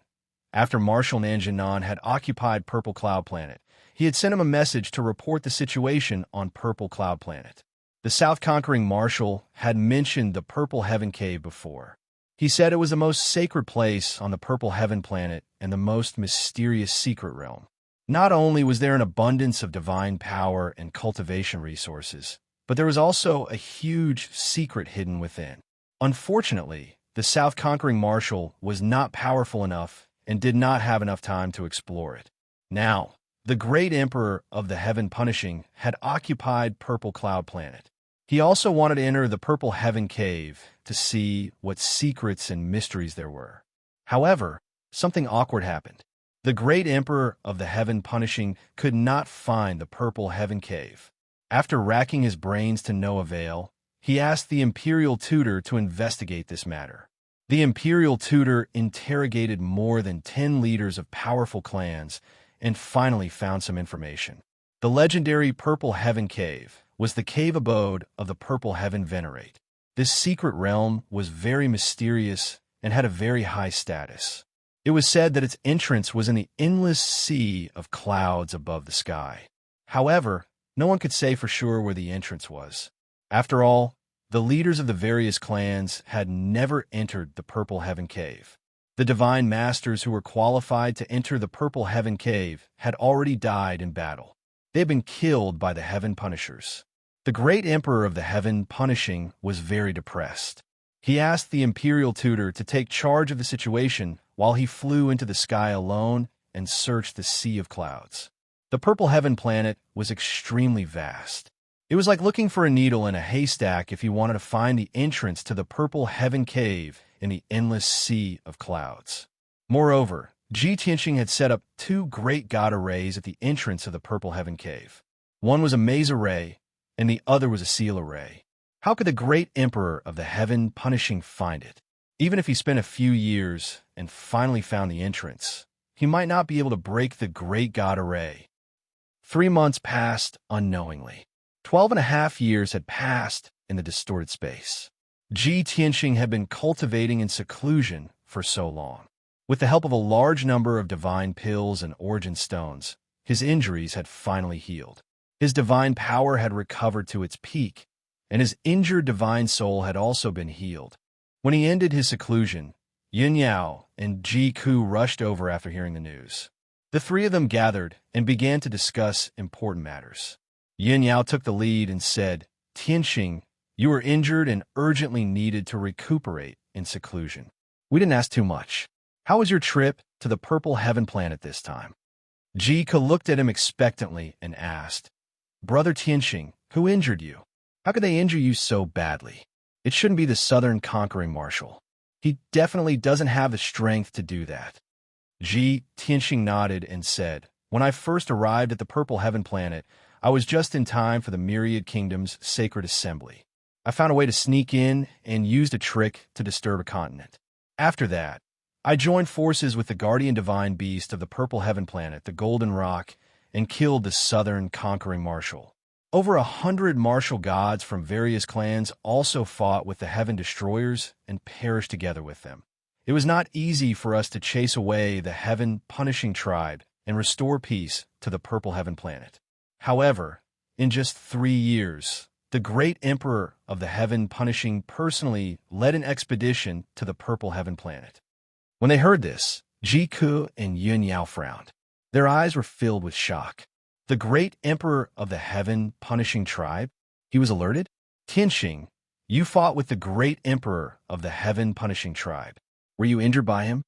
after Marshal Nanjinan had occupied Purple Cloud Planet, he had sent him a message to report the situation on Purple Cloud Planet. The South Conquering Marshal had mentioned the Purple Heaven Cave before. He said it was the most sacred place on the Purple Heaven Planet and the most mysterious secret realm. Not only was there an abundance of divine power and cultivation resources, but there was also a huge secret hidden within. Unfortunately, the South Conquering Marshal was not powerful enough and did not have enough time to explore it. Now, the great Emperor of the Heaven Punishing had occupied Purple Cloud Planet. He also wanted to enter the Purple Heaven Cave to see what secrets and mysteries there were. However, something awkward happened. The great Emperor of the Heaven Punishing could not find the Purple Heaven Cave. After racking his brains to no avail, he asked the Imperial Tutor to investigate this matter. The Imperial Tutor interrogated more than 10 leaders of powerful clans and finally found some information. The legendary Purple Heaven Cave was the cave abode of the Purple Heaven Venerate. This secret realm was very mysterious and had a very high status. It was said that its entrance was in the endless sea of clouds above the sky. However, no one could say for sure where the entrance was. After all, the leaders of the various clans had never entered the Purple Heaven Cave. The divine masters who were qualified to enter the Purple Heaven Cave had already died in battle. They had been killed by the Heaven Punishers. The great Emperor of the Heaven Punishing was very depressed. He asked the Imperial Tutor to take charge of the situation while he flew into the sky alone and searched the sea of clouds. The Purple Heaven planet was extremely vast. It was like looking for a needle in a haystack if you wanted to find the entrance to the Purple Heaven Cave in the endless sea of clouds. Moreover, Ji Tianxing had set up 2 great god arrays at the entrance of the Purple Heaven Cave. One was a maze array, and the other was a seal array. How could the great Emperor of the Heaven Punishing find it? Even if he spent a few years and finally found the entrance, he might not be able to break the great god array. 3 months passed unknowingly. 12.5 years had passed in the distorted space. Ji Tianxing had been cultivating in seclusion for so long. With the help of a large number of divine pills and origin stones, his injuries had finally healed. His divine power had recovered to its peak, and his injured divine soul had also been healed. When he ended his seclusion, Yin Yao and Ji Ku rushed over after hearing the news. The 3 of them gathered and began to discuss important matters. Yin Yao took the lead and said, "Tianxing, you were injured and urgently needed to recuperate in seclusion. We didn't ask too much. How was your trip to the Purple Heaven planet this time?" Ji Ku looked at him expectantly and asked, "Brother Tianxing, who injured you? How could they injure you so badly? It shouldn't be the Southern Conquering Marshal. He definitely doesn't have the strength to do that." Ji Tianxing nodded and said, "When I first arrived at the Purple Heaven planet, I was just in time for the Myriad Kingdom's sacred assembly. I found a way to sneak in and used a trick to disturb a continent. After that, I joined forces with the guardian divine beast of the Purple Heaven planet, the Golden Rock, and killed the Southern Conquering Marshal. Over 100 martial gods from various clans also fought with the Heaven Destroyers and perished together with them. It was not easy for us to chase away the Heaven Punishing tribe and restore peace to the Purple Heaven planet. However, in just 3 years, the great Emperor of the Heaven Punishing personally led an expedition to the Purple Heaven planet." When they heard this, Ji Ku and Yun Yao frowned. Their eyes were filled with shock. The great Emperor of the Heaven Punishing tribe? He was alerted? "Tianxing, you fought with the great Emperor of the Heaven Punishing tribe. Were you injured by him?"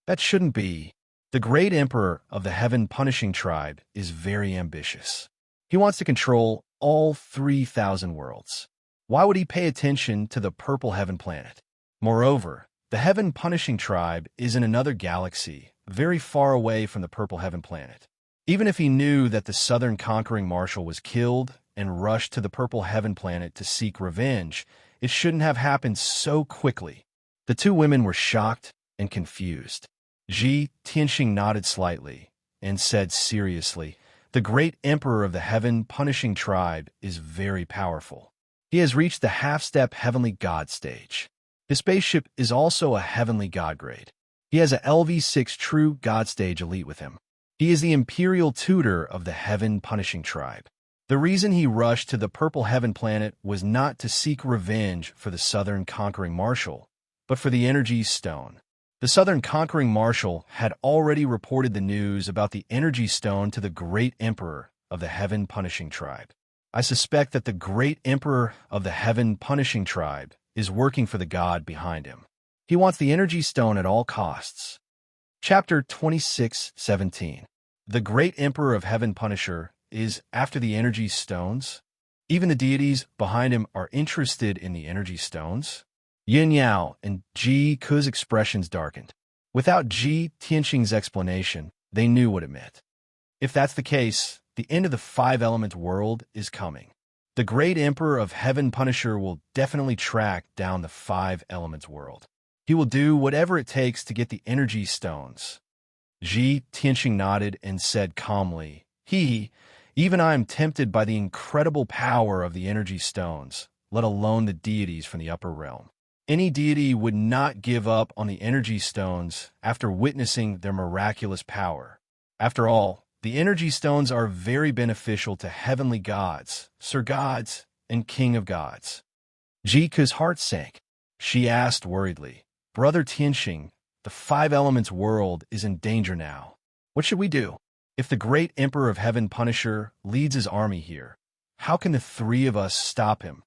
"That shouldn't be. The great Emperor of the Heaven Punishing tribe is very ambitious. He wants to control all 3,000 worlds. Why would he pay attention to the Purple Heaven planet? Moreover, the Heaven Punishing tribe is in another galaxy, very far away from the Purple Heaven planet. Even if he knew that the Southern Conquering Marshal was killed and rushed to the Purple Heaven planet to seek revenge, it shouldn't have happened so quickly." The 2 women were shocked and confused. Ji Tianxing nodded slightly and said seriously, "The great Emperor of the Heaven Punishing tribe is very powerful. He has reached the half-step heavenly god stage. His spaceship is also a heavenly god grade. He has a LV6 true god stage elite with him. He is the Imperial Tutor of the Heaven Punishing tribe. The reason he rushed to the Purple Heaven planet was not to seek revenge for the Southern Conquering Marshal, but for the Energy Stone. The Southern Conquering Marshal had already reported the news about the Energy Stone to the great Emperor of the Heaven Punishing tribe. I suspect that the great Emperor of the Heaven Punishing tribe is working for the god behind him. He wants the energy stone at all costs. Chapter 26:17. The great emperor of heaven Punisher is after the energy stones. Even the deities behind him are interested in the energy stones. Yin Yao and Ji Ke's expressions darkened. Without Ji Tianxing's explanation, they knew what it meant. If that's the case, the end of the five-element world is coming. The great emperor of heaven Punisher will definitely track down the five-elements world. He will do whatever it takes to get the energy stones. Ji Tianxing nodded and said calmly, Even I am tempted by the incredible power of the energy stones, let alone the deities from the upper realm. Any deity would not give up on the energy stones after witnessing their miraculous power. After all, the energy stones are very beneficial to heavenly gods, sir gods, and king of gods. Ji Ke's heart sank. She asked worriedly, Brother Tianxing, the five-elements world is in danger now. What should we do? If the great emperor of heaven Punisher leads his army here, how can the three of us stop him?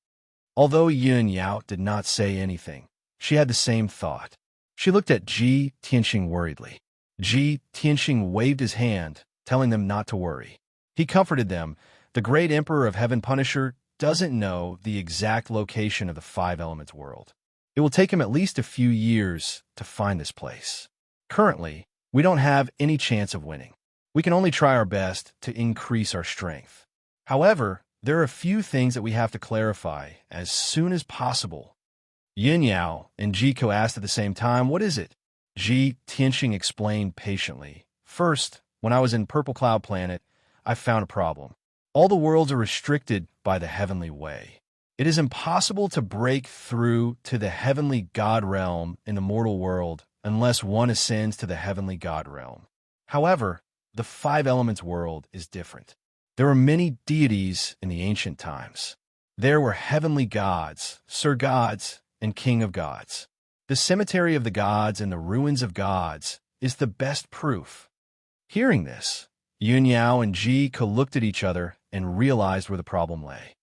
Although Yin Yao did not say anything, she had the same thought. She looked at Ji Tianxing worriedly. Ji Tianxing waved his hand, telling them not to worry. He comforted them. The great emperor of heaven Punisher doesn't know the exact location of the five-elements world. It will take him at least a few years to find this place. Currently, we don't have any chance of winning. We can only try our best to increase our strength. However, there are a few things that we have to clarify as soon as possible. Yin Yao and Ji Ke asked at the same time, What is it? Ji Tianxing explained patiently. First, when I was in Purple Cloud Planet, I found a problem. All the worlds are restricted by the heavenly way. It is impossible to break through to the heavenly god realm in the mortal world unless one ascends to the heavenly god realm. However, the five-elements world is different. There were many deities in the ancient times. There were heavenly gods, sir gods, and king of gods. The cemetery of the gods and the ruins of gods is the best proof. Hearing this, Yun Yao and Ji Ke looked at each other and realized where the problem lay.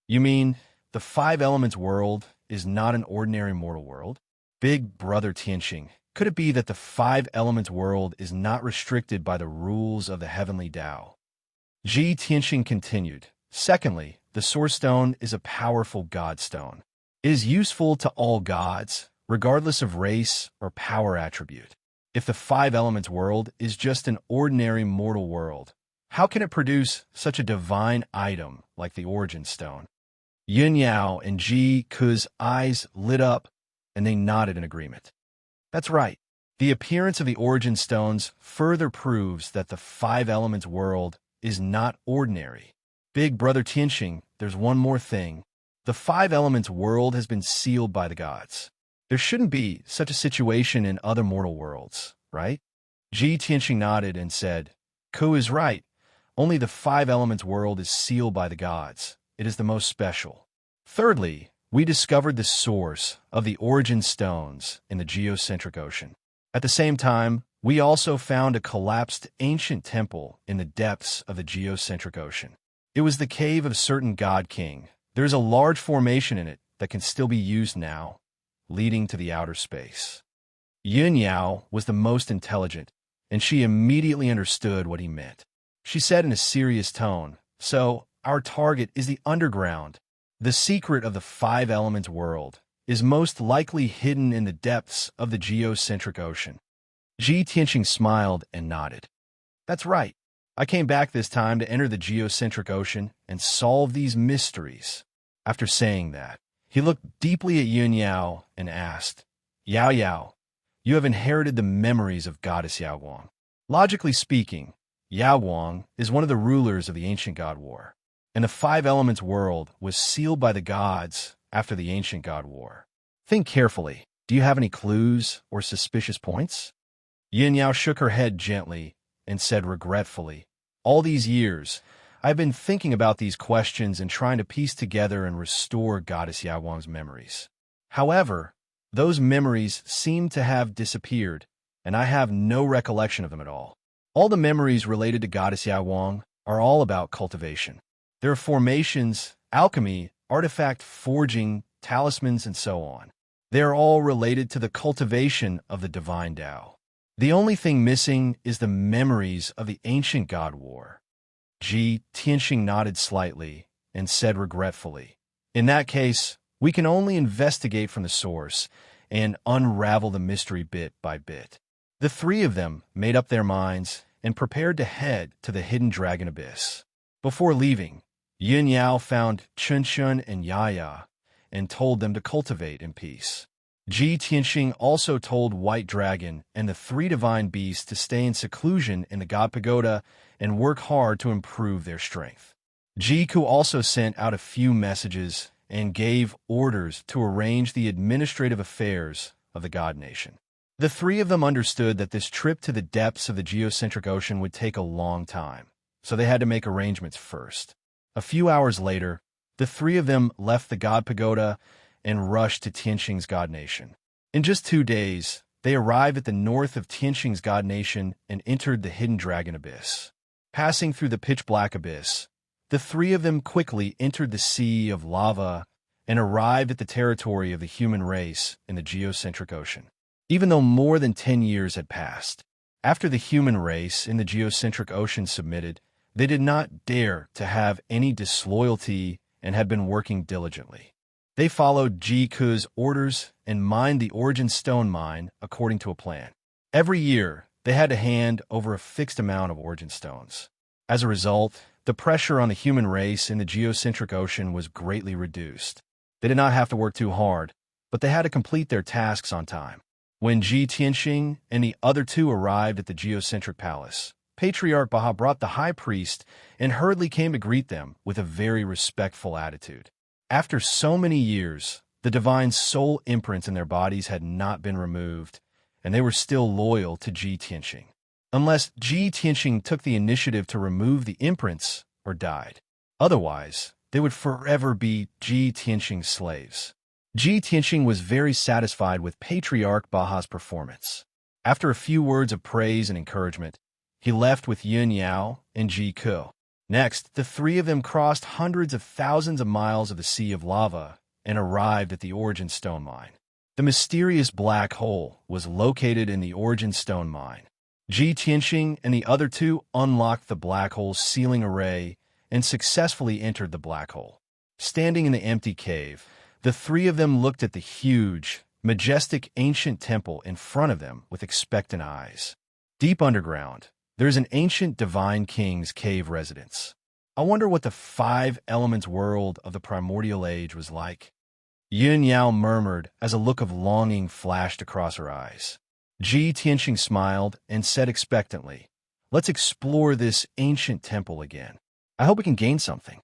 You mean the five-elements world is not an ordinary mortal world? Big Brother Tianxing, could it be that the five-elements world is not restricted by the rules of the heavenly Tao? Ji Tianxing continued, Secondly, the Source Stone is a powerful god stone. It is useful to all gods, regardless of race or power attribute. If the five-elements world is just an ordinary mortal world, how can it produce such a divine item like the Origin Stone? Yin Yao and Ji Ke's eyes lit up, and they nodded in agreement. That's right. The appearance of the Origin Stones further proves that the five-elements world is not ordinary. Big Brother Tianxing, there's one more thing. The five-elements world has been sealed by the gods. There shouldn't be such a situation in other mortal worlds, right? Ji Tianxing nodded and said, Ke is right. Only the five-elements world is sealed by the gods. It is the most special. Thirdly, we discovered the source of the Origin Stones in the geocentric ocean. At the same time, we also found a collapsed ancient temple in the depths of the geocentric ocean. It was the cave of a certain god king. There is a large formation in it that can still be used now, leading to the outer space. Yin Yao was the most intelligent, and she immediately understood what he meant. She said in a serious tone, So, our target is the underground. The secret of the five-elements world is most likely hidden in the depths of the geocentric ocean. Ji Tianxing smiled and nodded. That's right. I came back this time to enter the geocentric ocean and solve these mysteries. After saying that, he looked deeply at Yun Yao and asked, Yao Yao, you have inherited the memories of Goddess Yao Guang. Logically speaking, Yao Guang is one of the rulers of the ancient god war, and the five-elements world was sealed by the gods after the ancient god war. Think carefully. Do you have any clues or suspicious points? Yin Yao shook her head gently and said regretfully, All these years, I've been thinking about these questions and trying to piece together and restore Goddess Yao Guang's memories. However, those memories seem to have disappeared, and I have no recollection of them at all. All the memories related to Goddess Yao Guang are all about cultivation. There are formations, alchemy, artifact forging, talismans, and so on. They are all related to the cultivation of the divine Tao. The only thing missing is the memories of the ancient god war. Tianxing nodded slightly and said regretfully, "In that case, we can only investigate from the source and unravel the mystery bit by bit." The three of them made up their minds and prepared to head to the hidden dragon abyss. Before leaving, Yin Yao found Chun Chun and Yaya and told them to cultivate in peace. Tianxing also told White Dragon and the three divine beasts to stay in seclusion in the God Pagoda and work hard to improve their strength. Ku also sent out a few messages and gave orders to arrange the administrative affairs of the God Nation. The three of them understood that this trip to the depths of the geocentric ocean would take a long time, so they had to make arrangements first. A few hours later, the three of them left the God Pagoda and rushed to Tianxing's God Nation. In just 2 days, they arrived at the north of Tianxing's God Nation and entered the hidden dragon abyss. Passing through the pitch-black abyss, the three of them quickly entered the sea of lava and arrived at the territory of the human race in the geocentric ocean. Even though more than 10 years had passed, after the human race in the geocentric ocean submitted, they did not dare to have any disloyalty and had been working diligently. They followed Ku's orders and mined the origin stone mine according to a plan. Every year, they had to hand over a fixed amount of origin stones. As a result, the pressure on the human race in the geocentric ocean was greatly reduced. They did not have to work too hard, but they had to complete their tasks on time. When Tianxing and the other two arrived at the geocentric palace, Patriarch Baha brought the high priest and hurriedly came to greet them with a very respectful attitude. After so many years, the divine soul imprints in their bodies had not been removed, and they were still loyal to Tianxing. Unless Tianxing took the initiative to remove the imprints or died. Otherwise, they would forever be Tianxing's slaves. Tianxing was very satisfied with Patriarch Baha's performance. After a few words of praise and encouragement, he left with Yin Yao and Ku. Next, the three of them crossed hundreds of thousands of miles of the Sea of Lava and arrived at the Origin Stone Mine. The mysterious black hole was located in the Origin Stone Mine. Tianxing and the other two unlocked the black hole's sealing array and successfully entered the black hole. Standing in the empty cave, the three of them looked at the huge, majestic ancient temple in front of them with expectant eyes. Deep underground, there is an ancient divine king's cave residence. I wonder what the 5 elements world of the primordial age was like. Yin Yao murmured as a look of longing flashed across her eyes. Tianxing smiled and said expectantly, "Let's explore this ancient temple again. I hope we can gain something."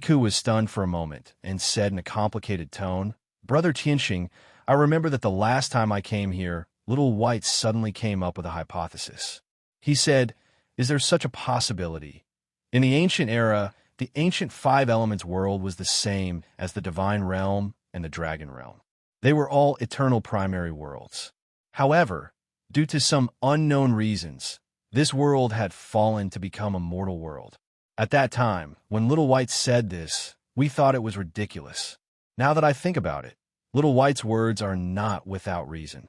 Ku was stunned for a moment and said in a complicated tone, "Brother Tianxing, I remember that the last time I came here, Little White suddenly came up with a hypothesis. He said, is there such a possibility? In the ancient era, the ancient 5 elements world was the same as the divine realm and the dragon realm. They were all eternal primary worlds. However, due to some unknown reasons, this world had fallen to become a mortal world. At that time, when Little White said this, we thought it was ridiculous. Now that I think about it, Little White's words are not without reason."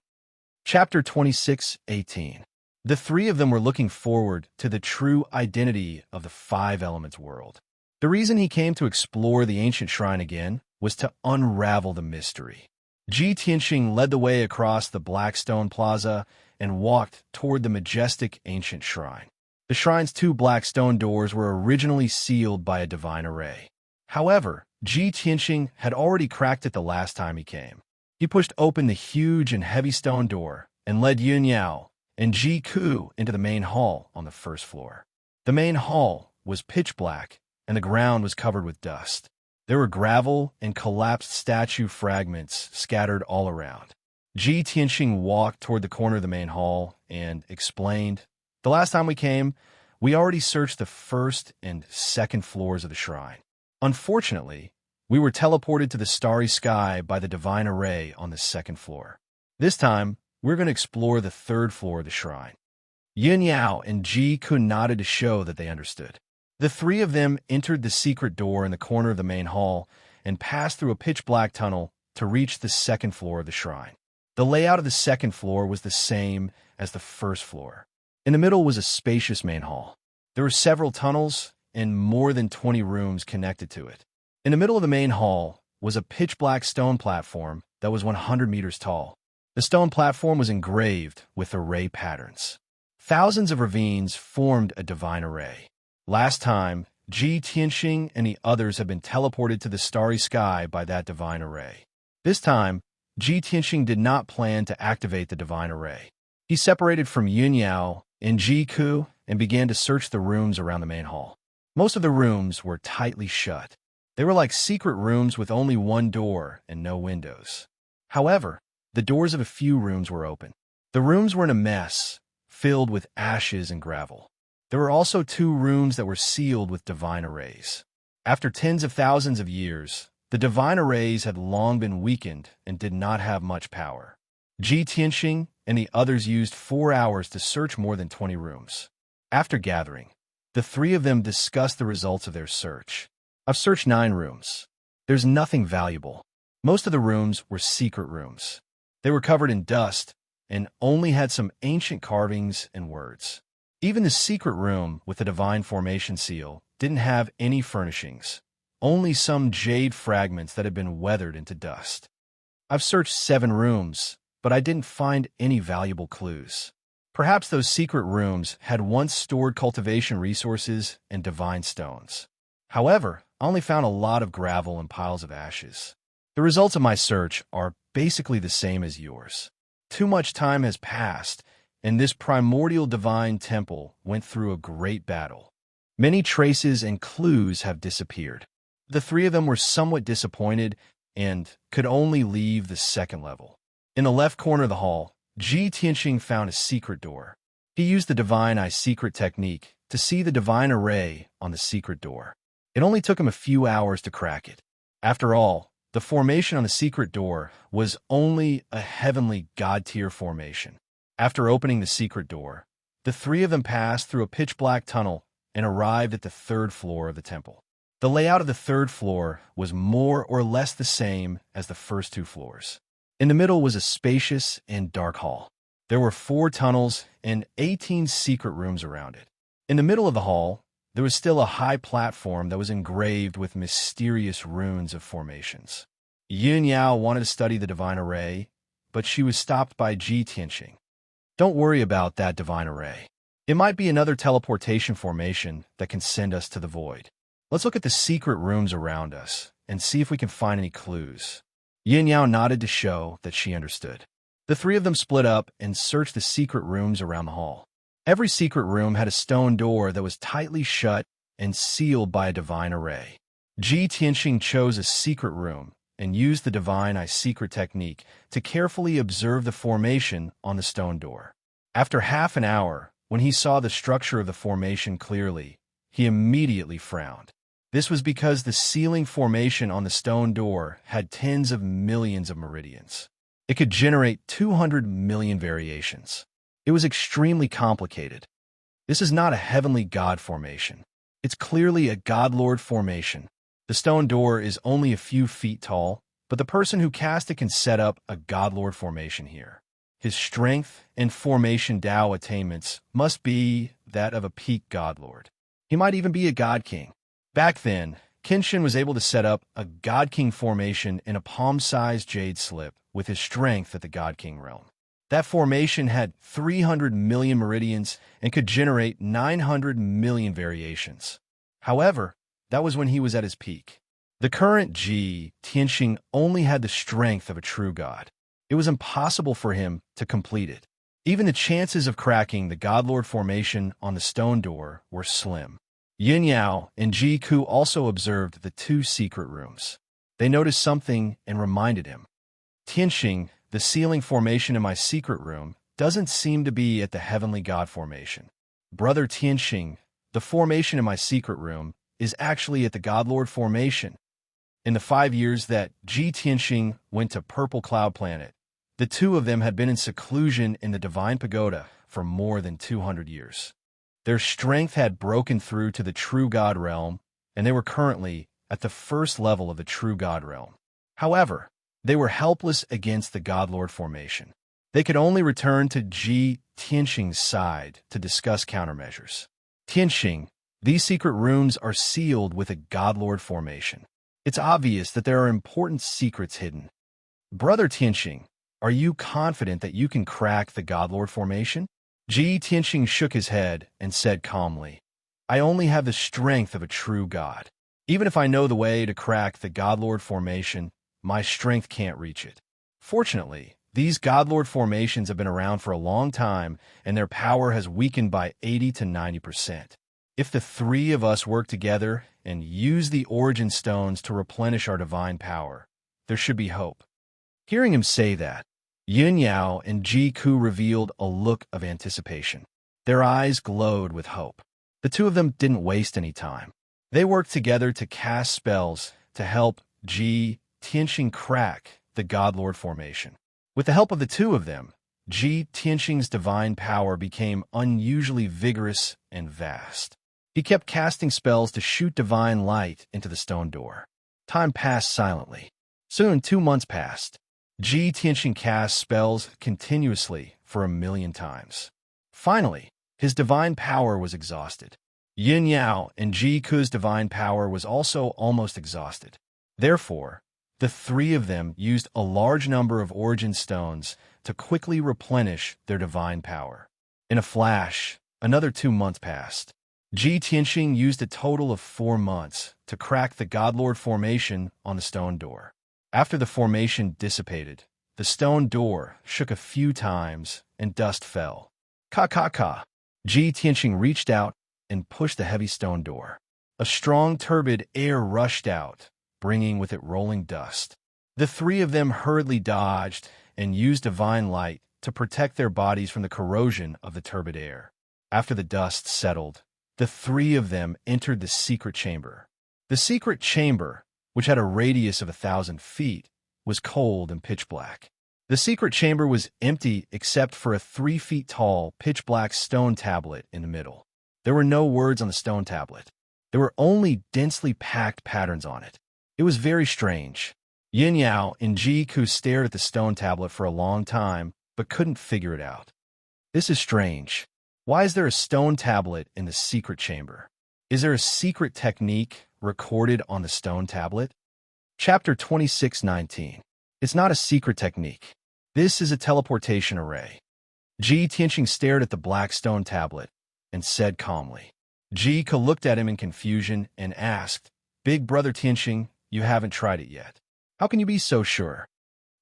Chapter 26:18. The three of them were looking forward to the true identity of the 5 elements world. The reason he came to explore the ancient shrine again was to unravel the mystery. Tianxing led the way across the black stone plaza and walked toward the majestic ancient shrine. The shrine's 2 black stone doors were originally sealed by a divine array. However, Tianxing had already cracked it the last time he came. He pushed open the huge and heavy stone door and led Yin Yao and Ku into the main hall on the first floor. The main hall was pitch black, and the ground was covered with dust. There were gravel and collapsed statue fragments scattered all around. Tianxing walked toward the corner of the main hall and explained, "The last time we came, we already searched the first and second floors of the shrine. Unfortunately, we were teleported to the starry sky by the divine array on the second floor. This time, we're going to explore the 3rd floor of the shrine." Yin Yao and Ku nodded to show that they understood. The three of them entered the secret door in the corner of the main hall and passed through a pitch-black tunnel to reach the second floor of the shrine. The layout of the second floor was the same as the first floor. In the middle was a spacious main hall. There were several tunnels and more than 20 rooms connected to it. In the middle of the main hall was a pitch-black stone platform that was 100 meters tall. The stone platform was engraved with array patterns. Thousands of ravines formed a divine array. Last time, Ji Tianxing and the others had been teleported to the starry sky by that divine array. This time, Ji Tianxing did not plan to activate the divine array. He separated from Yun Yao and Ji Ku and began to search the rooms around the main hall. Most of the rooms were tightly shut. They were like secret rooms with only one door and no windows. However, the doors of a few rooms were open. The rooms were in a mess, filled with ashes and gravel. There were also 2 rooms that were sealed with divine arrays. After tens of thousands of years, the divine arrays had long been weakened and did not have much power. Ji Tianxing and the others used 4 hours to search more than 20 rooms. After gathering, the 3 of them discussed the results of their search. I've searched 9 rooms. There's nothing valuable. Most of the rooms were secret rooms. They were covered in dust and only had some ancient carvings and words. Even the secret room with the divine formation seal didn't have any furnishings, only some jade fragments that had been weathered into dust. I've searched 7 rooms, but I didn't find any valuable clues. Perhaps those secret rooms had once stored cultivation resources and divine stones. However, I only found a lot of gravel and piles of ashes. The results of my search are basically the same as yours. Too much time has passed, and this primordial divine temple went through a great battle. Many traces and clues have disappeared. The 3 of them were somewhat disappointed and could only leave the second level. In the left corner of the hall, Ji Tianxing found a secret door. He used the divine eye secret technique to see the divine array on the secret door. It only took him a few hours to crack it. After all, the formation on the secret door was only a heavenly god-tier formation. After opening the secret door, the 3 of them passed through a pitch-black tunnel and arrived at the 3rd floor of the temple. The layout of the 3rd floor was more or less the same as the first 2 floors. In the middle was a spacious and dark hall. There were 4 tunnels and 18 secret rooms around it. In the middle of the hall, there was still a high platform that was engraved with mysterious runes of formations. Yun Yao wanted to study the divine array, but she was stopped by Ji Tianxing. Don't worry about that divine array. It might be another teleportation formation that can send us to the void. Let's look at the secret rooms around us and see if we can find any clues. Yin Yao nodded to show that she understood. The 3 of them split up and searched the secret rooms around the hall. Every secret room had a stone door that was tightly shut and sealed by a divine array. Ji Tianxing chose a secret room and used the divine eye secret technique to carefully observe the formation on the stone door. After half an hour, when he saw the structure of the formation clearly, he immediately frowned. This was because the sealing formation on the stone door had tens of millions of meridians. It could generate 200 million variations. It was extremely complicated. This is not a heavenly god formation. It's clearly a godlord formation. The stone door is only a few feet tall, but the person who cast it can set up a godlord formation here. His strength and formation Tao attainments must be that of a peak godlord. He might even be a god king. Back then, Kenshin was able to set up a god king formation in a palm-sized jade slip with his strength at the god king realm. That formation had 300 million meridians and could generate 900 million variations. However, that was when he was at his peak. The current Ji Tianxing only had the strength of a true god. It was impossible for him to complete it. Even the chances of cracking the godlord formation on the stone door were slim. Yin Yao and Ji Ku also observed the 2 secret rooms. They noticed something and reminded him. Tianxing, the sealing formation in my secret room, doesn't seem to be at the heavenly god formation. Brother Tianxing, the formation in my secret room, is actually at the godlord formation. In the 5 years that Ji Tianxing went to Purple Cloud Planet, the 2 of them had been in seclusion in the Divine Pagoda for more than 200 years. Their strength had broken through to the true God realm, and they were currently at the first level of the true God realm. However, they were helpless against the Godlord formation. They could only return to Ji Tianxing's side to discuss countermeasures. Tianxing, these secret rooms are sealed with a Godlord formation. It's obvious that there are important secrets hidden. Brother Tianxing, are you confident that you can crack the Godlord formation? Ji Tianxing shook his head and said calmly, I only have the strength of a true god. Even if I know the way to crack the Godlord formation, my strength can't reach it. Fortunately, these Godlord formations have been around for a long time, and their power has weakened by 80 to 90%. If the three of us work together and use the origin stones to replenish our divine power, there should be hope. Hearing him say that, Yun Yao and Ji Ku revealed a look of anticipation. Their eyes glowed with hope. The two of them didn't waste any time. They worked together to cast spells to help Ji Tianxing crack the Godlord formation. With the help of the two of them, Ji Tianxing's divine power became unusually vigorous and vast. He kept casting spells to shoot divine light into the stone door. Time passed silently. Soon 2 months passed. Ji Tianxing cast spells continuously for 1,000,000 times. Finally, his divine power was exhausted. Yin Yao and Ji Ku's divine power was also almost exhausted. Therefore, the three of them used a large number of origin stones to quickly replenish their divine power. In a flash, another 2 months passed. Ji Tianxing used a total of 4 months to crack the Godlord formation on the stone door. After the formation dissipated, the stone door shook a few times and dust fell. Ka. Ji Tianxing reached out and pushed the heavy stone door. A strong, turbid air rushed out, bringing with it rolling dust. The three of them hurriedly dodged and used divine light to protect their bodies from the corrosion of the turbid air. After the dust settled, the three of them entered the secret chamber. The secret chamber, which had a radius of 1,000 feet, was cold and pitch black. The secret chamber was empty except for a 3 feet tall, pitch-black stone tablet in the middle. There were no words on the stone tablet. There were only densely packed patterns on it. It was very strange. Yin Yao and Ji Ku stared at the stone tablet for a long time, but couldn't figure it out. This is strange. Why is there a stone tablet in the secret chamber? Is there a secret technique recorded on the stone tablet? Chapter 26:19. It's not a secret technique. This is a teleportation array. Ji Tianxing stared at the black stone tablet and said calmly. Ji Ke looked at him in confusion and asked, Big brother Tianxing, you haven't tried it yet. How can you be so sure?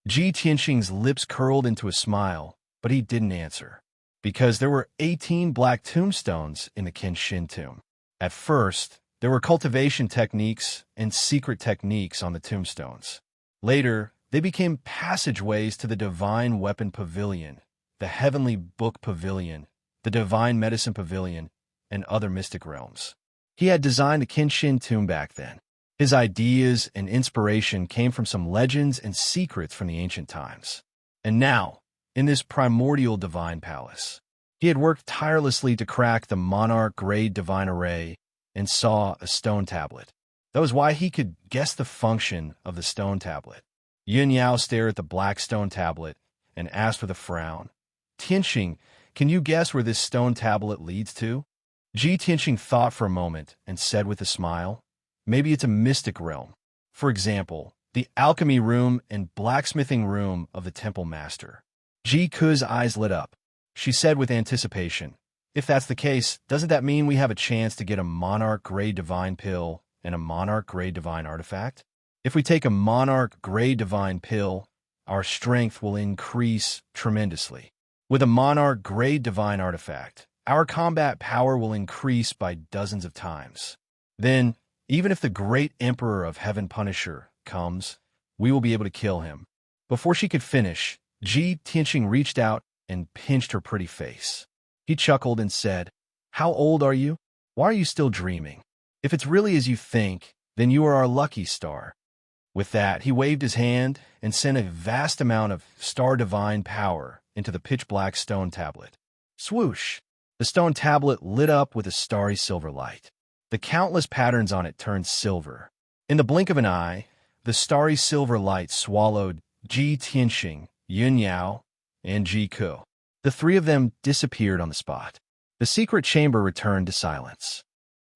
Ji Tianxing's lips curled into a smile, but he didn't answer. Because there were 18 black tombstones in the Kenshin tomb. At first, there were cultivation techniques and secret techniques on the tombstones. Later, they became passageways to the Divine Weapon Pavilion, the Heavenly Book Pavilion, the Divine Medicine Pavilion, and other mystic realms. He had designed the Kenshin tomb back then. His ideas and inspiration came from some legends and secrets from the ancient times. And now, in this primordial divine palace, he had worked tirelessly to crack the monarch grade divine array and saw a stone tablet. That was why he could guess the function of the stone tablet. Yin Yao stared at the black stone tablet and asked with a frown, Tianxing, can you guess where this stone tablet leads to? Ji Tianxing thought for a moment and said with a smile, maybe it's a mystic realm. For example, the alchemy room and blacksmithing room of the temple master. Ji Ku's eyes lit up. She said with anticipation, if that's the case, doesn't that mean we have a chance to get a monarch-grade divine pill and a monarch-grade divine artifact? If we take a monarch-grade divine pill, our strength will increase tremendously. With a monarch-grade divine artifact, our combat power will increase by dozens of times. Then, even if the great Emperor of Heaven Punisher comes, we will be able to kill him. Before she could finish, Ji Tianxing reached out and pinched her pretty face. He chuckled and said, How old are you? Why are you still dreaming? If it's really as you think, then you are our lucky star. With that, he waved his hand and sent a vast amount of star divine power into the pitch-black stone tablet. Swoosh! The stone tablet lit up with a starry silver light. The countless patterns on it turned silver. In the blink of an eye, the starry silver light swallowed Ji Tianxing, Yun Yao, and Ji Ku. The three of them disappeared on the spot. The secret chamber returned to silence.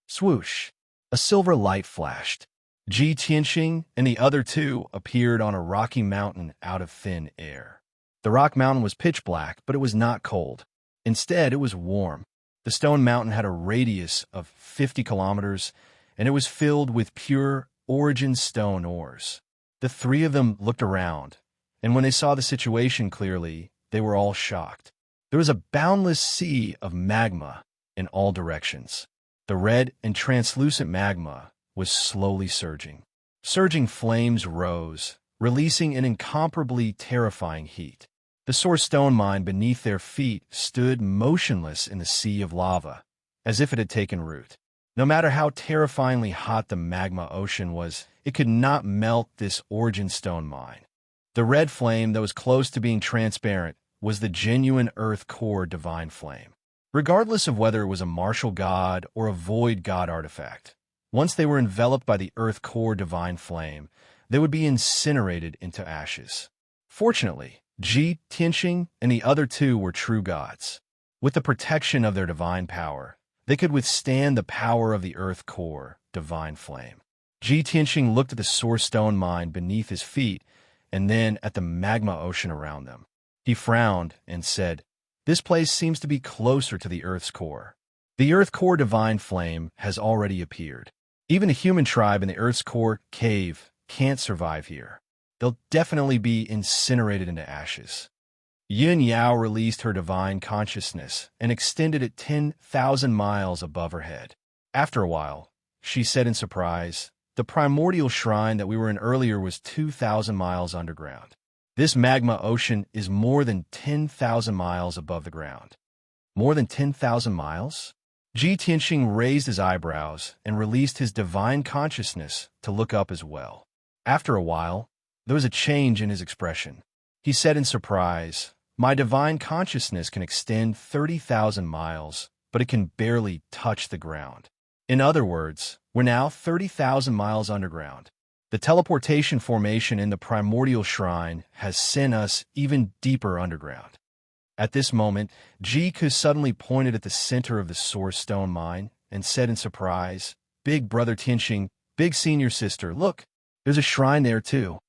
Swoosh! A silver light flashed. Ji Tianxing and the other two appeared on a rocky mountain out of thin air. The rock mountain was pitch black, but it was not cold. Instead, it was warm. The stone mountain had a radius of 50 kilometers, and it was filled with pure origin stone ores. The three of them looked around, and when they saw the situation clearly, they were all shocked. There was a boundless sea of magma in all directions. The red and translucent magma was slowly surging. Surging flames rose, releasing an incomparably terrifying heat. The source stone mine beneath their feet stood motionless in the sea of lava, as if it had taken root. No matter how terrifyingly hot the magma ocean was, it could not melt this origin stone mine. The red flame that was close to being transparent was the genuine earth core divine flame. Regardless of whether it was a martial god or a void god artifact, once they were enveloped by the earth core divine flame, they would be incinerated into ashes. Fortunately, Ji Tianxing and the other two were true gods. With the protection of their divine power, they could withstand the power of the earth core divine flame. Ji Tianxing looked at the source stone mine beneath his feet and then at the magma ocean around them. He frowned and said, "This place seems to be closer to the earth's core. The earth core divine flame has already appeared. Even a human tribe in the earth's core cave can't survive here. They'll definitely be incinerated into ashes." Yun Yao released her divine consciousness and extended it 10,000 miles above her head. After a while, she said in surprise, "The primordial shrine that we were in earlier was 2,000 miles underground. This magma ocean is more than 10,000 miles above the ground." More than 10,000 miles? Ji Tianxing raised his eyebrows and released his divine consciousness to look up as well. After a while, there was a change in his expression. He said in surprise, "My divine consciousness can extend 30,000 miles, but it can barely touch the ground." In other words, we're now 30,000 miles underground. The teleportation formation in the primordial shrine has sent us even deeper underground. At this moment, Ji Ku suddenly pointed at the center of the source stone mine and said in surprise, "Big brother Tianxing, big senior sister, look, there's a shrine there too."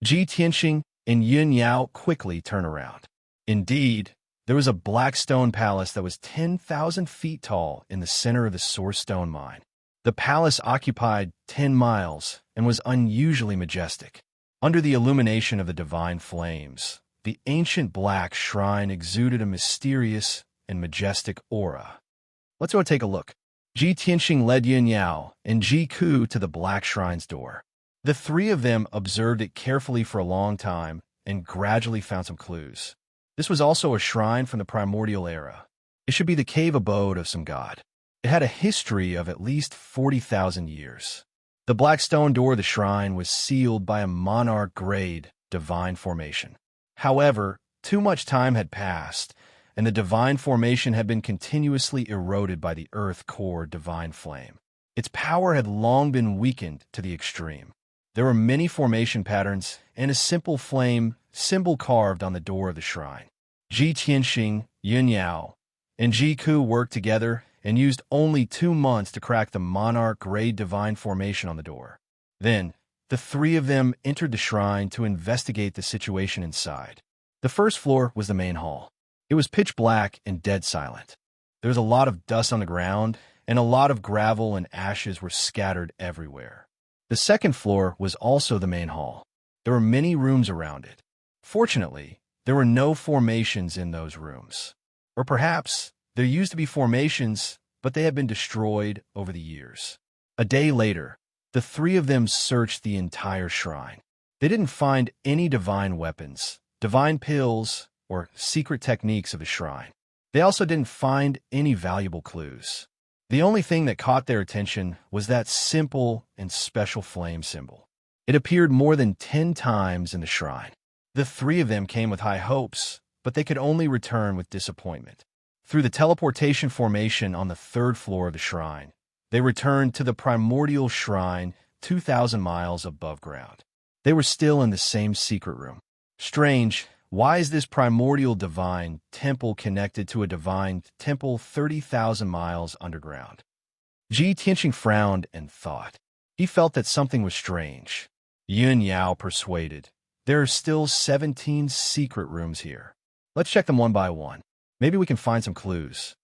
Ji Tianxing and Yun Yao quickly turned around. Indeed, there was a black stone palace that was 10,000 feet tall in the center of the source stone mine. The palace occupied 10 miles and was unusually majestic. Under the illumination of the divine flames, the ancient black shrine exuded a mysterious and majestic aura. "Let's go take a look." Ji Tianxing led Yun Yao and Ji Ku to the black shrine's door. The three of them observed it carefully for a long time and gradually found some clues. This was also a shrine from the primordial era. It should be the cave abode of some god. It had a history of at least 40,000 years. The black stone door of the shrine was sealed by a monarch-grade divine formation. However, too much time had passed, and the divine formation had been continuously eroded by the earth core divine flame. Its power had long been weakened to the extreme. There were many formation patterns and a simple flame symbol carved on the door of the shrine. Ji Tianxing, Yun Yao, and Ji Ku worked together and used only 2 months to crack the monarch-grade divine formation on the door. Then, the three of them entered the shrine to investigate the situation inside. The first floor was the main hall. It was pitch black and dead silent. There was a lot of dust on the ground, and a lot of gravel and ashes were scattered everywhere. The second floor was also the main hall. There were many rooms around it. Fortunately, there were no formations in those rooms. Or perhaps there used to be formations, but they had been destroyed over the years. A day later, the three of them searched the entire shrine. They didn't find any divine weapons, divine pills, or secret techniques of the shrine. They also didn't find any valuable clues. The only thing that caught their attention was that simple and special flame symbol. It appeared more than 10 times in the shrine. The three of them came with high hopes, but they could only return with disappointment. Through the teleportation formation on the 3rd floor of the shrine, they returned to the primordial shrine 2,000 miles above ground. They were still in the same secret room. Strange, why is this primordial divine temple connected to a divine temple 30,000 miles underground? Ji Tianqing frowned and thought. He felt that something was strange. Yun Yao persuaded. There are still 17 secret rooms here. Let's check them one by one. Maybe we can find some clues.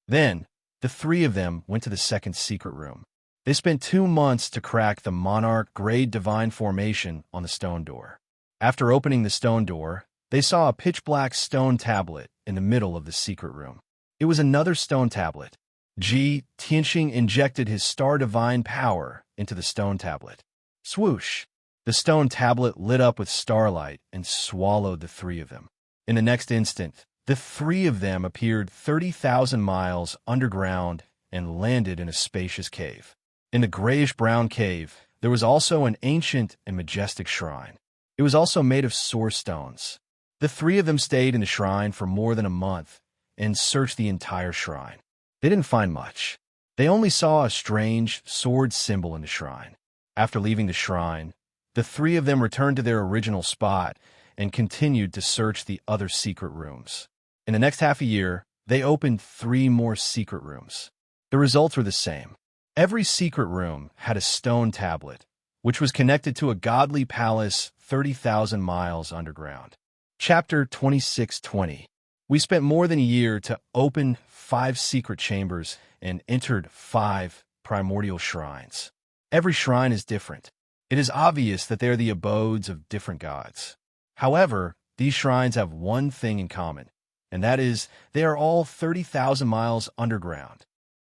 Then, the three of them went to the second secret room. They spent 2 months to crack the monarch grade divine formation on the stone door. After opening the stone door, they saw a pitch-black stone tablet in the middle of the secret room. It was another stone tablet. Ji Tianqing injected his star divine power into the stone tablet. Swoosh! The stone tablet lit up with starlight and swallowed the three of them. In the next instant, the three of them appeared 30,000 miles underground and landed in a spacious cave. In the grayish-brown cave, there was also an ancient and majestic shrine. It was also made of source stones. The three of them stayed in the shrine for more than a month and searched the entire shrine. They didn't find much. They only saw a strange sword symbol in the shrine. After leaving the shrine, the three of them returned to their original spot and continued to search the other secret rooms. In the next half a year, they opened 3 more secret rooms. The results were the same. Every secret room had a stone tablet, which was connected to a godly palace 30,000 miles underground. Chapter 2620. We spent more than a year to open 5 secret chambers and entered 5 primordial shrines. Every shrine is different. It is obvious that they are the abodes of different gods. However, these shrines have one thing in common, and that is they are all 30,000 miles underground.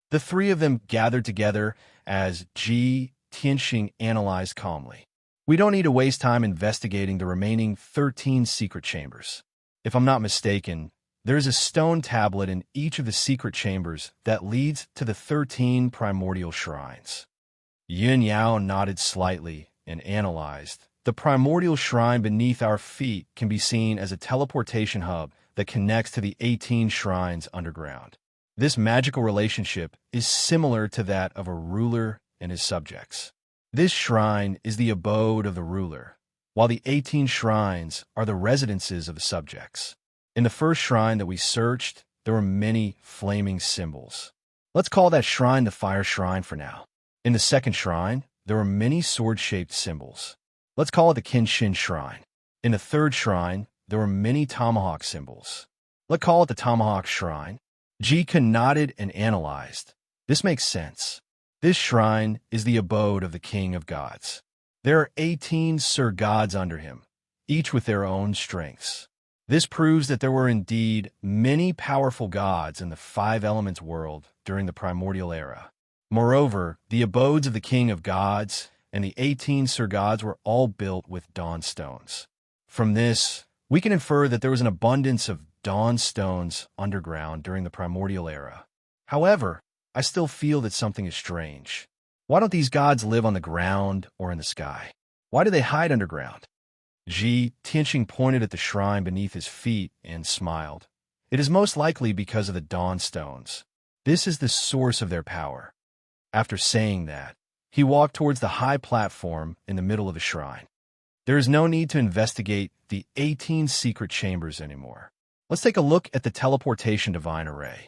The three of them gathered together as Ji Tianqing analyzed calmly. We don't need to waste time investigating the remaining 13 secret chambers. If I'm not mistaken, there is a stone tablet in each of the secret chambers that leads to the 13 primordial shrines. Yun Yao nodded slightly and analyzed. The primordial shrine beneath our feet can be seen as a teleportation hub that connects to the 18 shrines underground. This magical relationship is similar to that of a ruler and his subjects. This shrine is the abode of the ruler, while the 18 shrines are the residences of the subjects. In the first shrine that we searched, there were many flaming symbols. Let's call that shrine the fire shrine for now. In the second shrine, there were many sword-shaped symbols. Let's call it the Kenshin shrine. In the third shrine, there were many tomahawk symbols. Let's call it the tomahawk shrine. Jika nodded and analyzed. This makes sense. This shrine is the abode of the king of gods. There are 18 Sir gods under him, each with their own strengths. This proves that there were indeed many powerful gods in the 5 elements world during the primordial era. Moreover, the abodes of the king of gods and the 18 Sir gods were all built with dawn stones. From this, we can infer that there was an abundance of dawn stones underground during the primordial era. However, I still feel that something is strange. Why don't these gods live on the ground or in the sky? Why do they hide underground? Ji Tianqing pointed at the shrine beneath his feet and smiled. It is most likely because of the dawn stones. This is the source of their power. After saying that, he walked towards the high platform in the middle of the shrine. There is no need to investigate the 18 secret chambers anymore. Let's take a look at the teleportation divine array.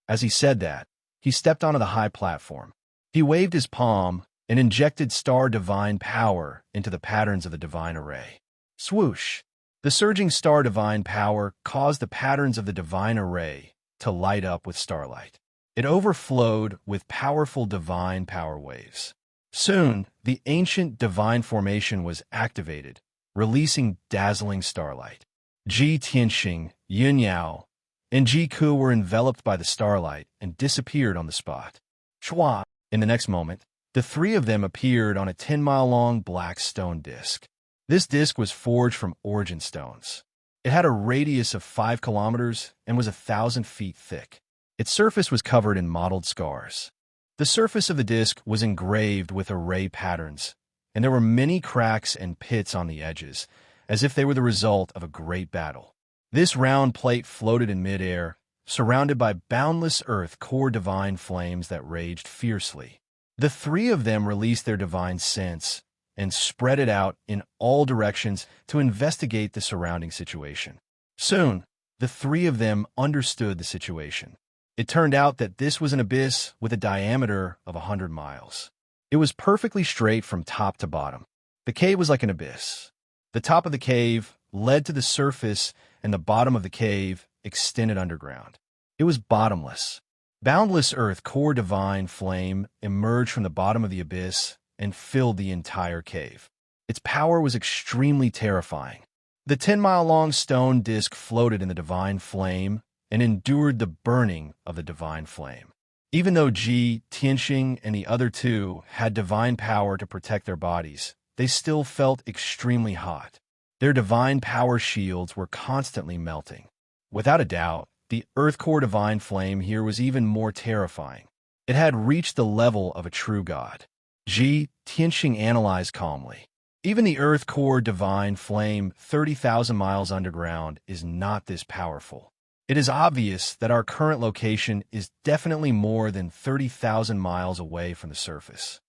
As he said that, he stepped onto the high platform. He waved his palm and injected star divine power into the patterns of the divine array. Swoosh! The surging star divine power caused the patterns of the divine array to light up with starlight. It overflowed with powerful divine power waves. Soon, the ancient divine formation was activated, releasing dazzling starlight. Ji Tianqing, Yun Yao, and Ji Ku were enveloped by the starlight and disappeared on the spot. Chua! In the next moment, the three of them appeared on a 10-mile-long black stone disc. This disc was forged from origin stones. It had a radius of 5 kilometers and was 1,000 feet thick. Its surface was covered in mottled scars. The surface of the disc was engraved with array patterns, and there were many cracks and pits on the edges, as if they were the result of a great battle. This round plate floated in midair, surrounded by boundless earth core divine flames that raged fiercely. The three of them released their divine sense and spread it out in all directions to investigate the surrounding situation. Soon, the three of them understood the situation. It turned out that this was an abyss with a diameter of 100 miles. It was perfectly straight from top to bottom. The cave was like an abyss. The top of the cave led to the surface, and the bottom of the cave extended underground. It was bottomless. Boundless earth core divine flame emerged from the bottom of the abyss and filled the entire cave. Its power was extremely terrifying. The 10-mile-long stone disk floated in the divine flame and endured the burning of the divine flame. Even though Ji, Tianxing, and the other two had divine power to protect their bodies, they still felt extremely hot. Their divine power shields were constantly melting. Without a doubt, the earth core divine flame here was even more terrifying. It had reached the level of a true god. Ji, Tianxing analyzed calmly. Even the earth core divine flame 30,000 miles underground is not this powerful. It is obvious that our current location is definitely more than 30,000 miles away from the surface.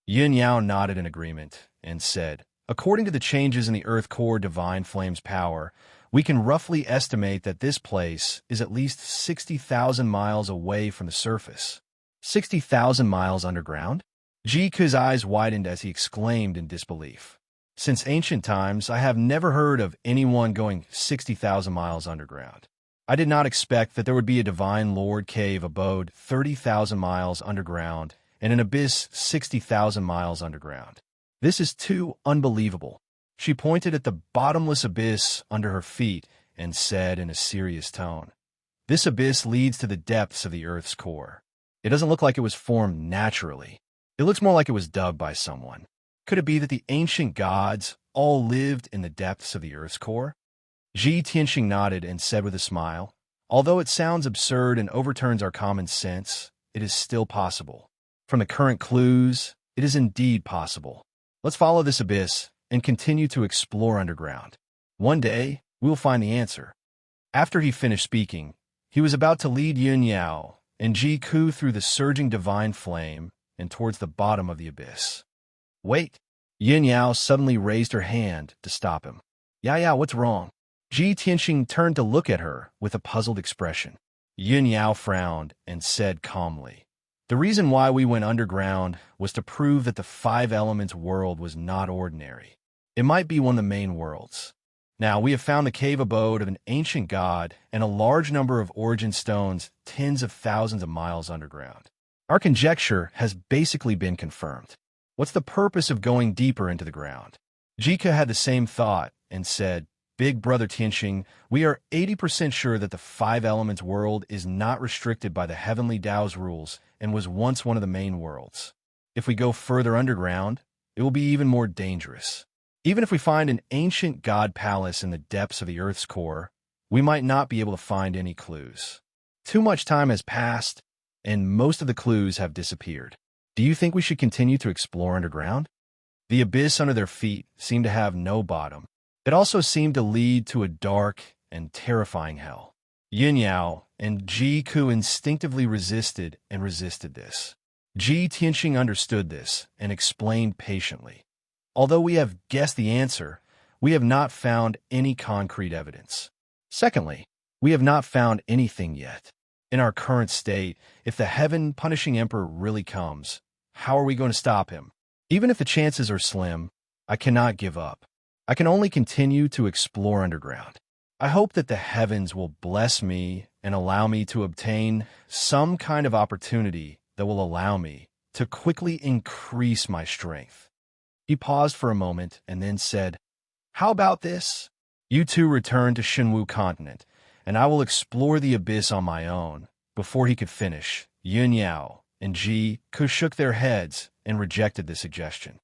Yin Yao nodded in agreement and said, according to the changes in the earth core divine flame's power, we can roughly estimate that this place is at least 60,000 miles away from the surface. 60,000 miles underground? Ji Ke's eyes widened as he exclaimed in disbelief. Since ancient times, I have never heard of anyone going 60,000 miles underground. I did not expect that there would be a divine lord cave abode 30,000 miles underground and an abyss 60,000 miles underground. This is too unbelievable. She pointed at the bottomless abyss under her feet and said in a serious tone, this abyss leads to the depths of the Earth's core. It doesn't look like it was formed naturally. It looks more like it was dug by someone. Could it be that the ancient gods all lived in the depths of the Earth's core? Ji Tianxing nodded and said with a smile, although it sounds absurd and overturns our common sense, it is still possible. From the current clues, it is indeed possible. Let's follow this abyss and continue to explore underground. One day, we'll find the answer. After he finished speaking, he was about to lead Yun Yao and Ji Ku through the surging divine flame and towards the bottom of the abyss. Wait! Yun Yao suddenly raised her hand to stop him. Yeah, what's wrong? Ji Tianxing turned to look at her with a puzzled expression. Yun Yao frowned and said calmly, the reason why we went underground was to prove that the five elements world was not ordinary. It might be one of the main worlds. Now, we have found the cave abode of an ancient god and a large number of origin stones tens of thousands of miles underground. Our conjecture has basically been confirmed. What's the purpose of going deeper into the ground? Jika had the same thought and said, Big Brother Tianxing, we are 80% sure that the five elements world is not restricted by the heavenly Tao's rules and was once one of the main worlds. If we go further underground, it will be even more dangerous. Even if we find an ancient god palace in the depths of the Earth's core, we might not be able to find any clues. Too much time has passed, and most of the clues have disappeared. Do you think we should continue to explore underground? The abyss under their feet seemed to have no bottom. It also seemed to lead to a dark and terrifying hell. Yin Yao and Ji Ku instinctively resisted this. Ji Tianxing understood this and explained patiently. Although we have guessed the answer, we have not found any concrete evidence. Secondly, we have not found anything yet. In our current state, if the heaven-punishing emperor really comes, how are we going to stop him? Even if the chances are slim, I cannot give up. I can only continue to explore underground. I hope that the heavens will bless me and allow me to obtain some kind of opportunity that will allow me to quickly increase my strength. He paused for a moment and then said, How about this? You two return to Shenwu continent, and I will explore the abyss on my own. Before he could finish, Yun Yao and Ji Ku shook their heads and rejected the suggestion.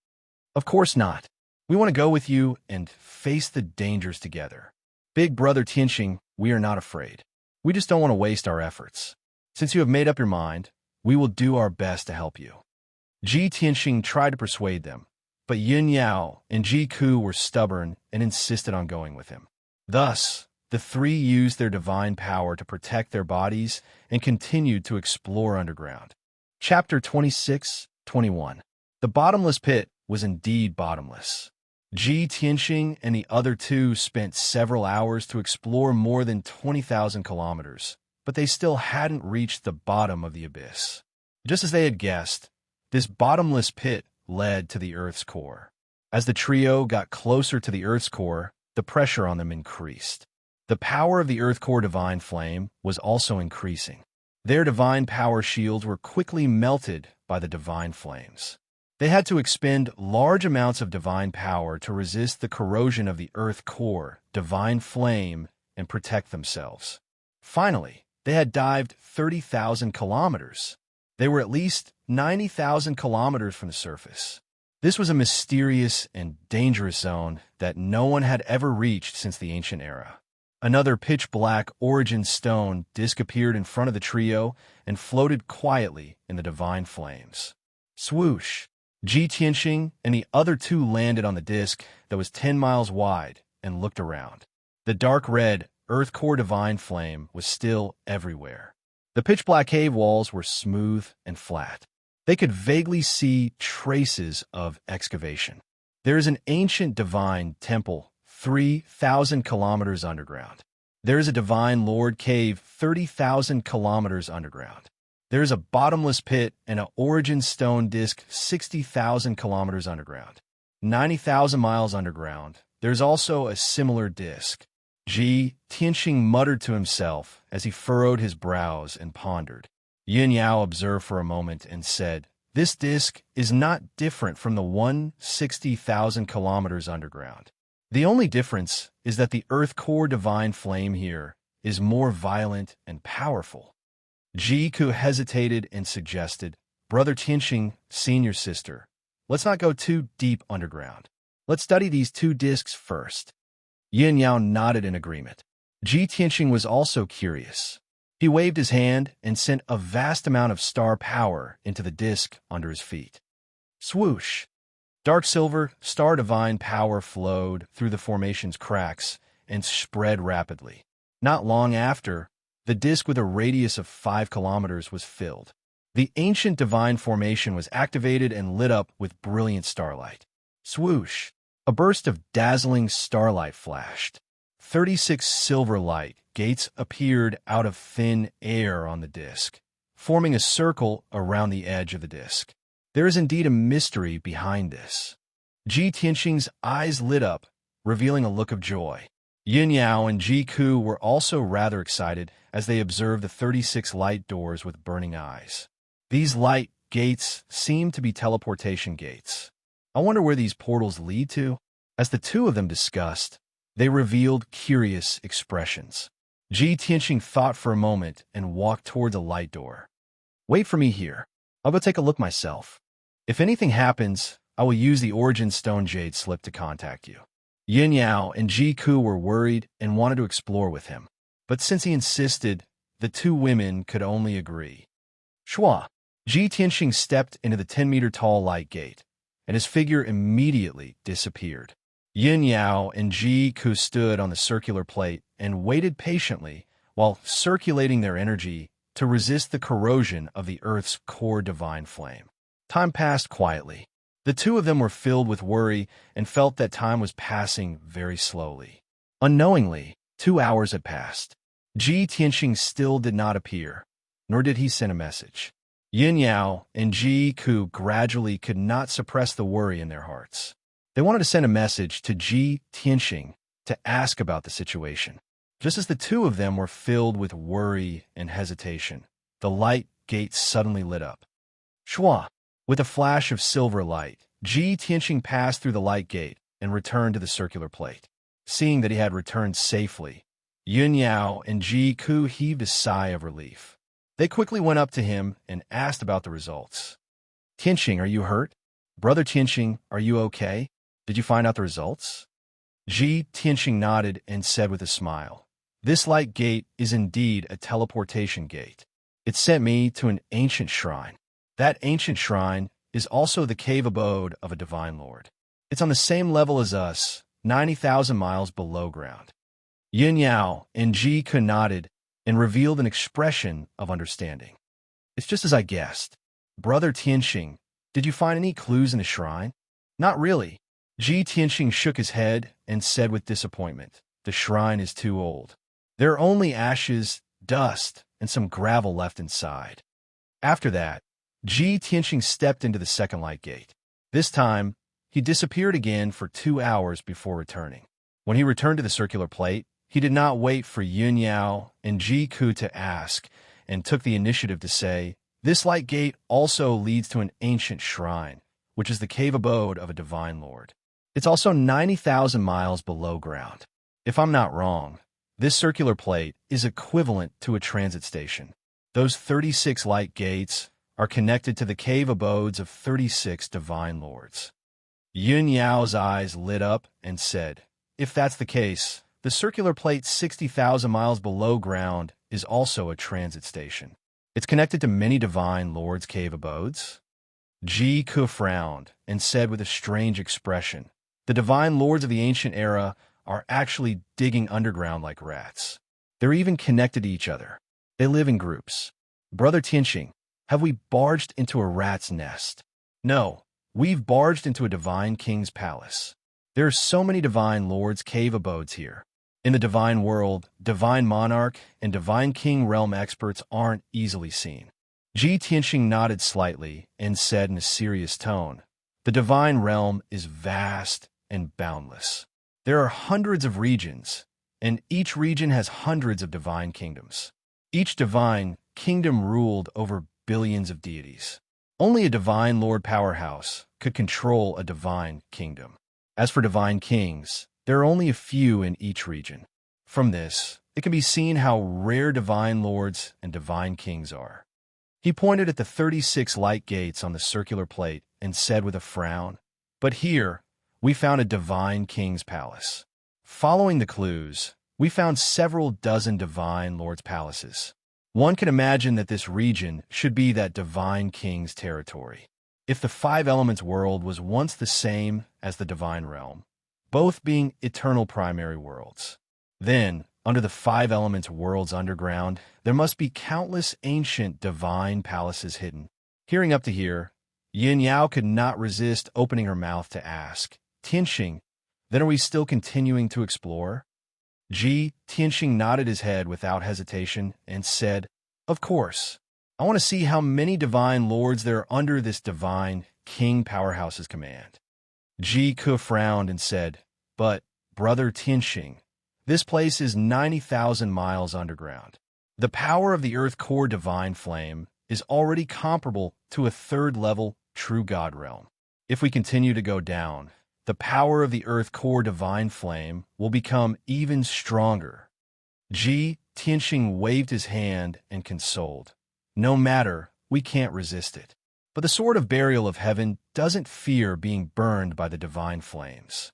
Of course not. We want to go with you and face the dangers together. Big Brother Tianxing, we are not afraid. We just don't want to waste our efforts. Since you have made up your mind, we will do our best to help you. Ji Tianxing tried to persuade them, but Yin Yao and Ji Ku were stubborn and insisted on going with him. Thus, the three used their divine power to protect their bodies and continued to explore underground. Chapter 26, 21. The bottomless pit was indeed bottomless. Ji Tianxing and the other two spent several hours to explore more than 20,000 kilometers, but they still hadn't reached the bottom of the abyss. Just as they had guessed, this bottomless pit led to the Earth's core. As the trio got closer to the Earth's core, the pressure on them increased. The power of the Earth core divine flame was also increasing. Their divine power shields were quickly melted by the divine flames. They had to expend large amounts of divine power to resist the corrosion of the Earth core divine flame and protect themselves. Finally, they had dived 30,000 kilometers. They were at least 90,000 kilometers from the surface. This was a mysterious and dangerous zone that no one had ever reached since the ancient era. Another pitch-black origin stone disk appeared in front of the trio and floated quietly in the divine flames. Swoosh! Ji Tianxing and the other two landed on the disk that was 10 miles wide and looked around. The dark red Earth core divine flame was still everywhere. The pitch-black cave walls were smooth and flat. They could vaguely see traces of excavation. There is an ancient divine temple 3,000 kilometers underground. There is a divine Lord cave 30,000 kilometers underground. There is a bottomless pit and an origin stone disk 60,000 kilometers underground. 90,000 miles underground, there's also a similar disk. Ji Tianxing muttered to himself as he furrowed his brows and pondered. Yin Yao observed for a moment and said, "This disk is not different from the 160,000 kilometers underground. The only difference is that the Earth core divine flame here is more violent and powerful." Ji Ku hesitated and suggested, "Brother Tianxing, senior sister, let's not go too deep underground. Let's study these two discs first." Yin Yao nodded in agreement. Ji Tianxing was also curious. He waved his hand and sent a vast amount of star power into the disc under his feet. Swoosh! Dark silver, star divine power flowed through the formation's cracks and spread rapidly. Not long after, the disk with a radius of 5 kilometers was filled. The ancient divine formation was activated and lit up with brilliant starlight. Swoosh! A burst of dazzling starlight flashed. 36 silver light gates appeared out of thin air on the disk, forming a circle around the edge of the disk. There is indeed a mystery behind this. Ji Tianxing's eyes lit up, revealing a look of joy. Yin Yao and Ji Ku were also rather excited as they observed the 36 light doors with burning eyes. These light gates seemed to be teleportation gates. I wonder where these portals lead to? As the two of them discussed, they revealed curious expressions. Ji Tianxing thought for a moment and walked toward the light door. "Wait for me here. I'll go take a look myself. If anything happens, I will use the Origin Stone Jade slip to contact you." Yin Yao and Ji Ku were worried and wanted to explore with him. But since he insisted, the two women could only agree. Shua! Ji Tianxing stepped into the 10-meter-tall light gate, and his figure immediately disappeared. Yin Yao and Ji Ku stood on the circular plate and waited patiently while circulating their energy to resist the corrosion of the Earth's core divine flame. Time passed quietly. The two of them were filled with worry and felt that time was passing very slowly. Unknowingly, 2 hours had passed. Ji Tianxing still did not appear, nor did he send a message. Yin Yao and Ji Ku gradually could not suppress the worry in their hearts. They wanted to send a message to Ji Tianxing to ask about the situation. Just as the two of them were filled with worry and hesitation, the light gate suddenly lit up. Shua! With a flash of silver light, Ji Tianxing passed through the light gate and returned to the circular plate. Seeing that he had returned safely, Yin Yao and Ji Ku heaved a sigh of relief. They quickly went up to him and asked about the results. "Tianxing, are you hurt? Brother Tianxing, are you okay? Did you find out the results?" Ji Tianxing nodded and said with a smile, "This light gate is indeed a teleportation gate. It sent me to an ancient shrine. That ancient shrine is also the cave abode of a divine lord. It's on the same level as us, 90,000 miles below ground." Yin Yao and Ji Ku nodded and revealed an expression of understanding. "It's just as I guessed. Brother Tianxing, Did you find any clues in the shrine? Not really. Ji Tianxing shook his head and said with disappointment, the shrine is too old. There are only ashes, dust, and some gravel left inside. After that, Ji Tianxing stepped into the second light gate. This time, he disappeared again for 2 hours before returning. When he returned to the circular plate, he did not wait for Yun Yao and Ji Ku to ask, and took the initiative to say, this light gate also leads to an ancient shrine, which is the cave abode of a divine lord. It's also 90,000 miles below ground. If I'm not wrong, this circular plate is equivalent to a transit station. Those 36 light gates are connected to the cave abodes of 36 divine lords. Yun Yao's eyes lit up and said, if that's the case, the circular plate 60,000 miles below ground is also a transit station. It's connected to many divine lords' cave abodes. Ji Ku frowned and said with a strange expression, the divine lords of the ancient era are actually digging underground like rats. They're even connected to each other. They live in groups. Brother Tianxing, have we barged into a rat's nest? No, we've barged into a divine king's palace. There are so many divine lords' cave abodes here. In the divine world, divine monarch and divine king realm experts aren't easily seen. Ji Tianxing nodded slightly and said in a serious tone, the divine realm is vast and boundless. There are hundreds of regions, and each region has hundreds of divine kingdoms. Each divine kingdom ruled over billions of deities. Only a divine lord powerhouse could control a divine kingdom. As for divine kings, there are only a few in each region. From this, it can be seen how rare divine lords and divine kings are. He pointed at the 36 light gates on the circular plate and said with a frown, but here, we found a divine king's palace. Following the clues, we found several dozen divine lords' palaces. One can imagine that this region should be that divine king's territory. If the five elements world was once the same as the divine realm, both being eternal primary worlds, then, under the five elements world's underground, there must be countless ancient divine palaces hidden. Hearing up to here, Yin Yao could not resist opening her mouth to ask, Tianxing, then are we still continuing to explore? Ji Tianxing nodded his head without hesitation and said, of course. I want to see how many divine lords there are under this divine king powerhouse's command. Ji Ku frowned and said, but, Brother Tianxing, this place is 90,000 miles underground. The power of the earth core divine flame is already comparable to a third-level true God realm. If we continue to go down, the power of the earth core divine flame will become even stronger. Ji Tianxing waved his hand and consoled. No matter, we can't resist it. But the sword of burial of heaven doesn't fear being burned by the divine flames.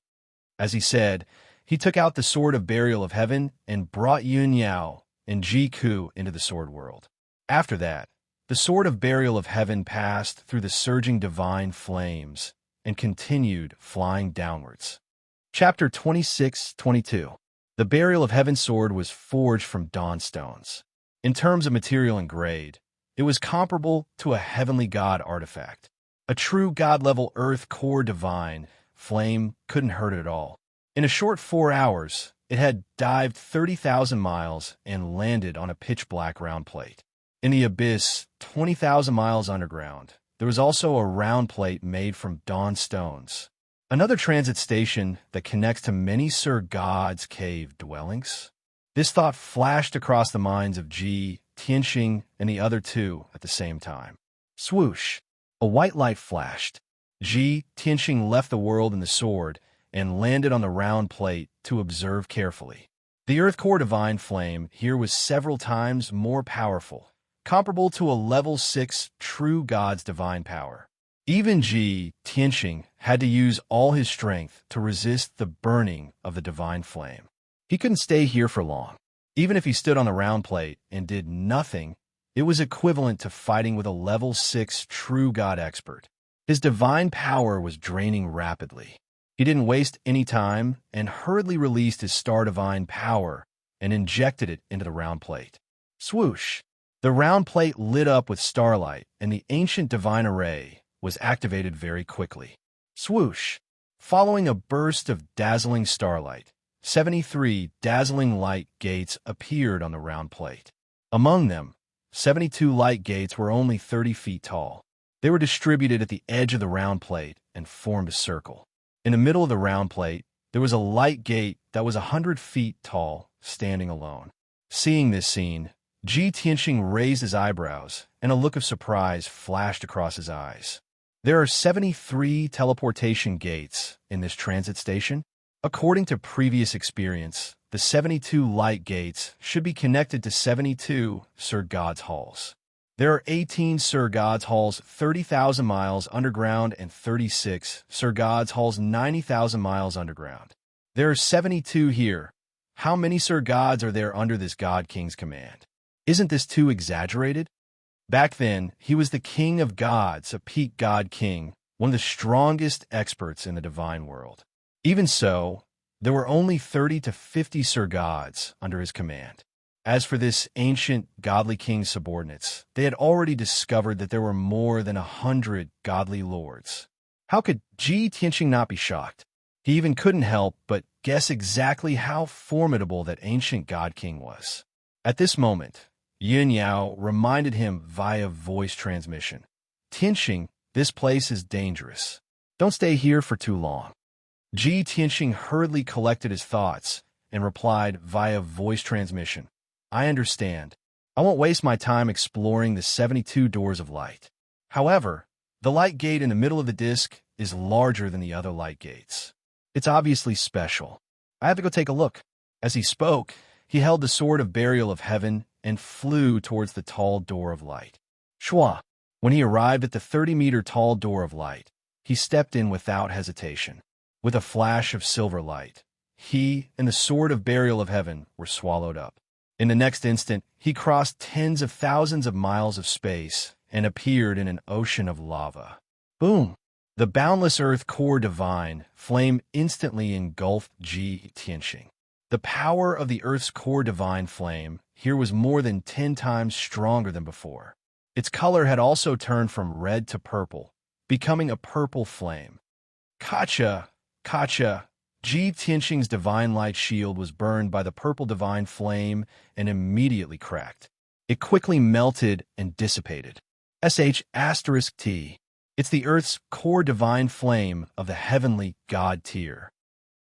As he said, he took out the sword of burial of heaven and brought Yun Yao and Ji Ku into the sword world. After that, the sword of burial of heaven passed through the surging divine flames and continued flying downwards. Chapter 26-22. The burial of heaven sword was forged from dawn stones. In terms of material and grade, it was comparable to a heavenly god artifact. A true god-level earth core divine flame couldn't hurt it at all. In a short 4 hours, it had dived 30,000 miles and landed on a pitch-black round plate. In the abyss, 20,000 miles underground, there was also a round plate made from dawn stones. Another transit station that connects to many Sir God's cave dwellings. This thought flashed across the minds of Ji Tianxing and the other two at the same time. Swoosh! A white light flashed. Ji Tianxing left the world in the sword and landed on the round plate to observe carefully. The earth core divine flame here was several times more powerful, comparable to a level 6 true god's divine power. Even Ji Tianxing had to use all his strength to resist the burning of the divine flame. He couldn't stay here for long. Even if he stood on the round plate and did nothing, it was equivalent to fighting with a level 6 true god expert. His divine power was draining rapidly. He didn't waste any time and hurriedly released his star divine power and injected it into the round plate. Swoosh! The round plate lit up with starlight, and the ancient divine array was activated very quickly. Swoosh! Following a burst of dazzling starlight, 73 dazzling light gates appeared on the round plate. Among them, 72 light gates were only 30 feet tall. They were distributed at the edge of the round plate and formed a circle. In the middle of the round plate, there was a light gate that was 100 feet tall, standing alone. Seeing this scene, Ji Tianxing raised his eyebrows, and a look of surprise flashed across his eyes. There are 73 teleportation gates in this transit station. According to previous experience, the 72 light gates should be connected to 72 Sir God's halls. There are 18 Sir God's halls 30,000 miles underground and 36 Sir God's halls 90,000 miles underground. There are 72 here. How many Sir Gods are there under this God King's command? Isn't this too exaggerated? Back then, he was the king of gods, a peak god king, one of the strongest experts in the divine world. Even so, there were only 30 to 50 Sir Gods under his command. As for this ancient godly king's subordinates, they had already discovered that there were more than 100 godly lords. How could Ji Tianxing not be shocked? He even couldn't help but guess exactly how formidable that ancient god king was. At this moment, Yun Yao reminded him via voice transmission. Tianxing, this place is dangerous. Don't stay here for too long. Ji Tianxing hurriedly collected his thoughts and replied via voice transmission. I understand. I won't waste my time exploring the 72 doors of light. However, the light gate in the middle of the disc is larger than the other light gates. It's obviously special. I have to go take a look. As he spoke, he held the sword of burial of heaven and flew towards the tall door of light. Shua! When he arrived at the 30-meter tall door of light, he stepped in without hesitation. With a flash of silver light, he and the sword of burial of heaven were swallowed up. In the next instant, he crossed tens of thousands of miles of space and appeared in an ocean of lava. Boom! The boundless earth core divine flame instantly engulfed Ji Tianxing. The power of the earth's core divine flame here was more than 10 times stronger than before. Its color had also turned from red to purple, becoming a purple flame. Kacha! Ji Tianxing's divine light shield was burned by the purple divine flame and immediately cracked. It quickly melted and dissipated. *T. It's the Earth's core divine flame of the heavenly God tier.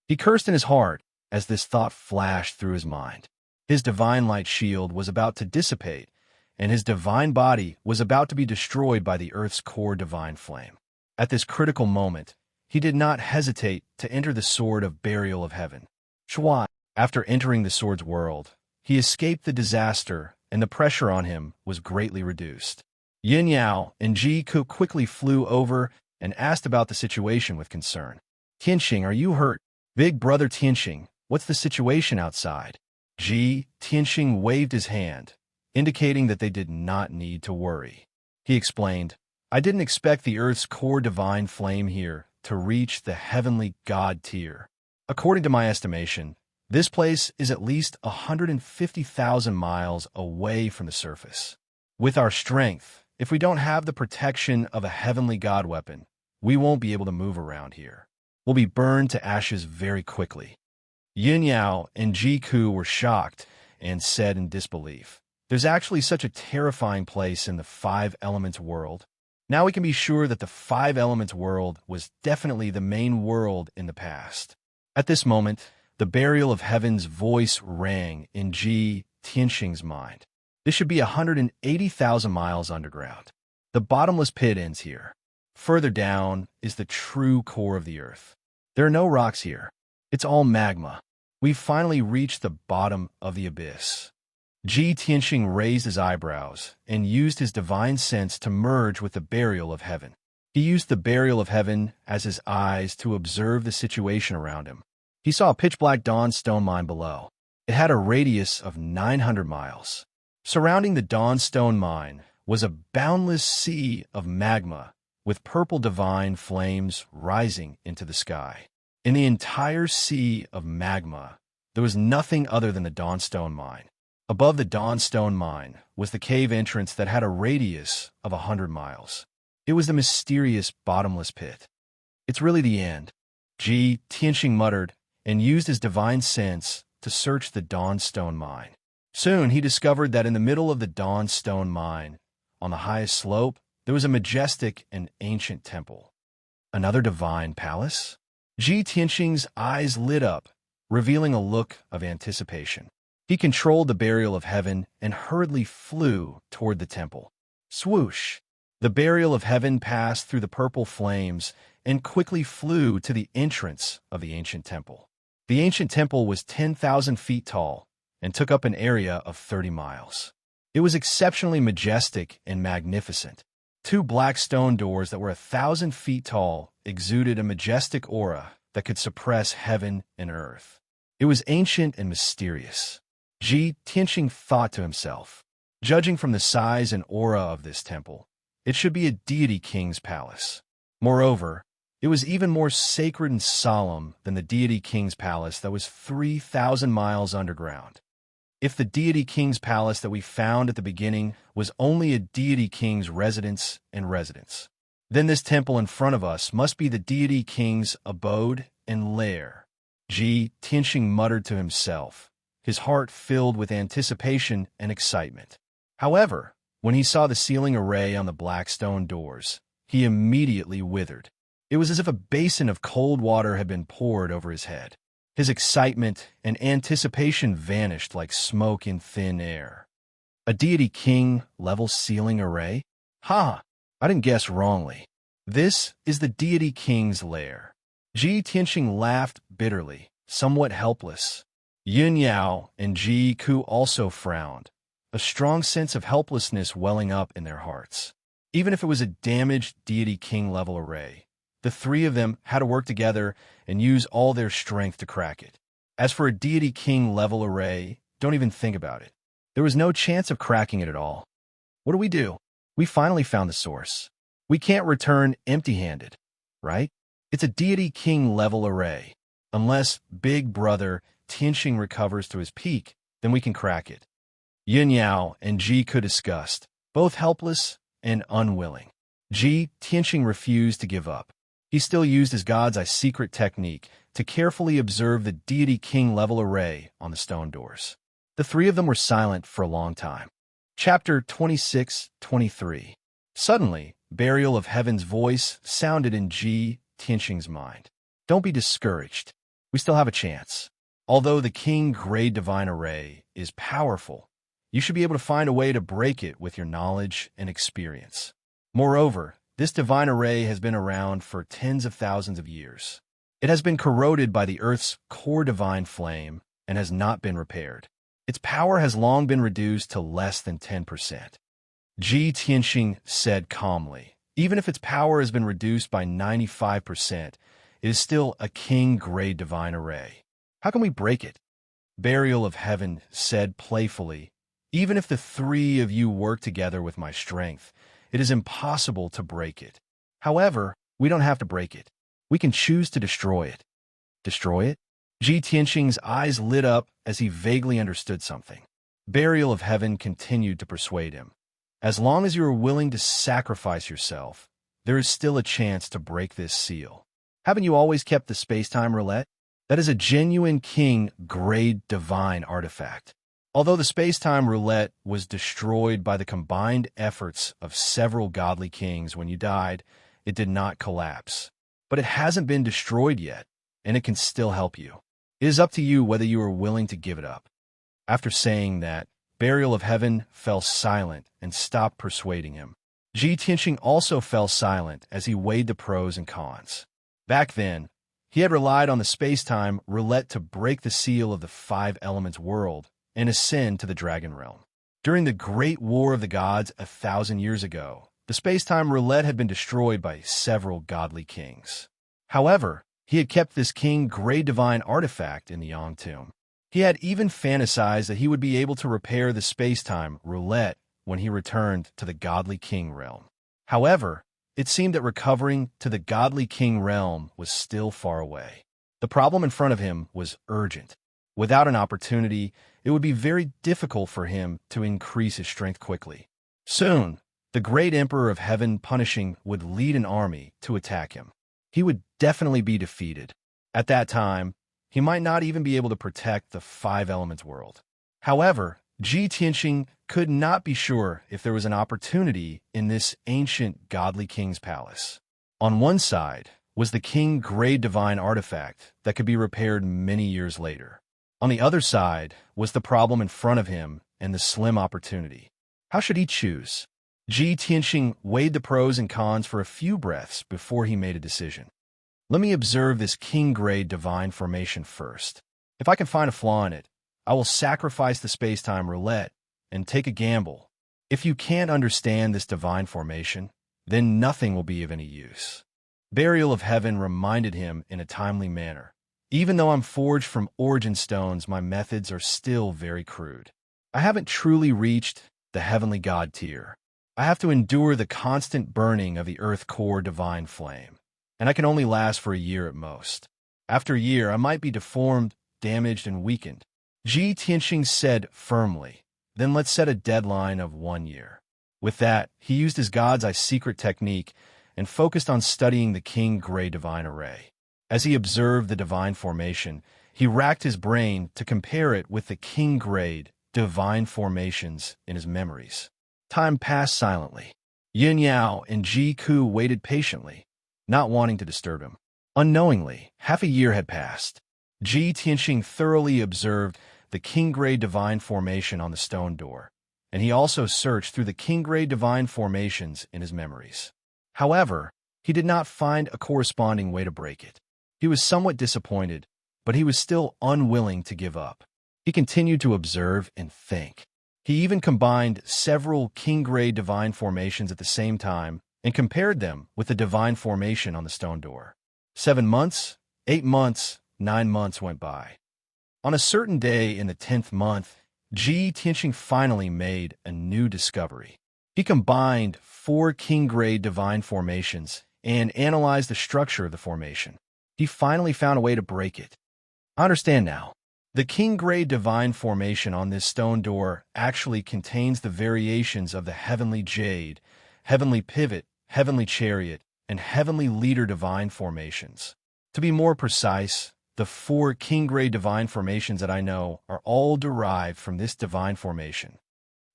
He cursed in his heart as this thought flashed through his mind. His divine light shield was about to dissipate, and his divine body was about to be destroyed by the Earth's core divine flame. At this critical moment, he did not hesitate to enter the sword of burial of heaven. Shua! After entering the sword's world, he escaped the disaster, and the pressure on him was greatly reduced. Yin Yao and Ji Ku quickly flew over and asked about the situation with concern. Tianxing, are you hurt? Big brother Tianxing, what's the situation outside? Ji Tianxing waved his hand, indicating that they did not need to worry. He explained, I didn't expect the Earth's core divine flame here to reach the heavenly God tier. According to my estimation, this place is at least 150,000 miles away from the surface. With our strength, if we don't have the protection of a heavenly God weapon, we won't be able to move around here. We'll be burned to ashes very quickly. Yin Yao and Ji Ku were shocked and said in disbelief, there's actually such a terrifying place in the Five Elements world. Now we can be sure that the Five Elements world was definitely the main world in the past. At this moment, the burial of heaven's voice rang in Ji Tianxing's mind. This should be 180,000 miles underground. The bottomless pit ends here. Further down is the true core of the earth. There are no rocks here. It's all magma. We've finally reached the bottom of the abyss. Ji Tianxing raised his eyebrows and used his divine sense to merge with the burial of heaven. He used the burial of heaven as his eyes to observe the situation around him. He saw a pitch-black dawn stone mine below. It had a radius of 900 miles. Surrounding the Dawn Stone mine was a boundless sea of magma with purple divine flames rising into the sky. In the entire sea of magma, there was nothing other than the Dawn Stone mine. Above the Dawn Stone mine was the cave entrance that had a radius of 100 miles. It was the mysterious bottomless pit. It's really the end, Tianxing muttered, and used his divine sense to search the Dawnstone mine. Soon he discovered that in the middle of the Dawnstone mine, on the highest slope, there was a majestic and ancient temple. Another divine palace? Tianxing's eyes lit up, revealing a look of anticipation. He controlled the burial of heaven and hurriedly flew toward the temple. Swoosh! The burial of heaven passed through the purple flames and quickly flew to the entrance of the ancient temple. The ancient temple was 10,000 feet tall and took up an area of 30 miles. It was exceptionally majestic and magnificent. Two black stone doors that were 1,000 feet tall exuded a majestic aura that could suppress heaven and earth. It was ancient and mysterious. Tianxing thought to himself, judging from the size and aura of this temple, it should be a deity king's palace. Moreover, it was even more sacred and solemn than the deity king's palace that was 3,000 miles underground. If the deity king's palace that we found at the beginning was only a deity king's residence, then this temple in front of us must be the deity king's abode and lair. Tianxing muttered to himself, his heart filled with anticipation and excitement. However, when he saw the sealing array on the black stone doors, he immediately withered. It was as if a basin of cold water had been poured over his head. His excitement and anticipation vanished like smoke in thin air. A deity king level sealing array? Ha! I didn't guess wrongly. This is the deity king's lair. Tianxing laughed bitterly, somewhat helpless. Yun Yao and Ji Ku also frowned, a strong sense of helplessness welling up in their hearts. Even if it was a damaged deity king level array, the three of them had to work together and use all their strength to crack it. As for a deity king level array, don't even think about it. There was no chance of cracking it at all. What do? We finally found the source. We can't return empty-handed, right? It's a deity king level array. Unless Big Brother Tianxing recovers to his peak, then we can crack it. Yun Yao and Ji Ku discussed, both helpless and unwilling. Tianxing refused to give up. He still used his God's Eye secret technique to carefully observe the deity king level array on the stone doors. The three of them were silent for a long time. Chapter 26-23. Suddenly, Burial of Heaven's voice sounded in Tianxing's mind. Don't be discouraged. We still have a chance. Although the King Grade Divine Array is powerful, you should be able to find a way to break it with your knowledge and experience. Moreover, this divine array has been around for tens of thousands of years. It has been corroded by the Earth's core divine flame and has not been repaired. Its power has long been reduced to less than 10%. Tianxing said calmly, even if its power has been reduced by 95%, it is still a king-grade divine array. How can we break it? Burial of Heaven said playfully, even if the three of you work together with my strength, it is impossible to break it. However, we don't have to break it. We can choose to destroy it. Destroy it? Tianxing's eyes lit up as he vaguely understood something. Burial of Heaven continued to persuade him. As long as you are willing to sacrifice yourself, there is still a chance to break this seal. Haven't you always kept the space-time roulette? That is a genuine king-grade divine artifact. Although the space-time roulette was destroyed by the combined efforts of several godly kings when you died, it did not collapse. But it hasn't been destroyed yet, and it can still help you. It is up to you whether you are willing to give it up. After saying that, Burial of Heaven fell silent and stopped persuading him. Tianxing also fell silent as he weighed the pros and cons. Back then, he had relied on the space-time roulette to break the seal of the Five Elements world and ascend to the Dragon Realm. During the Great War of the Gods 1,000 years ago, the space-time roulette had been destroyed by several godly kings. However, he had kept this king-grade divine artifact in the Yang Tomb. He had even fantasized that he would be able to repair the space-time roulette when he returned to the godly king realm. However, it seemed that recovering to the godly king realm was still far away. The problem in front of him was urgent. Without an opportunity, it would be very difficult for him to increase his strength quickly. Soon, The great Emperor of Heaven punishing would lead an army to attack him. He would definitely be defeated. At that time, he might not even be able to protect the Five Elements world. However, Ji Tianxing could not be sure if there was an opportunity in this ancient godly king's palace. On one side was the king grade divine artifact that could be repaired many years later. On the other side was the problem in front of him and the slim opportunity. How should he choose? Ji Tianxing weighed the pros and cons for a few breaths before he made a decision. Let me observe this king-grade divine formation first. If I can find a flaw in it, I will sacrifice the space-time roulette and take a gamble. If you can't understand this divine formation, then nothing will be of any use. Burial of Heaven reminded him in a timely manner. Even though I'm forged from origin stones, my methods are still very crude. I haven't truly reached the heavenly god tier. I have to endure the constant burning of the earth core divine flame, and I can only last for a year at most. After a year, I might be deformed, damaged, and weakened. Ji Tianxing said firmly, then let's set a deadline of 1 year. With that, he used his God's Eye secret technique and focused on studying the King Grey Divine Array. As he observed the divine formation, he racked his brain to compare it with the King Grade divine formations in his memories. Time passed silently. Yin Yao and Ji Ku waited patiently, not wanting to disturb him. Unknowingly, half a year had passed. Ji Tianxing thoroughly observed the King Grey divine formation on the stone door, and he also searched through the King Grey divine formations in his memories. However, he did not find a corresponding way to break it. He was somewhat disappointed, but he was still unwilling to give up. He continued to observe and think. He even combined several King Grey divine formations at the same time and compared them with the divine formation on the stone door. 7 months, 8 months, 9 months went by. On a certain day in the 10th month, Ji Tianxing finally made a new discovery. He combined 4 King Grey divine formations and analyzed the structure of the formation. He finally found a way to break it. I understand now. The King Grey divine formation on this stone door actually contains the variations of the Heavenly Jade, Heavenly Pivot, Heavenly Chariot, and Heavenly Leader divine formations. To be more precise, the 4 King Grey divine formations that I know are all derived from this divine formation.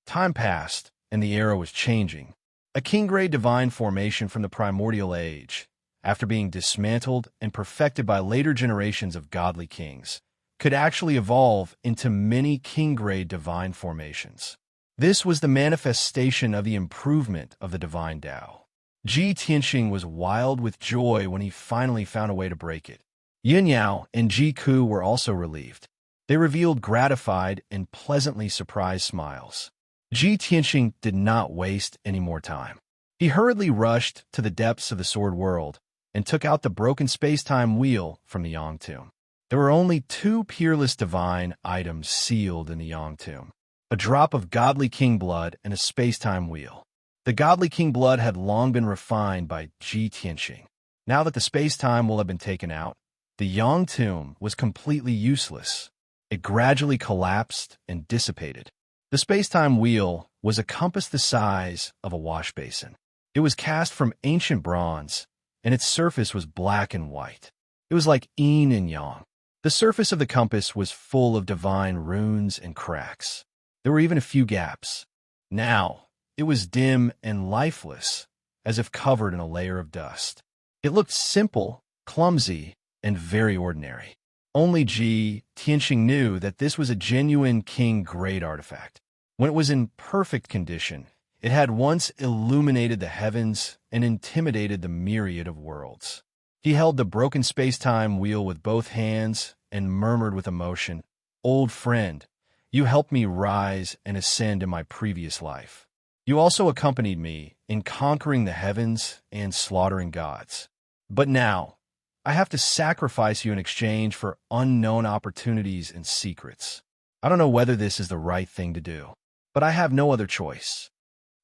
Time passed, and the era was changing. A King Grey divine formation from the primordial age, after being dismantled and perfected by later generations of godly kings, could actually evolve into many King Grey divine formations. This was the manifestation of the improvement of the divine Tao. Ji Tianxing was wild with joy when he finally found a way to break it. Yin Yao and Ji Ku were also relieved. They revealed gratified and pleasantly surprised smiles. Ji Tianxing did not waste any more time. He hurriedly rushed to the depths of the Sword World and took out the broken space-time wheel from the Yang Tomb. There were only 2 peerless divine items sealed in the Yang Tomb: a drop of godly king blood and a space-time wheel. The godly king blood had long been refined by Ji Tianxing. Now that the space-time will have been taken out, the Yang Tomb was completely useless. It gradually collapsed and dissipated. The space-time wheel was a compass the size of a wash basin. It was cast from ancient bronze, and its surface was black and white. It was like yin and yang. The surface of the compass was full of divine runes and cracks. There were even a few gaps. Now, it was dim and lifeless, as if covered in a layer of dust. It looked simple, clumsy, and very ordinary. Only Ji Tianxing knew that this was a genuine King Grade artifact. When it was in perfect condition, it had once illuminated the heavens and intimidated the myriad of worlds. He held the broken space-time wheel with both hands and murmured with emotion, "Old friend, you helped me rise and ascend in my previous life. You also accompanied me in conquering the heavens and slaughtering gods. But now, I have to sacrifice you in exchange for unknown opportunities and secrets. I don't know whether this is the right thing to do, but I have no other choice."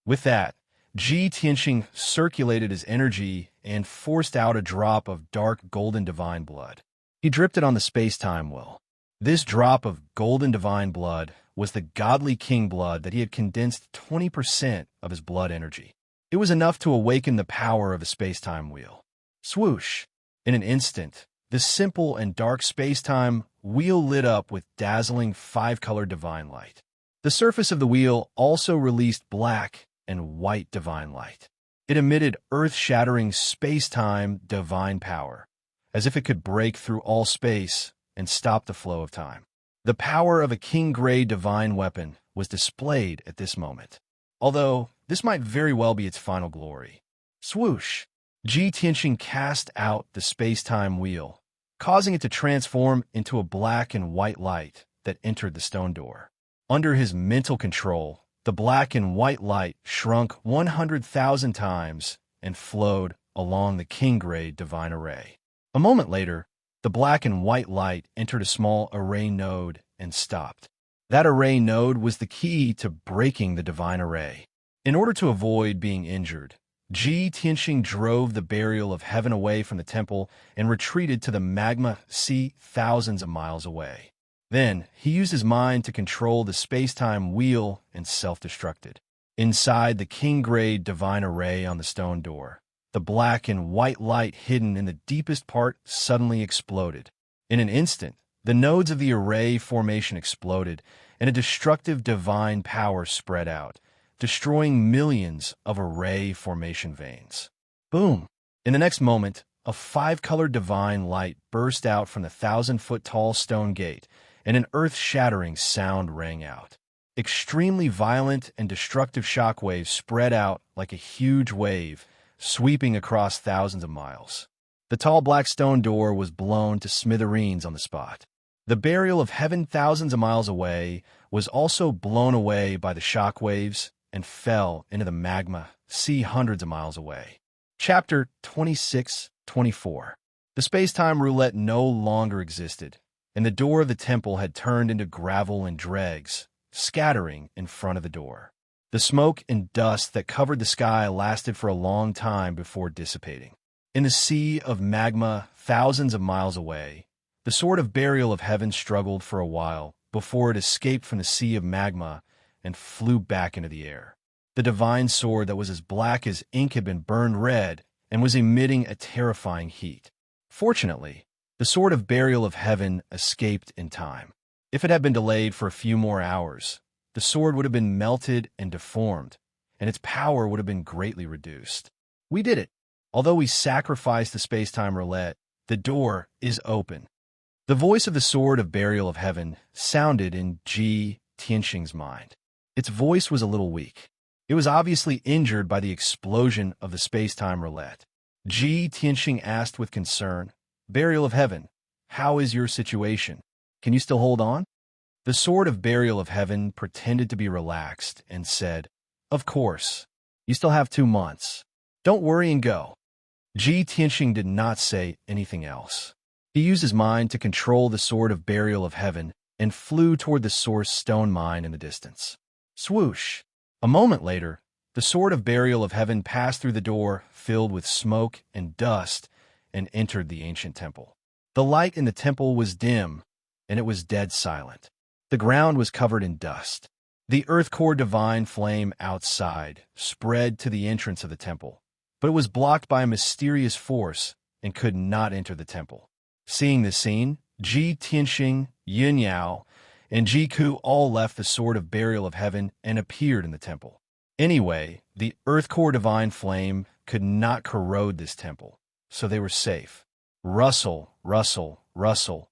With that, Ji Tianxing circulated his energy and forced out a drop of dark golden divine blood. He dripped it on the space-time wheel. This drop of golden divine blood was the godly king blood that he had condensed 20% of his blood energy. It was enough to awaken the power of a space-time wheel. Swoosh! In an instant, the simple and dark space-time wheel lit up with dazzling five-color divine light. The surface of the wheel also released black and white divine light. It emitted earth-shattering space-time divine power, as if it could break through all space and stop the flow of time. The power of a king-grade divine weapon was displayed at this moment, although this might very well be its final glory. Swoosh! Ji Tianxing cast out the space-time wheel, causing it to transform into a black and white light that entered the stone door. Under his mental control, the black and white light shrunk 100,000 times and flowed along the king-grade divine array. A moment later, the black and white light entered a small array node and stopped. That array node was the key to breaking the divine array. In order to avoid being injured, Ji Tianxing drove the burial of heaven away from the temple and retreated to the magma sea thousands of miles away. Then, he used his mind to control the space-time wheel and self-destructed. Inside the king-grade divine array on the stone door, the black and white light hidden in the deepest part suddenly exploded. In an instant, the nodes of the array formation exploded, and a destructive divine power spread out, destroying millions of array formation veins. Boom! In the next moment, a five-colored divine light burst out from the 1,000-foot-tall stone gate, and an earth-shattering sound rang out. Extremely violent and destructive shockwaves spread out like a huge wave, sweeping across thousands of miles. The tall black stone door was blown to smithereens on the spot. The burial of heaven thousands of miles away was also blown away by the shockwaves and fell into the magma sea hundreds of miles away. Chapter 26-24. The space-time roulette no longer existed, and the door of the temple had turned into gravel and dregs, scattering in front of the door. The smoke and dust that covered the sky lasted for a long time before dissipating. In the sea of magma thousands of miles away, the sword of burial of heaven struggled for a while before it escaped from the sea of magma and flew back into the air. The divine sword that was as black as ink had been burned red and was emitting a terrifying heat. Fortunately, the sword of burial of heaven escaped in time. If it had been delayed for a few more hours, the sword would have been melted and deformed, and its power would have been greatly reduced. We did it. Although we sacrificed the space-time roulette, the door is open. The voice of the sword of burial of heaven sounded in Ji Tianxing's mind. Its voice was a little weak. It was obviously injured by the explosion of the space-time roulette. Ji Tianxing asked with concern, "Burial of heaven, how is your situation? Can you still hold on?" The sword of burial of heaven pretended to be relaxed and said, "Of course. You still have 2 months. Don't worry and go." Ji Tianxing did not say anything else. He used his mind to control the sword of burial of heaven and flew toward the source stone mine in the distance. Swoosh! A moment later, the sword of burial of heaven passed through the door filled with smoke and dust and entered the ancient temple. The light in the temple was dim, and it was dead silent. The ground was covered in dust. The earth core divine flame outside spread to the entrance of the temple, but it was blocked by a mysterious force and could not enter the temple. Seeing this scene, Ji Tianxing, Yin Yao, and Ji Ku all left the sword of burial of heaven and appeared in the temple. Anyway, the earth core divine flame could not corrode this temple, so they were safe. Rustle, rustle, rustle.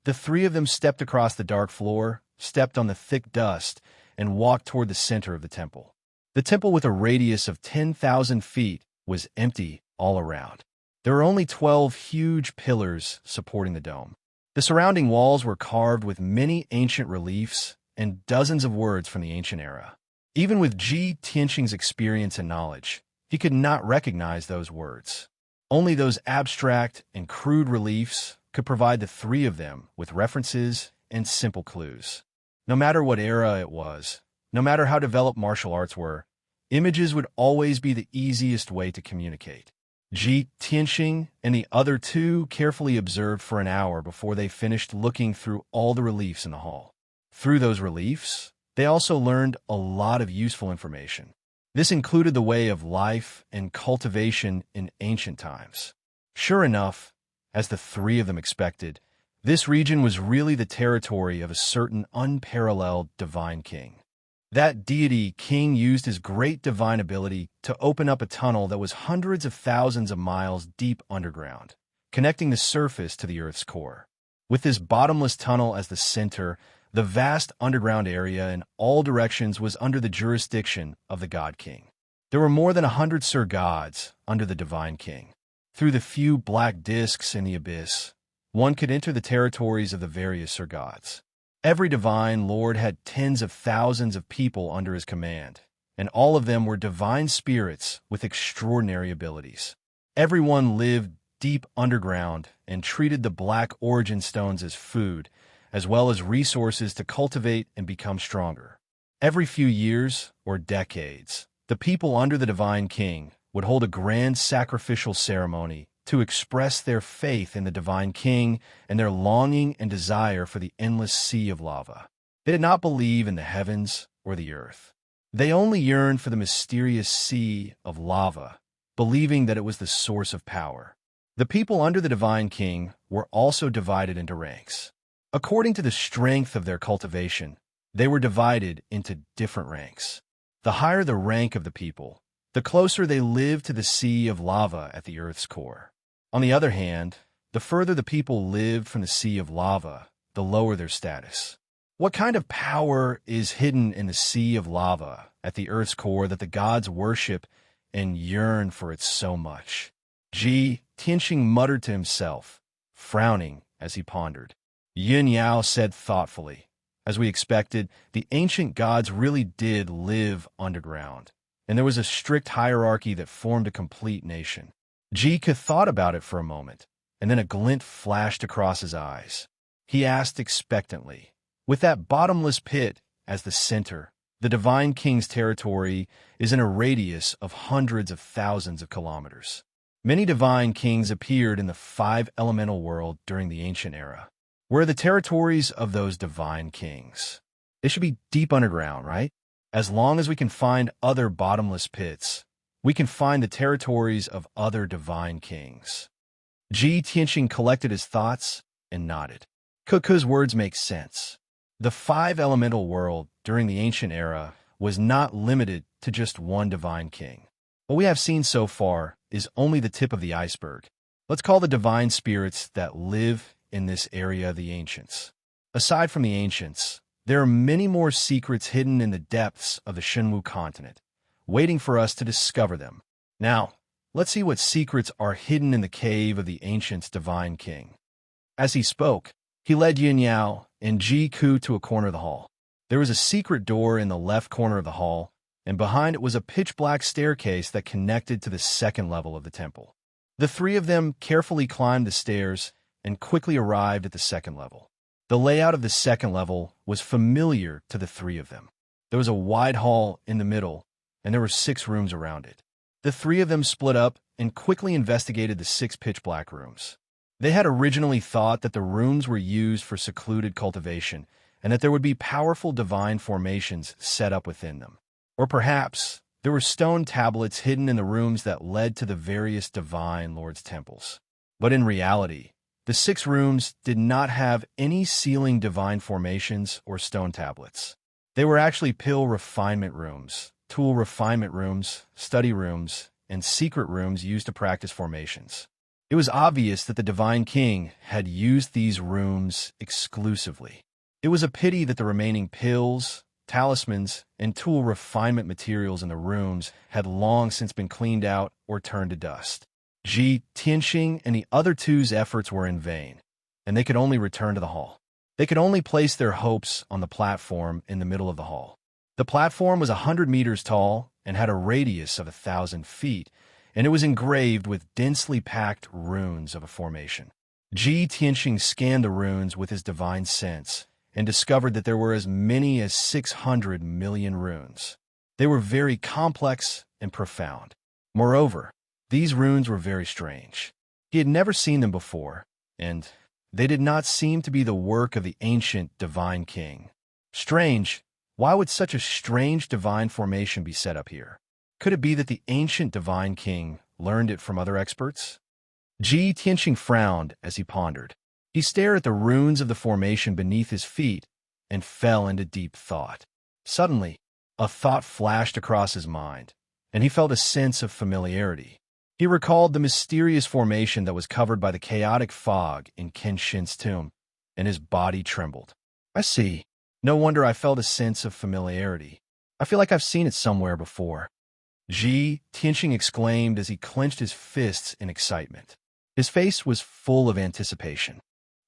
The three of them stepped across the dark floor, stepped on the thick dust, and walked toward the center of the temple. The temple, with a radius of 10,000 feet, was empty all around. There were only 12 huge pillars supporting the dome. The surrounding walls were carved with many ancient reliefs and dozens of words from the ancient era. Even with Ji Tianxing's experience and knowledge, he could not recognize those words. Only those abstract and crude reliefs could provide the three of them with references and simple clues. No matter what era it was, no matter how developed martial arts were, images would always be the easiest way to communicate. Ji Tianxing and the other two carefully observed for an hour before they finished looking through all the reliefs in the hall. Through those reliefs, they also learned a lot of useful information. This included the way of life and cultivation in ancient times. Sure enough, as the three of them expected, this region was really the territory of a certain unparalleled divine king. That deity king used his great divine ability to open up a tunnel that was hundreds of thousands of miles deep underground, connecting the surface to the Earth's core. With this bottomless tunnel as the center, the vast underground area in all directions was under the jurisdiction of the God King. There were more than 100 Sir Gods under the Divine King. Through the few black discs in the abyss, one could enter the territories of the various Sir Gods. Every divine lord had tens of thousands of people under his command, and all of them were divine spirits with extraordinary abilities. Everyone lived deep underground and treated the black origin stones as food, as well as resources to cultivate and become stronger. Every few years or decades, the people under the Divine King would hold a grand sacrificial ceremony to express their faith in the Divine King and their longing and desire for the endless sea of lava. They did not believe in the heavens or the earth. They only yearned for the mysterious sea of lava, believing that it was the source of power. The people under the Divine King were also divided into ranks. According to the strength of their cultivation, they were divided into different ranks. The higher the rank of the people, the closer they lived to the sea of lava at the Earth's core. On the other hand, the further the people lived from the sea of lava, the lower their status. What kind of power is hidden in the sea of lava at the Earth's core that the gods worship and yearn for it so much? Tianxing muttered to himself, frowning as he pondered. Yun Yao said thoughtfully, as we expected, the ancient gods really did live underground, and there was a strict hierarchy that formed a complete nation. Ke thought about it for a moment, and then a glint flashed across his eyes. He asked expectantly, with that bottomless pit as the center, the Divine King's territory is in a radius of hundreds of thousands of kilometers. Many divine kings appeared in the five elemental world during the ancient era. Where are the territories of those divine kings? They should be deep underground, right? As long as we can find other bottomless pits, we can find the territories of other divine kings. Tianxing collected his thoughts and nodded. Kuku's words make sense. The five elemental world during the ancient era was not limited to just one divine king. What we have seen so far is only the tip of the iceberg. Let's call the divine spirits that live in this area of the ancients. Aside from the ancients, there are many more secrets hidden in the depths of the Shenwu continent, waiting for us to discover them. Now, let's see what secrets are hidden in the cave of the ancients' divine king. As he spoke, he led Yin Yao and Ji Ku to a corner of the hall. There was a secret door in the left corner of the hall, and behind it was a pitch-black staircase that connected to the second level of the temple. The three of them carefully climbed the stairs and quickly arrived at the second level. The layout of the second level was familiar to the three of them. There was a wide hall in the middle, and there were 6 rooms around it. The three of them split up and quickly investigated the 6 pitch-black rooms. They had originally thought that the rooms were used for secluded cultivation and that there would be powerful divine formations set up within them. Or perhaps there were stone tablets hidden in the rooms that led to the various divine lords' temples. But in reality, the 6 rooms did not have any ceiling divine formations or stone tablets. They were actually pill refinement rooms, tool refinement rooms, study rooms, and secret rooms used to practice formations. It was obvious that the Divine King had used these rooms exclusively. It was a pity that the remaining pills, talismans, and tool refinement materials in the rooms had long since been cleaned out or turned to dust. Tianxing and the other two's efforts were in vain, and they could only return to the hall. They could only place their hopes on the platform in the middle of the hall. The platform was 100 meters tall and had a radius of 1,000 feet, and it was engraved with densely packed runes of a formation. Tianxing scanned the runes with his divine sense and discovered that there were as many as 600 million runes. They were very complex and profound. Moreover, these runes were very strange. He had never seen them before, and they did not seem to be the work of the ancient Divine King. Strange? Why would such a strange divine formation be set up here? Could it be that the ancient divine king learned it from other experts? Tianqing frowned as he pondered. He stared at the ruins of the formation beneath his feet and fell into deep thought. Suddenly, a thought flashed across his mind, and he felt a sense of familiarity. He recalled the mysterious formation that was covered by the chaotic fog in Kenshin's tomb, and his body trembled. I see. No wonder I felt a sense of familiarity. I feel like I've seen it somewhere before. Tianqing exclaimed as he clenched his fists in excitement. His face was full of anticipation.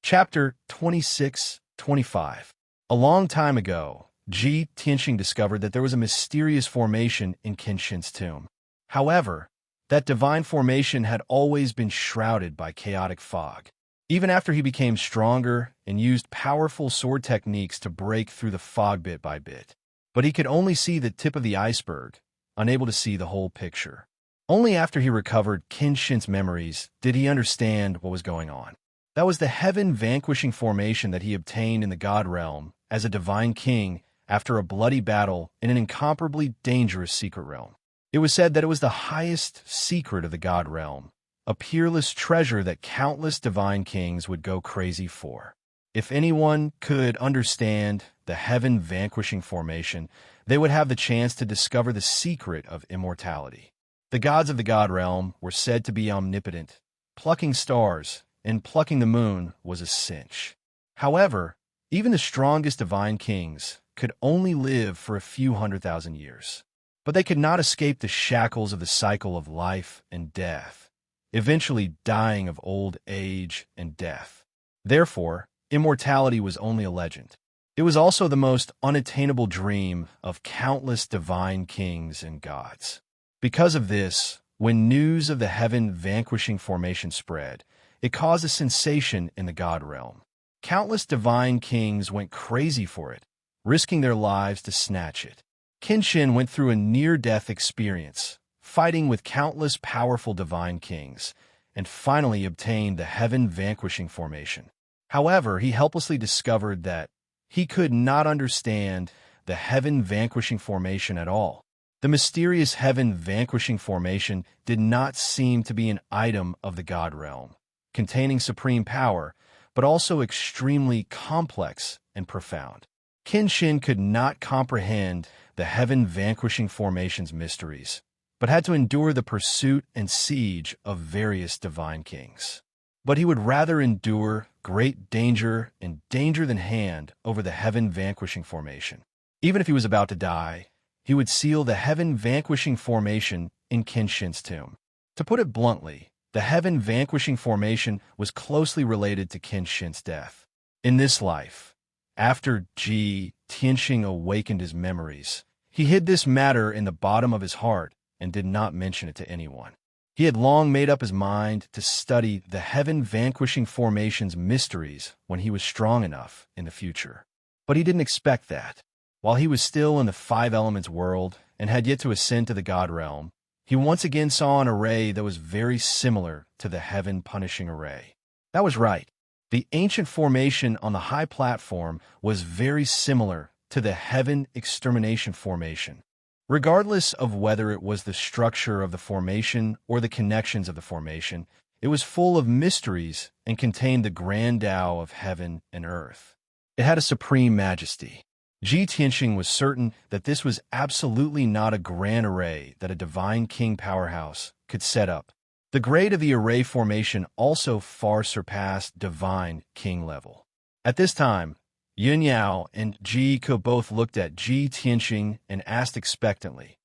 Chapter 26-25. A long time ago, Tianqing discovered that there was a mysterious formation in Kenshin's tomb. However, that divine formation had always been shrouded by chaotic fog. Even after he became stronger and used powerful sword techniques to break through the fog bit by bit. But he could only see the tip of the iceberg, unable to see the whole picture. Only after he recovered Kenshin's memories did he understand what was going on. That was the heaven-vanquishing formation that he obtained in the God Realm as a divine king after a bloody battle in an incomparably dangerous secret realm. It was said that it was the highest secret of the God Realm, a peerless treasure that countless divine kings would go crazy for. If anyone could understand the heaven-vanquishing formation, they would have the chance to discover the secret of immortality. The gods of the God Realm were said to be omnipotent. Plucking stars and plucking the moon was a cinch. However, even the strongest divine kings could only live for a few 100,000 years. But they could not escape the shackles of the cycle of life and death, eventually dying of old age and death. Therefore, immortality was only a legend. It was also the most unattainable dream of countless divine kings and gods. Because of this, when news of the heaven-vanquishing formation spread, it caused a sensation in the God Realm. Countless divine kings went crazy for it, risking their lives to snatch it. Kenshin went through a near-death experience, fighting with countless powerful divine kings, and finally obtained the heaven-vanquishing formation. However, he helplessly discovered that he could not understand the heaven-vanquishing formation at all. The mysterious heaven-vanquishing formation did not seem to be an item of the God Realm, containing supreme power, but also extremely complex and profound. Kenshin could not comprehend the heaven-vanquishing formation's mysteries, but had to endure the pursuit and siege of various divine kings. But he would rather endure great danger and danger than hand over the heaven-vanquishing formation. Even if he was about to die, he would seal the heaven-vanquishing formation in Kenshin's tomb. To put it bluntly, the heaven-vanquishing formation was closely related to Kenshin's death. In this life, after Tianqing awakened his memories, he hid this matter in the bottom of his heart and did not mention it to anyone. He had long made up his mind to study the heaven-vanquishing formation's mysteries when he was strong enough in the future. But he didn't expect that. While he was still in the Five Elements world and had yet to ascend to the God Realm, he once again saw an array that was very similar to the heaven-punishing array. That was right. The ancient formation on the high platform was very similar to the heaven extermination formation. Regardless of whether it was the structure of the formation or the connections of the formation, it was full of mysteries and contained the grand Tao of heaven and earth. It had a supreme majesty. Tianqing was certain that this was absolutely not a grand array that a divine king powerhouse could set up. The grade of the array formation also far surpassed divine king level. At this time, Yun Yao and Ji Ke both looked at Tianqing and asked expectantly,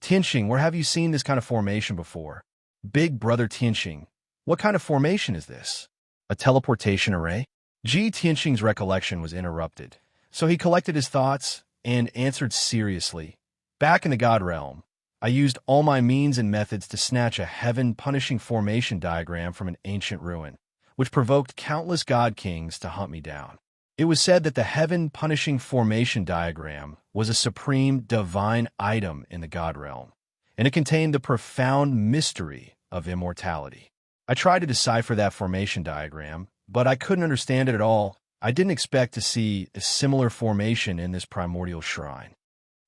"Tianqing, where have you seen this kind of formation before?" "Big brother Tianqing, what kind of formation is this? A teleportation array?" Tianqing's recollection was interrupted, so he collected his thoughts and answered seriously, "Back in the God Realm, I used all my means and methods to snatch a heaven-punishing formation diagram from an ancient ruin, which provoked countless god kings to hunt me down. It was said that the heaven-punishing formation diagram was a supreme divine item in the God Realm, and it contained the profound mystery of immortality. I tried to decipher that formation diagram, but I couldn't understand it at all. I didn't expect to see a similar formation in this primordial shrine."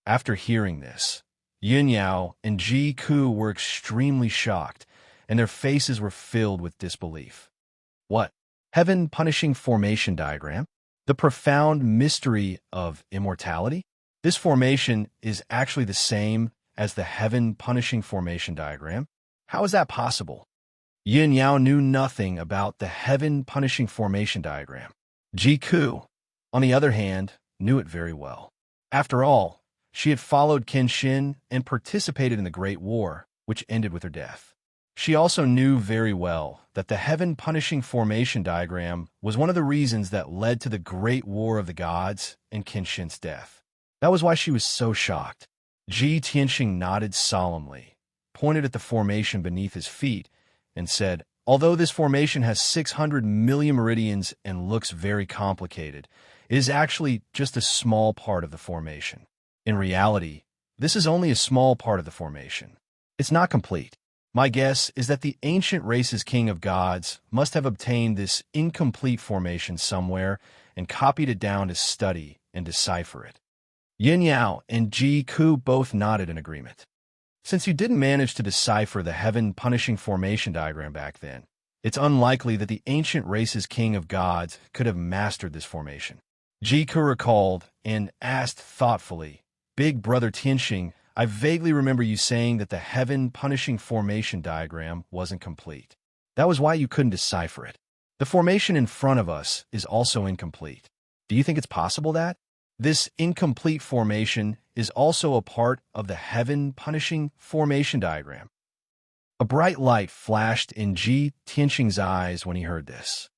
After hearing this, Yin Yao and Ji Ku were extremely shocked, and their faces were filled with disbelief. What? Heaven punishing formation diagram? The profound mystery of immortality? This formation is actually the same as the heaven punishing formation diagram. How is that possible? Yin Yao knew nothing about the heaven punishing formation diagram. Ji Ku, on the other hand, knew it very well. After all, she had followed Kenshin and participated in the Great War, which ended with her death. She also knew very well that the heaven punishing formation diagram was one of the reasons that led to the Great War of the Gods and Kenshin's death. That was why she was so shocked. Ji Tianxing nodded solemnly, pointed at the formation beneath his feet, and said, "Although this formation has 600 million meridians and looks very complicated, it is actually just a small part of the formation. In reality, this is only a small part of the formation. It's not complete. My guess is that the ancient race's king of gods must have obtained this incomplete formation somewhere and copied it down to study and decipher it." Yin Yao and Ji Ku both nodded in agreement. Since you didn't manage to decipher the heaven punishing formation diagram back then, it's unlikely that the ancient race's king of gods could have mastered this formation. Ji Ku recalled and asked thoughtfully, "Big brother Tianxing, I vaguely remember you saying that the heaven punishing formation diagram wasn't complete. That was why you couldn't decipher it. The formation in front of us is also incomplete. Do you think it's possible that this incomplete formation is also a part of the heaven punishing formation diagram?" A bright light flashed in Ji Tianxing's eyes when he heard this.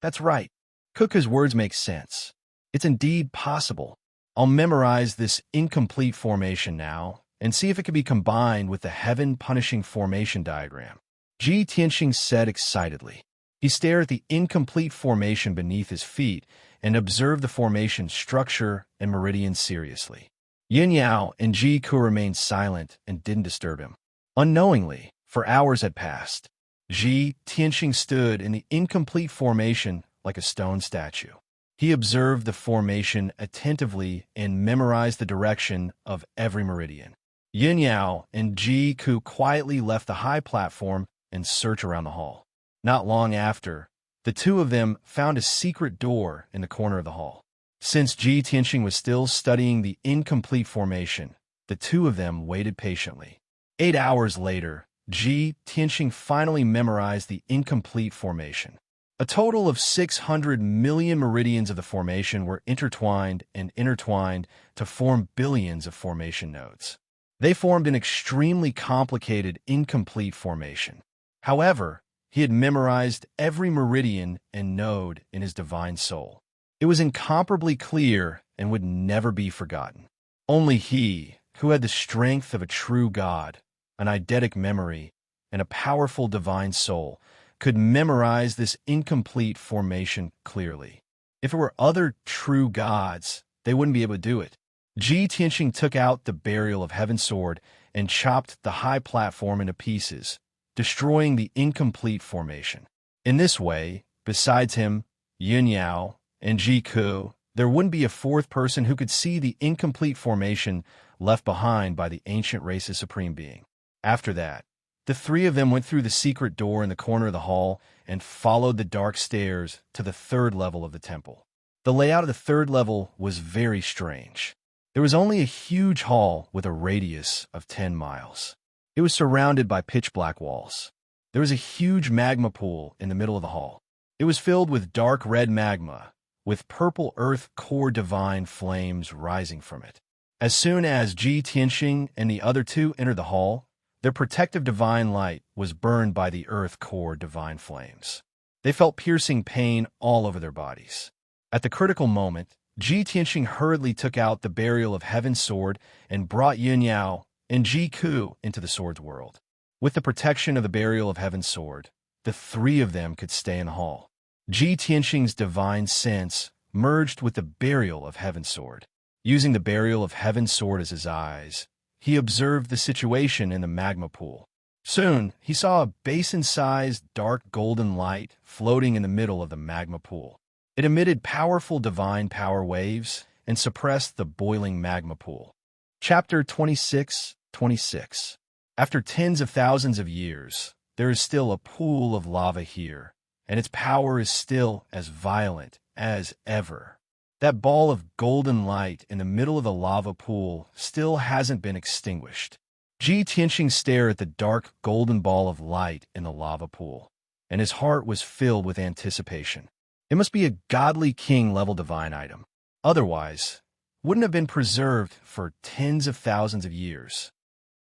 "That's right. Kuka's words make sense. It's indeed possible. I'll memorize this incomplete formation now and see if it can be combined with the heaven punishing formation diagram," Ji Tianxing said excitedly. He stared at the incomplete formation beneath his feet and observed the formation's structure and meridians seriously. Yin Yao and Ji Ku remained silent and didn't disturb him. Unknowingly, for hours had passed. Ji Tianxing stood in the incomplete formation like a stone statue. He observed the formation attentively and memorized the direction of every meridian. Yin Yao and Ji Ku quietly left the high platform and searched around the hall. Not long after, the two of them found a secret door in the corner of the hall. Since Ji Tianxing was still studying the incomplete formation, the two of them waited patiently. 8 hours later, Ji Tianxing finally memorized the incomplete formation. A total of 600 million meridians of the formation were intertwined and intertwined to form billions of formation nodes. They formed an extremely complicated, incomplete formation. However, he had memorized every meridian and node in his divine soul. It was incomparably clear and would never be forgotten. Only he, who had the strength of a true god, an eidetic memory, and a powerful divine soul, could memorize this incomplete formation clearly. If it were other true gods, they wouldn't be able to do it. Ji Tianxing took out the burial of Heaven's sword and chopped the high platform into pieces, destroying the incomplete formation. In this way, besides him, Yin Yao, and Ji Ku, there wouldn't be a fourth person who could see the incomplete formation left behind by the ancient race's supreme being. After that, the three of them went through the secret door in the corner of the hall and followed the dark stairs to the third level of the temple. The layout of the third level was very strange. There was only a huge hall with a radius of 10 miles. It was surrounded by pitch-black walls. There was a huge magma pool in the middle of the hall. It was filled with dark red magma, with purple earth core divine flames rising from it. As soon as Ji Tianxing and the other two entered the hall, their protective divine light was burned by the earth core divine flames. They felt piercing pain all over their bodies. At the critical moment, Ji Tianxing hurriedly took out the burial of Heaven's sword and brought Yin Yao and Ji Ku into the sword's world. With the protection of the burial of Heaven's sword, the three of them could stay in the hall. Ji Tianxing's divine sense merged with the burial of Heaven's sword. Using the burial of Heaven's sword as his eyes, he observed the situation in the magma pool. Soon, he saw a basin-sized dark golden light floating in the middle of the magma pool. It emitted powerful divine power waves and suppressed the boiling magma pool. Chapter 26, 26. After tens of thousands of years, there is still a pool of lava here, and its power is still as violent as ever. That ball of golden light in the middle of the lava pool still hasn't been extinguished. Ji Tianqing stared at the dark golden ball of light in the lava pool, and his heart was filled with anticipation. It must be a godly king-level divine item. Otherwise, wouldn't have been preserved for tens of thousands of years.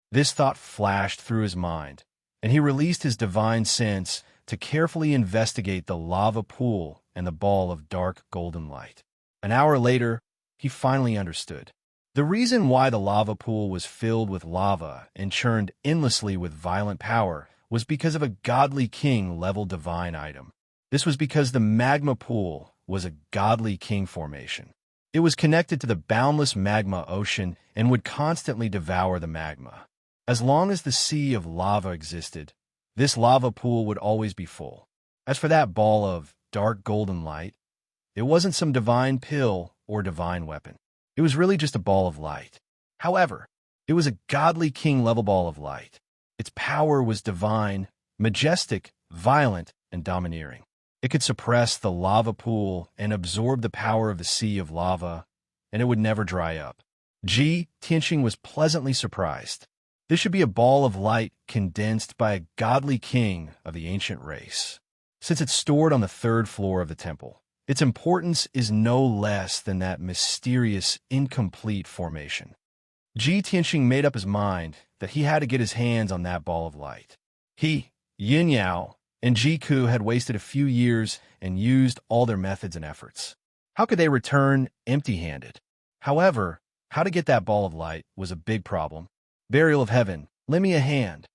This thought flashed through his mind, and he released his divine sense to carefully investigate the lava pool and the ball of dark golden light. An hour later, he finally understood. The reason why the lava pool was filled with lava and churned endlessly with violent power was because of a godly king-level divine item. This was because the magma pool was a godly king formation. It was connected to the boundless magma ocean and would constantly devour the magma. As long as the sea of lava existed, this lava pool would always be full. As for that ball of dark golden light, it wasn't some divine pill or divine weapon. It was really just a ball of light. However, it was a godly king-level ball of light. Its power was divine, majestic, violent, and domineering. It could suppress the lava pool and absorb the power of the sea of lava, and it would never dry up. Ji Tianqing was pleasantly surprised. This should be a ball of light condensed by a godly king of the ancient race. Since it's stored on the third floor of the temple, its importance is no less than that mysterious, incomplete formation. Ji Tianqing made up his mind that he had to get his hands on that ball of light. He, Yin Yao, and Ji Ku had wasted a few years and used all their methods and efforts. How could they return empty-handed? However, how to get that ball of light was a big problem. Burial of Heaven, lend me a hand.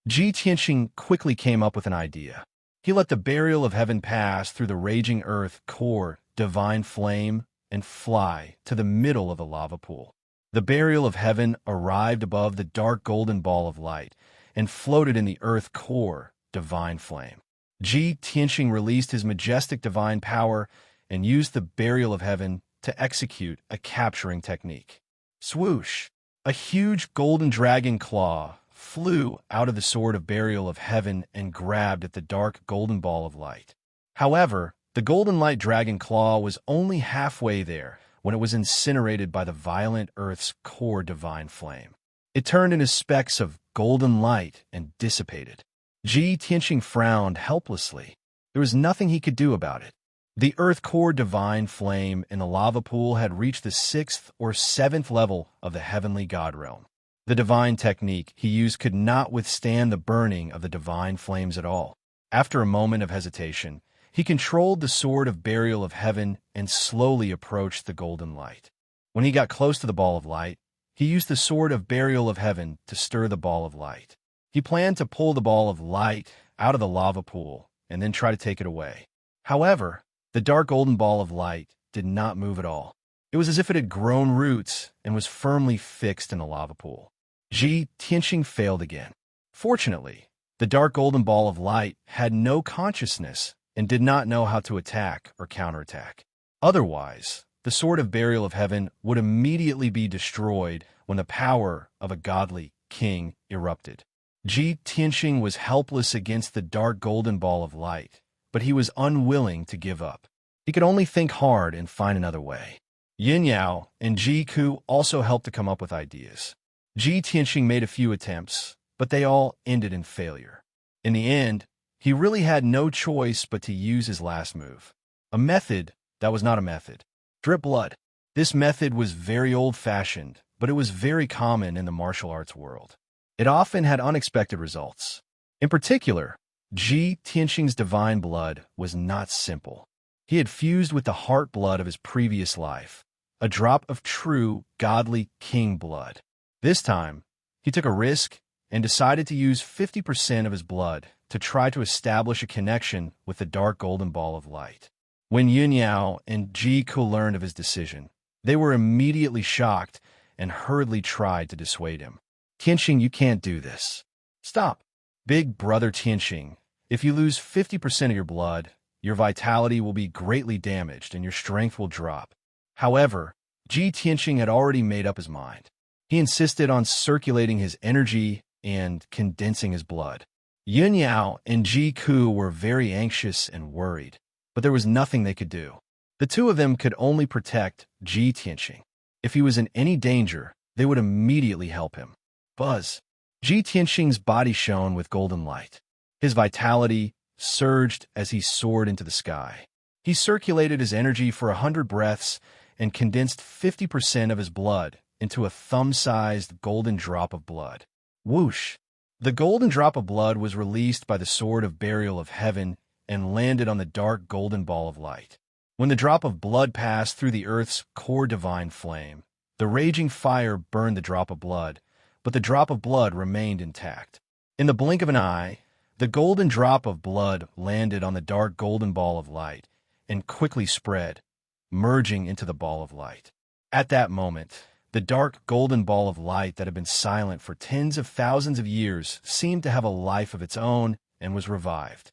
Ji Tianqing quickly came up with an idea. He let the Burial of Heaven pass through the raging earth core, divine flame, and fly to the middle of the lava pool. The Burial of Heaven arrived above the dark golden ball of light and floated in the earth core, divine flame. Ji Tianqing released his majestic divine power and used the Burial of Heaven to execute a capturing technique. Swoosh! A huge golden dragon claw flew out of the sword of Burial of Heaven and grabbed at the dark golden ball of light. However, the golden light dragon claw was only halfway there when it was incinerated by the violent earth's core divine flame. It turned into specks of golden light and dissipated. Ji Tianqing frowned helplessly. There was nothing he could do about it. The earth core divine flame in the lava pool had reached the 6th or 7th level of the heavenly god realm. The divine technique he used could not withstand the burning of the divine flames at all. After a moment of hesitation, he controlled the sword of Burial of Heaven and slowly approached the golden light. When he got close to the ball of light, he used the sword of Burial of Heaven to stir the ball of light. He planned to pull the ball of light out of the lava pool and then try to take it away. However, the dark golden ball of light did not move at all. It was as if it had grown roots and was firmly fixed in the lava pool. Ji Tianqing failed again. Fortunately, the dark golden ball of light had no consciousness and did not know how to attack or counterattack. Otherwise, the sword of Burial of Heaven would immediately be destroyed when the power of a godly king erupted. Ji Tianqing was helpless against the dark golden ball of light, but he was unwilling to give up. He could only think hard and find another way. Yin Yao and Ji Ku also helped to come up with ideas. Ji Tianqing made a few attempts, but they all ended in failure. In the end, he really had no choice but to use his last move. A method that was not a method. Drip blood. This method was very old-fashioned, but it was very common in the martial arts world. It often had unexpected results. In particular, Ji Tianqing's divine blood was not simple. He had fused with the heart blood of his previous life, a drop of true, godly king blood. This time, he took a risk and decided to use 50% of his blood to try to establish a connection with the dark golden ball of light. When Yin Yao and Ji Ku learned of his decision, they were immediately shocked and hurriedly tried to dissuade him. Tianqing, you can't do this. Stop. Big brother Tianqing, if you lose 50% of your blood, your vitality will be greatly damaged and your strength will drop. However, Ji Tianqing had already made up his mind. He insisted on circulating his energy and condensing his blood. Yun Yao and Ji Ku were very anxious and worried, but there was nothing they could do. The two of them could only protect Ji Tianqing. If he was in any danger, they would immediately help him. Buzz. Ji Tianqing's body shone with golden light. His vitality surged as he soared into the sky. He circulated his energy for 100 breaths and condensed 50% of his blood into a thumb-sized golden drop of blood. Whoosh! The golden drop of blood was released by the sword of burial of heaven and landed on the dark golden ball of light. When the drop of blood passed through the earth's core divine flame, the raging fire burned the drop of blood, but the drop of blood remained intact. In the blink of an eye, the golden drop of blood landed on the dark golden ball of light and quickly spread, merging into the ball of light. At that moment, the dark golden ball of light that had been silent for tens of thousands of years seemed to have a life of its own and was revived.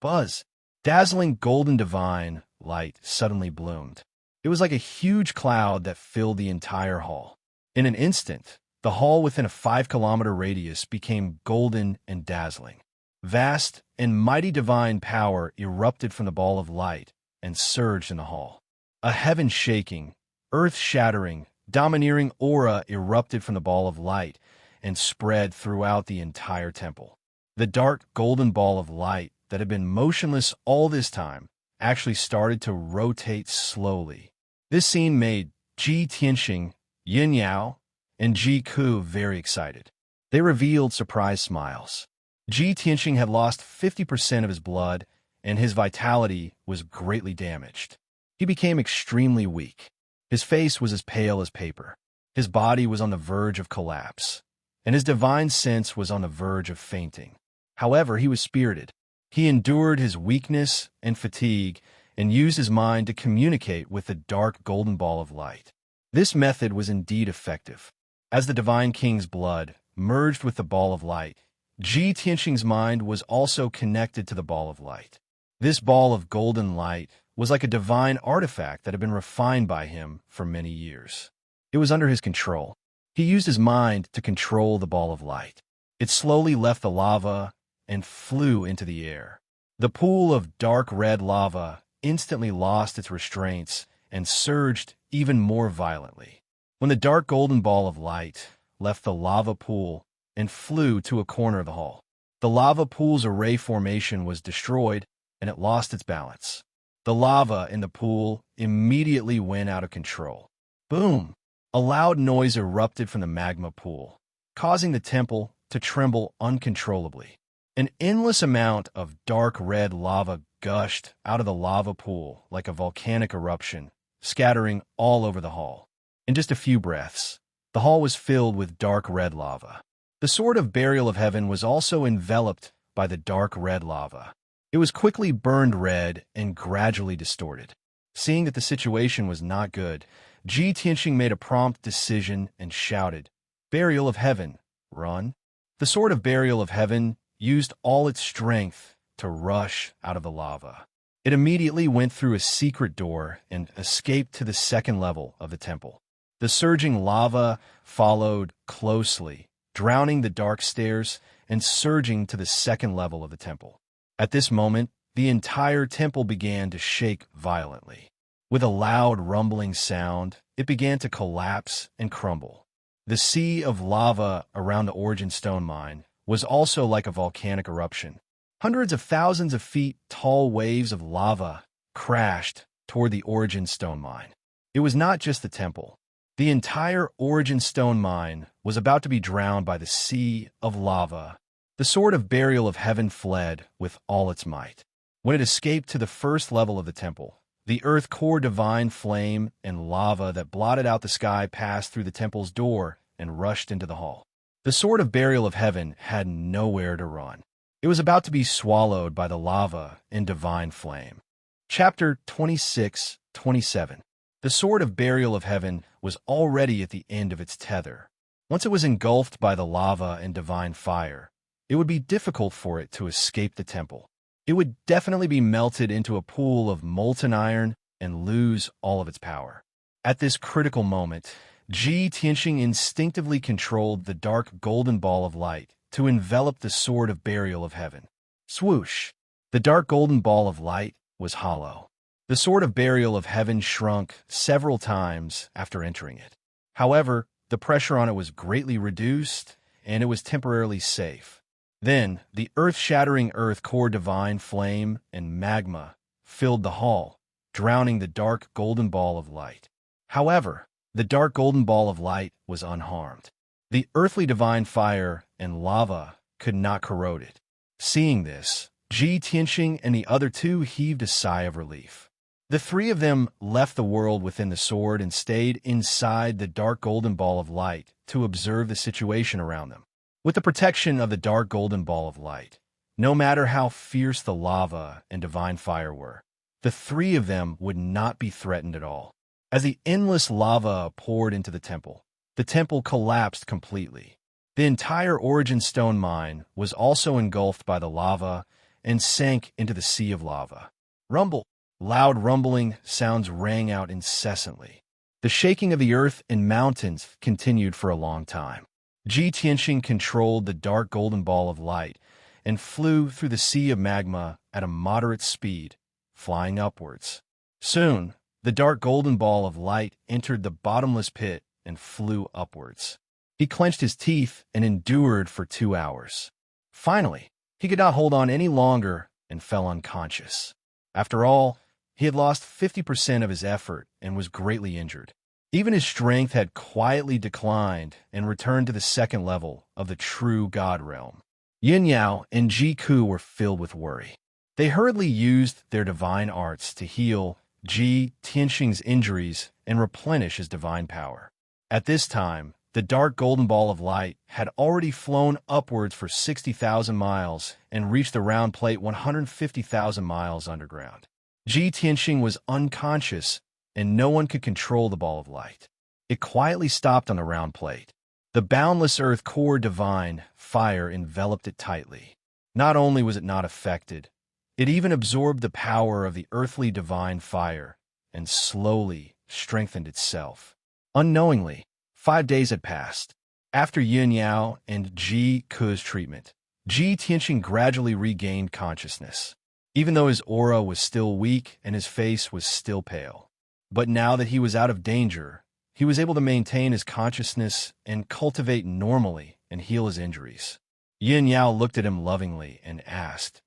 Buzz! Dazzling golden divine light suddenly bloomed. It was like a huge cloud that filled the entire hall. In an instant, the hall within a 5-kilometer radius became golden and dazzling. Vast and mighty divine power erupted from the ball of light and surged in the hall. A heaven-shaking, earth-shattering, domineering aura erupted from the ball of light and spread throughout the entire temple. The dark golden ball of light that had been motionless all this time actually started to rotate slowly. This scene made Ji Tianqing, Yin Yao, and Ji Ku very excited. They revealed surprised smiles. Ji Tianqing had lost 50% of his blood, and his vitality was greatly damaged. He became extremely weak. His face was as pale as paper. His body was on the verge of collapse, and his divine sense was on the verge of fainting. However, he was spirited. He endured his weakness and fatigue and used his mind to communicate with the dark golden ball of light. This method was indeed effective. As the divine king's blood merged with the ball of light, Ji Tianqing's mind was also connected to the ball of light. This ball of golden light was like a divine artifact that had been refined by him for many years. It was under his control. He used his mind to control the ball of light. It slowly left the lava and flew into the air. The pool of dark red lava instantly lost its restraints and surged even more violently. When the dark golden ball of light left the lava pool and flew to a corner of the hall, the lava pool's array formation was destroyed and it lost its balance. The lava in the pool immediately went out of control. Boom! A loud noise erupted from the magma pool, causing the temple to tremble uncontrollably. An endless amount of dark red lava gushed out of the lava pool like a volcanic eruption, scattering all over the hall. In just a few breaths, the hall was filled with dark red lava. The sword of burial of heaven was also enveloped by the dark red lava. It was quickly burned red and gradually distorted. Seeing that the situation was not good, Ji Tianqing made a prompt decision and shouted, "Burial of heaven, run!" The sword of burial of heaven used all its strength to rush out of the lava. It immediately went through a secret door and escaped to the second level of the temple. The surging lava followed closely, drowning the dark stairs and surging to the second level of the temple. At this moment, the entire temple began to shake violently. With a loud rumbling sound, it began to collapse and crumble. The sea of lava around the Origin Stone mine was also like a volcanic eruption. Hundreds of thousands of feet tall waves of lava crashed toward the Origin Stone mine. It was not just the temple. The entire Origin Stone mine was about to be drowned by the sea of lava. The sword of burial of heaven fled with all its might. When it escaped to the first level of the temple, the earth core divine flame and lava that blotted out the sky passed through the temple's door and rushed into the hall. The sword of burial of heaven had nowhere to run. It was about to be swallowed by the lava and divine flame. Chapter 26-27. The sword of burial of heaven was already at the end of its tether. Once it was engulfed by the lava and divine fire, it would be difficult for it to escape the temple. It would definitely be melted into a pool of molten iron and lose all of its power. At this critical moment, Ji Tianxing instinctively controlled the dark golden ball of light to envelop the sword of burial of heaven. Swoosh! The dark golden ball of light was hollow. The sword of burial of heaven shrunk several times after entering it. However, the pressure on it was greatly reduced, and it was temporarily safe. Then, the earth-shattering earth core divine flame and magma filled the hall, drowning the dark golden ball of light. However, the dark golden ball of light was unharmed. The earthly divine fire and lava could not corrode it. Seeing this, Ji Tianxing and the other two heaved a sigh of relief. The three of them left the world within the sword and stayed inside the dark golden ball of light to observe the situation around them. With the protection of the dark golden ball of light, no matter how fierce the lava and divine fire were, the three of them would not be threatened at all. As the endless lava poured into the temple collapsed completely. The entire Origin Stone mine was also engulfed by the lava and sank into the sea of lava. Rumble! Loud rumbling sounds rang out incessantly. The shaking of the earth and mountains continued for a long time. Ji Tianxing controlled the dark golden ball of light and flew through the sea of magma at a moderate speed, flying upwards. Soon, the dark golden ball of light entered the bottomless pit and flew upwards. He clenched his teeth and endured for 2 hours. Finally, he could not hold on any longer and fell unconscious. After all, he had lost 50% of his effort and was greatly injured. Even his strength had quietly declined and returned to the second level of the true God realm. Yin Yao and Ji Ku were filled with worry. They hurriedly used their divine arts to heal Ji Tianxing's injuries and replenish his divine power. At this time, the dark golden ball of light had already flown upwards for 60,000 miles and reached the round plate 150,000 miles underground. Ji Tianxing was unconscious, and no one could control the ball of light. It quietly stopped on the round plate. The boundless earth core divine fire enveloped it tightly. Not only was it not affected, it even absorbed the power of the earthly divine fire and slowly strengthened itself. Unknowingly, 5 days had passed. After Yin Yao and Ji Ku's treatment, Ji Tianxing gradually regained consciousness, even though his aura was still weak and his face was still pale. But now that he was out of danger, he was able to maintain his consciousness and cultivate normally and heal his injuries. Yin Yao looked at him lovingly and asked,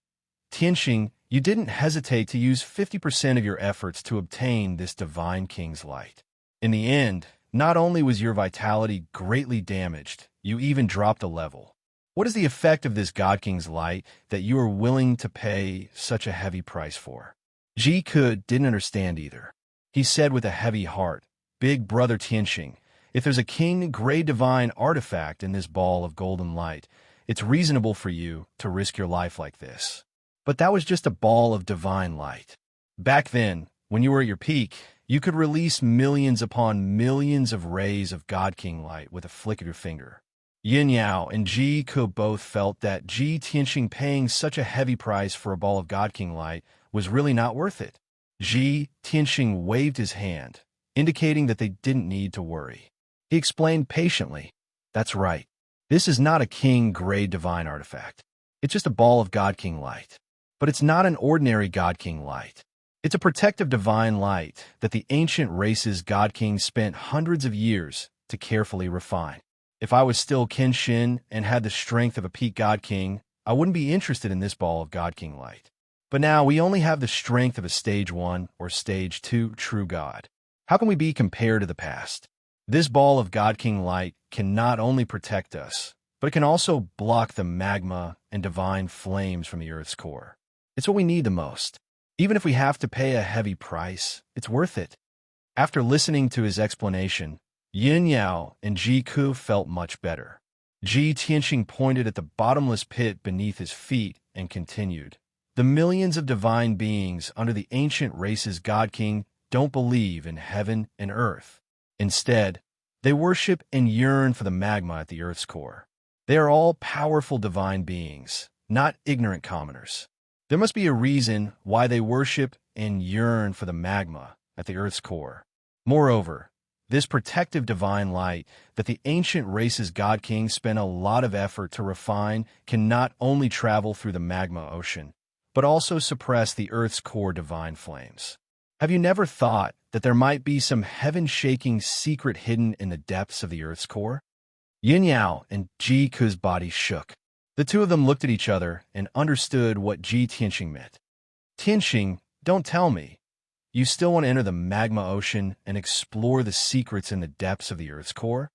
"Tianxing, you didn't hesitate to use 50% of your efforts to obtain this divine king's light. In the end, not only was your vitality greatly damaged, you even dropped a level. What is the effect of this God King's light that you are willing to pay such a heavy price for?" Ji Ku didn't understand either. He said with a heavy heart, "Big brother Tianxing, if there's a king grade divine artifact in this ball of golden light, it's reasonable for you to risk your life like this. But that was just a ball of divine light. Back then, when you were at your peak, you could release millions upon millions of rays of God King light with a flick of your finger." Yin Yao and Ji Ku both felt that Ji Tianxing paying such a heavy price for a ball of God King light was really not worth it. Ji Tianxing waved his hand, indicating that they didn't need to worry. He explained patiently, "That's right. This is not a king-grade divine artifact. It's just a ball of God King light. But it's not an ordinary God King light. It's a protective divine light that the ancient race's God King spent hundreds of years to carefully refine. If I was still Kenshin and had the strength of a peak God King, I wouldn't be interested in this ball of God King light. But now we only have the strength of a Stage 1 or Stage 2 true God. How can we be compared to the past? This ball of God King light can not only protect us, but it can also block the magma and divine flames from the Earth's core. It's what we need the most. Even if we have to pay a heavy price, it's worth it." After listening to his explanation, Yin Yao and Ji Ku felt much better. Ji Tianxing pointed at the bottomless pit beneath his feet and continued, "The millions of divine beings under the ancient race's God King don't believe in heaven and earth. Instead, they worship and yearn for the magma at the Earth's core. They are all powerful divine beings, not ignorant commoners. There must be a reason why they worship and yearn for the magma at the Earth's core. Moreover, This protective divine light that the ancient race's god kings spent a lot of effort to refine can not only travel through the magma ocean, but also suppress the Earth's core divine flames. Have you never thought that there might be some heaven-shaking secret hidden in the depths of the Earth's core? Yin Yao and Ji Ku's body shook. The two of them looked at each other and understood what Ji Tianxing meant. Tianxing, don't tell me. You still want to enter the magma ocean and explore the secrets in the depths of the Earth's core?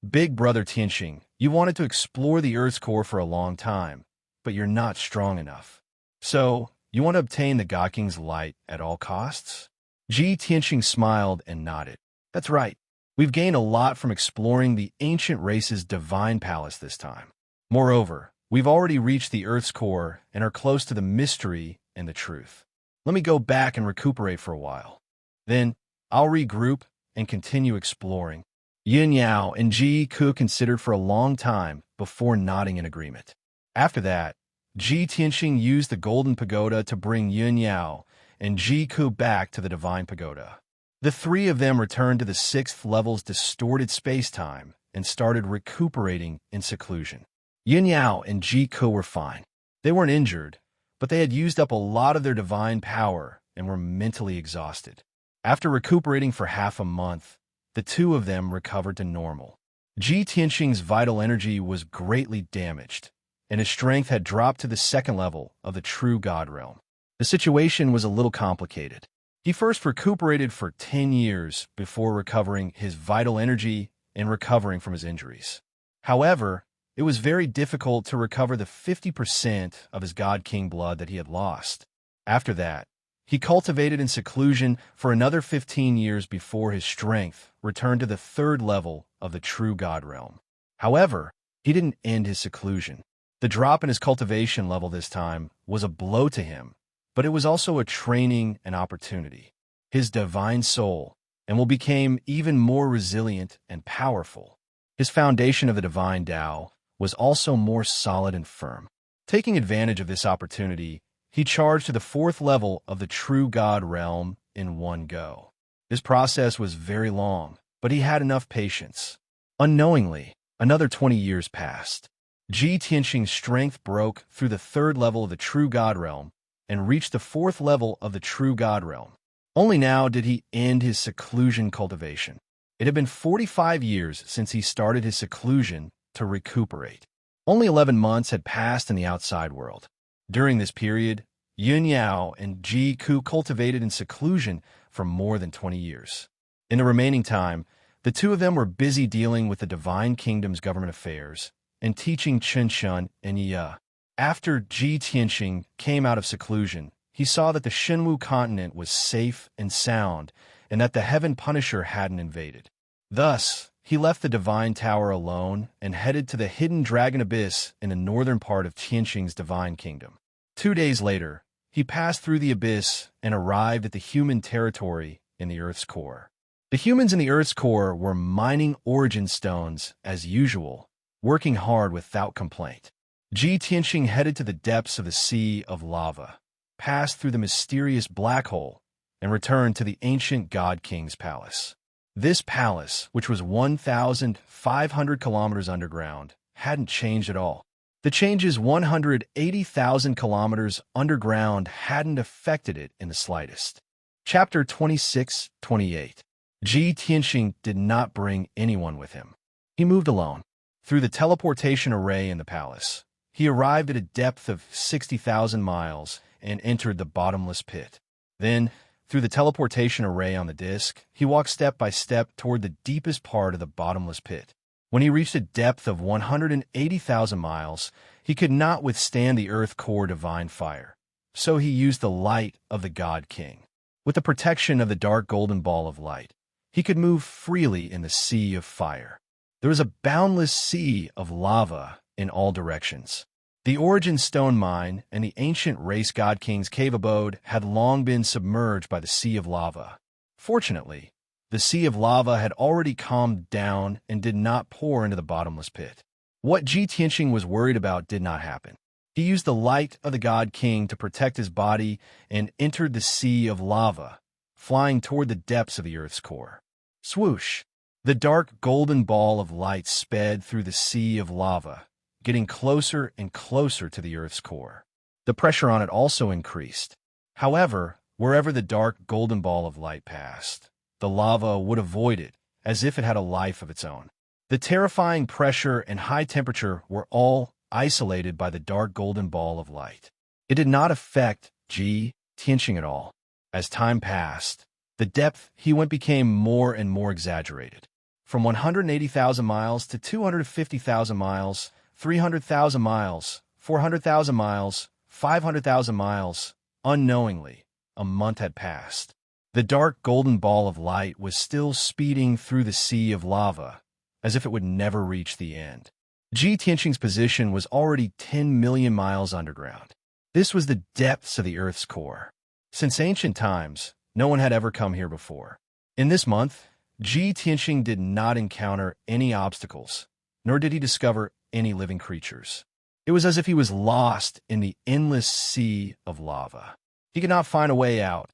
Big brother Tianxing, you wanted to explore the Earth's core for a long time, but you're not strong enough. So, you want to obtain the God King's light at all costs? Ji Tianxing smiled and nodded. That's right. We've gained a lot from exploring the ancient race's divine palace this time. Moreover, we've already reached the Earth's core and are close to the mystery and the truth. Let me go back and recuperate for a while. Then, I'll regroup and continue exploring. Yin Yao and Ji Ku considered for a long time before nodding in agreement. After that, Ji Tianxing used the golden pagoda to bring Yin Yao and Ji Ku back to the divine pagoda. The three of them returned to the sixth level's distorted space-time and started recuperating in seclusion. Yin Yao and Ji Ku were fine. They weren't injured, but they had used up a lot of their divine power and were mentally exhausted. After recuperating for half a month, the two of them recovered to normal. Ji Tianxing's vital energy was greatly damaged, and his strength had dropped to the second level of the true God realm. The situation was a little complicated. He first recuperated for 10 years before recovering his vital energy and recovering from his injuries. However, it was very difficult to recover the 50% of his God King blood that he had lost. After that, he cultivated in seclusion for another 15 years before his strength returned to the third level of the true God realm. However, he didn't end his seclusion. The drop in his cultivation level this time was a blow to him, but it was also a training and opportunity. His divine soul and will become even more resilient and powerful. His foundation of the divine Tao was also more solid and firm. Taking advantage of this opportunity, he charged to the fourth level of the true God realm in one go. This process was very long, but he had enough patience. Unknowingly, another 20 years passed. Ji Tianxing's strength broke through the third level of the true God realm and reached the fourth level of the true God realm. Only now did he end his seclusion cultivation. It had been 45 years since he started his seclusion to recuperate. Only 11 months had passed in the outside world. During this period, Yin Yao and Ji Ku cultivated in seclusion for more than 20 years. In the remaining time, the two of them were busy dealing with the Divine Kingdom's government affairs and teaching Chen Shun and Yi. After Ji Tianxing came out of seclusion, he saw that the Shenwu continent was safe and sound and that the Heaven Punisher hadn't invaded. Thus, he left the Divine Tower alone and headed to the hidden Dragon Abyss in the northern part of Tianxing's Divine Kingdom. 2 days later, he passed through the abyss and arrived at the human territory in the Earth's core. The humans in the Earth's core were mining origin stones as usual, working hard without complaint. Ji Tianxing headed to the depths of the Sea of Lava, passed through the mysterious black hole, and returned to the ancient God King's palace. This palace, which was 1,500 kilometers underground, hadn't changed at all. The changes 180,000 kilometers underground hadn't affected it in the slightest. Chapter 26-28. Ji Tianxing did not bring anyone with him. He moved alone. Through the teleportation array in the palace, he arrived at a depth of 60,000 miles and entered the bottomless pit. Then, through the teleportation array on the disk, he walked step by step toward the deepest part of the bottomless pit. When he reached a depth of 180,000 miles, he could not withstand the Earth core divine fire. So he used the light of the God King. With the protection of the dark golden ball of light, he could move freely in the sea of fire. There was a boundless sea of lava in all directions. The Origin Stone Mine and the ancient race God King's cave abode had long been submerged by the sea of lava. Fortunately, the sea of lava had already calmed down and did not pour into the bottomless pit. What Ji Tianxing was worried about did not happen. He used the light of the God King to protect his body and entered the sea of lava, flying toward the depths of the Earth's core. Swoosh! The dark golden ball of light sped through the sea of lava, getting closer and closer to the Earth's core. The pressure on it also increased. However, wherever the dark golden ball of light passed, the lava would avoid it, as if it had a life of its own. The terrifying pressure and high temperature were all isolated by the dark golden ball of light. It did not affect Tianqing at all. As time passed, the depth he went became more and more exaggerated. From 180,000 miles to 250,000 miles, 300,000 miles, 400,000 miles, 500,000 miles, unknowingly, a month had passed. The dark golden ball of light was still speeding through the sea of lava, as if it would never reach the end. Tianqing's position was already 10 million miles underground. This was the depths of the Earth's core. Since ancient times, no one had ever come here before. In this month, Tianqing did not encounter any obstacles, nor did he discover any living creatures. It was as if he was lost in the endless sea of lava. He could not find a way out,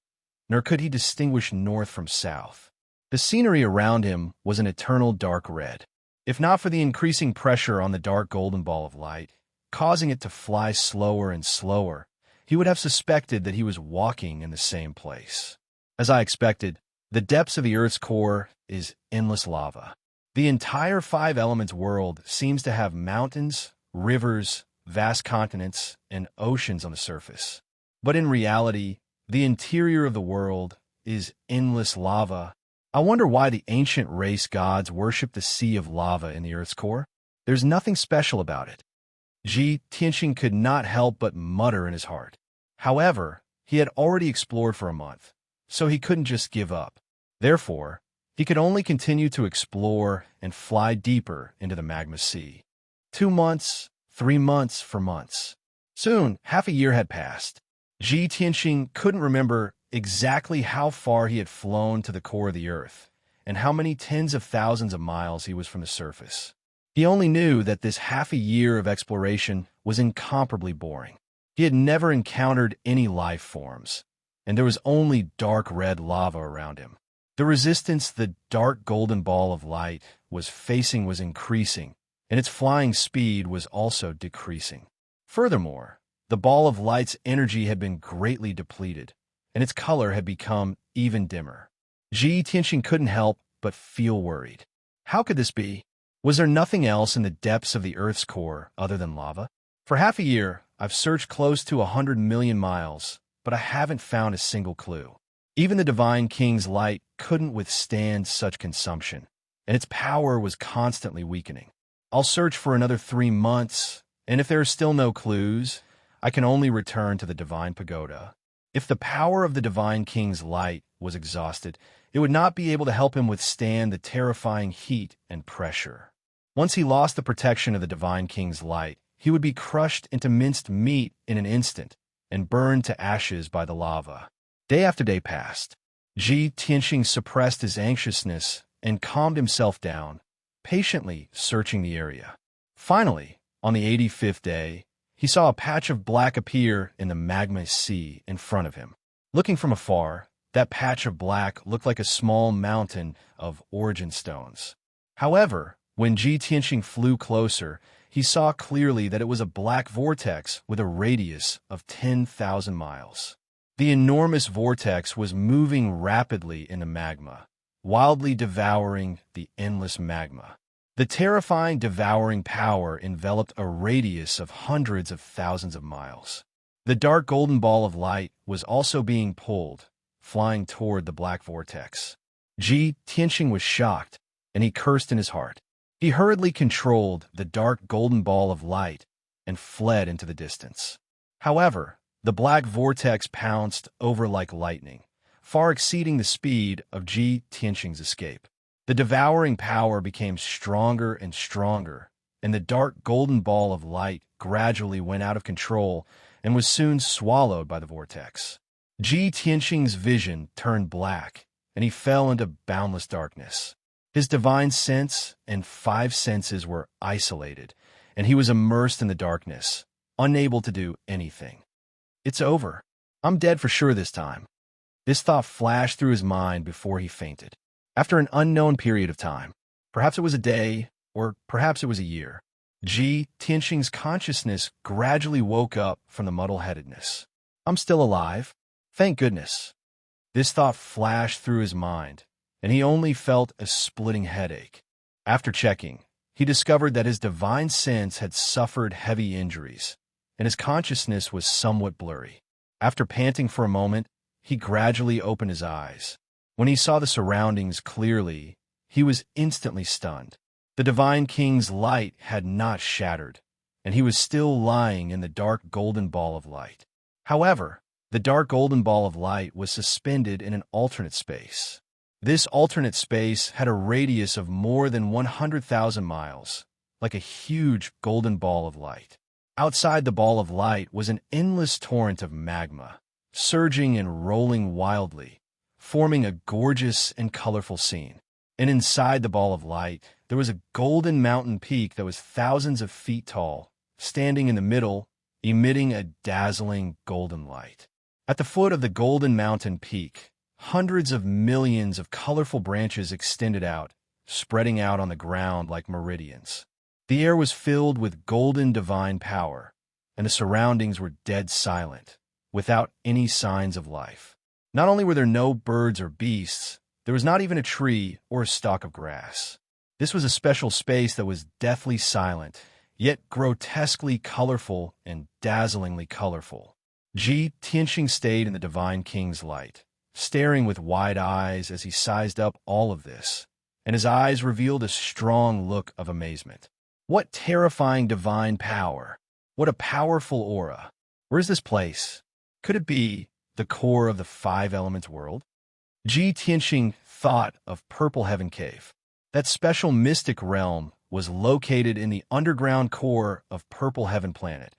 nor could he distinguish north from south. The scenery around him was an eternal dark red. If not for the increasing pressure on the dark golden ball of light, causing it to fly slower and slower, he would have suspected that he was walking in the same place. As I expected, the depths of the Earth's core is endless lava. The entire five elements world seems to have mountains, rivers, vast continents, and oceans on the surface. But in reality, the interior of the world is endless lava. I wonder why the ancient race gods worshipped the sea of lava in the Earth's core. There's nothing special about it. Tianqing could not help but mutter in his heart. However, he had already explored for a month, so he couldn't just give up. Therefore, he could only continue to explore and fly deeper into the magma sea. 2 months, 3 months for months. Soon, half a year had passed. Tianqing couldn't remember exactly how far he had flown to the core of the Earth, and how many tens of thousands of miles he was from the surface. He only knew that this half a year of exploration was incomparably boring. He had never encountered any life forms, and there was only dark red lava around him. The resistance the dark golden ball of light was facing was increasing, and its flying speed was also decreasing. Furthermore, the ball of light's energy had been greatly depleted, and its color had become even dimmer. Tianqing couldn't help but feel worried. How could this be? Was there nothing else in the depths of the Earth's core other than lava? For half a year, I've searched close to 100 million miles, but I haven't found a single clue. Even the Divine King's light couldn't withstand such consumption, and its power was constantly weakening. I'll search for another 3 months, and if there are still no clues, I can only return to the Divine Pagoda. If the power of the Divine King's light was exhausted, it would not be able to help him withstand the terrifying heat and pressure. Once he lost the protection of the Divine King's light, he would be crushed into minced meat in an instant and burned to ashes by the lava. Day after day passed. Tianqing suppressed his anxiousness and calmed himself down, patiently searching the area. Finally, on the 85th day, he saw a patch of black appear in the magma sea in front of him. Looking from afar, that patch of black looked like a small mountain of origin stones. However, when Tianqing flew closer, he saw clearly that it was a black vortex with a radius of 10,000 miles. The enormous vortex was moving rapidly in the magma, wildly devouring the endless magma. The terrifying devouring power enveloped a radius of hundreds of thousands of miles. The dark golden ball of light was also being pulled, flying toward the black vortex. Tianqing was shocked, and he cursed in his heart. He hurriedly controlled the dark golden ball of light and fled into the distance. However, the black vortex pounced over like lightning, far exceeding the speed of Tianqing's escape. The devouring power became stronger and stronger, and the dark golden ball of light gradually went out of control and was soon swallowed by the vortex. Tianqing's vision turned black, and he fell into boundless darkness. His divine sense and 5 senses were isolated, and he was immersed in the darkness, unable to do anything. It's over. I'm dead for sure this time. This thought flashed through his mind before he fainted. After an unknown period of time, perhaps it was a day, or perhaps it was a year, Tianxing's consciousness gradually woke up from the muddle-headedness. I'm still alive. Thank goodness. This thought flashed through his mind, and he only felt a splitting headache. After checking, he discovered that his divine sense had suffered heavy injuries, and his consciousness was somewhat blurry. After panting for a moment, he gradually opened his eyes. When he saw the surroundings clearly, he was instantly stunned. The Divine King's light had not shattered, and he was still lying in the dark golden ball of light. However, the dark golden ball of light was suspended in an alternate space. This alternate space had a radius of more than 100,000 miles, like a huge golden ball of light. Outside the ball of light was an endless torrent of magma, surging and rolling wildly, forming a gorgeous and colorful scene. And inside the ball of light, there was a golden mountain peak that was thousands of feet tall, standing in the middle, emitting a dazzling golden light. At the foot of the golden mountain peak, hundreds of millions of colorful branches extended out, spreading out on the ground like meridians. The air was filled with golden divine power, and the surroundings were dead silent, without any signs of life. Not only were there no birds or beasts, there was not even a tree or a stalk of grass. This was a special space that was deathly silent, yet grotesquely colorful and dazzlingly colorful. Tianxing stayed in the Divine King's light, staring with wide eyes as he sized up all of this, and his eyes revealed a strong look of amazement. What terrifying divine power! What a powerful aura! Where is this place? Could it be the core of the five elements world? Tianxing thought of Purple Heaven Cave. That special mystic realm was located in the underground core of Purple Heaven Planet.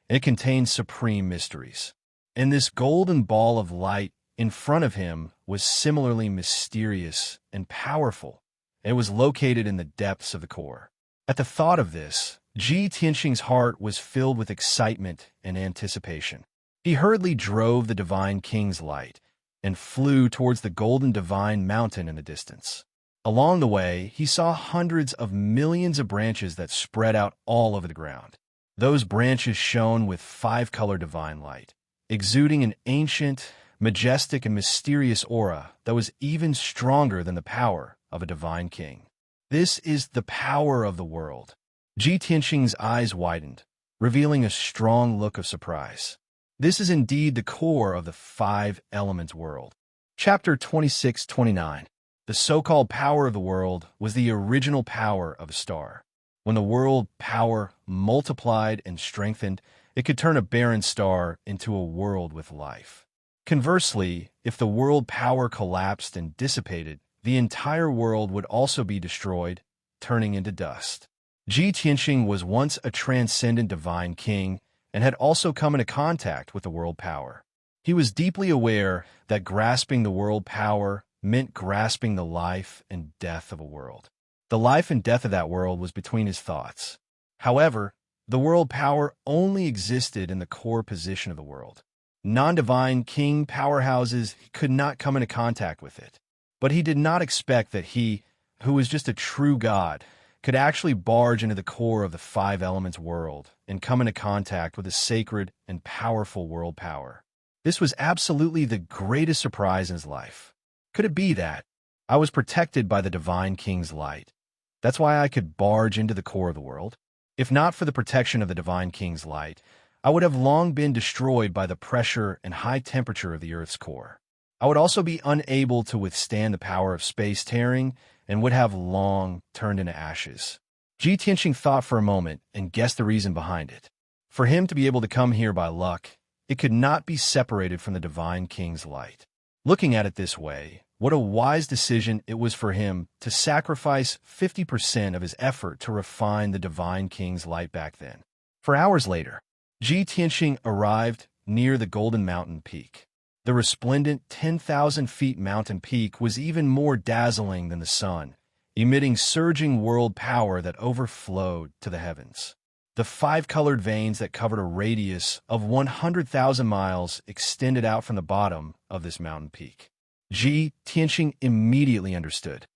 It contained supreme mysteries. And this golden ball of light in front of him was similarly mysterious and powerful. It was located in the depths of the core. At the thought of this, Tianxing's heart was filled with excitement and anticipation. He hurriedly drove the Divine King's light and flew towards the golden divine mountain in the distance. Along the way, he saw hundreds of millions of branches that spread out all over the ground. Those branches shone with five-color divine light, exuding an ancient, majestic, and mysterious aura that was even stronger than the power of a divine king. This is the power of the world. Tianxing's eyes widened, revealing a strong look of surprise. This is indeed the core of the five elements world. Chapter 26-29. The so-called power of the world was the original power of a star. When the world power multiplied and strengthened, it could turn a barren star into a world with life. Conversely, if the world power collapsed and dissipated, the entire world would also be destroyed, turning into dust. Tianxing was once a transcendent divine king and had also come into contact with the world power. He was deeply aware that grasping the world power meant grasping the life and death of a world. The life and death of that world was between his thoughts. However, the world power only existed in the core position of the world. Non-divine king powerhouses could not come into contact with it. But he did not expect that he, who was just a true god, could actually barge into the core of the five elements world and come into contact with a sacred and powerful world power. This was absolutely the greatest surprise in his life. Could it be that I was protected by the Divine King's light? That's why I could barge into the core of the world. If not for the protection of the Divine King's light, I would have long been destroyed by the pressure and high temperature of the Earth's core. I would also be unable to withstand the power of space tearing and would have long turned into ashes. Tianxing thought for a moment and guessed the reason behind it. For him to be able to come here by luck, it could not be separated from the Divine King's light. Looking at it this way, what a wise decision it was for him to sacrifice 50% of his effort to refine the Divine King's light back then. For hours later, Tianxing arrived near the Golden Mountain Peak. The resplendent 10,000 feet mountain peak was even more dazzling than the sun, emitting surging world power that overflowed to the heavens. The five-colored veins that covered a radius of 100,000 miles extended out from the bottom of this mountain peak. Tianxing immediately understood.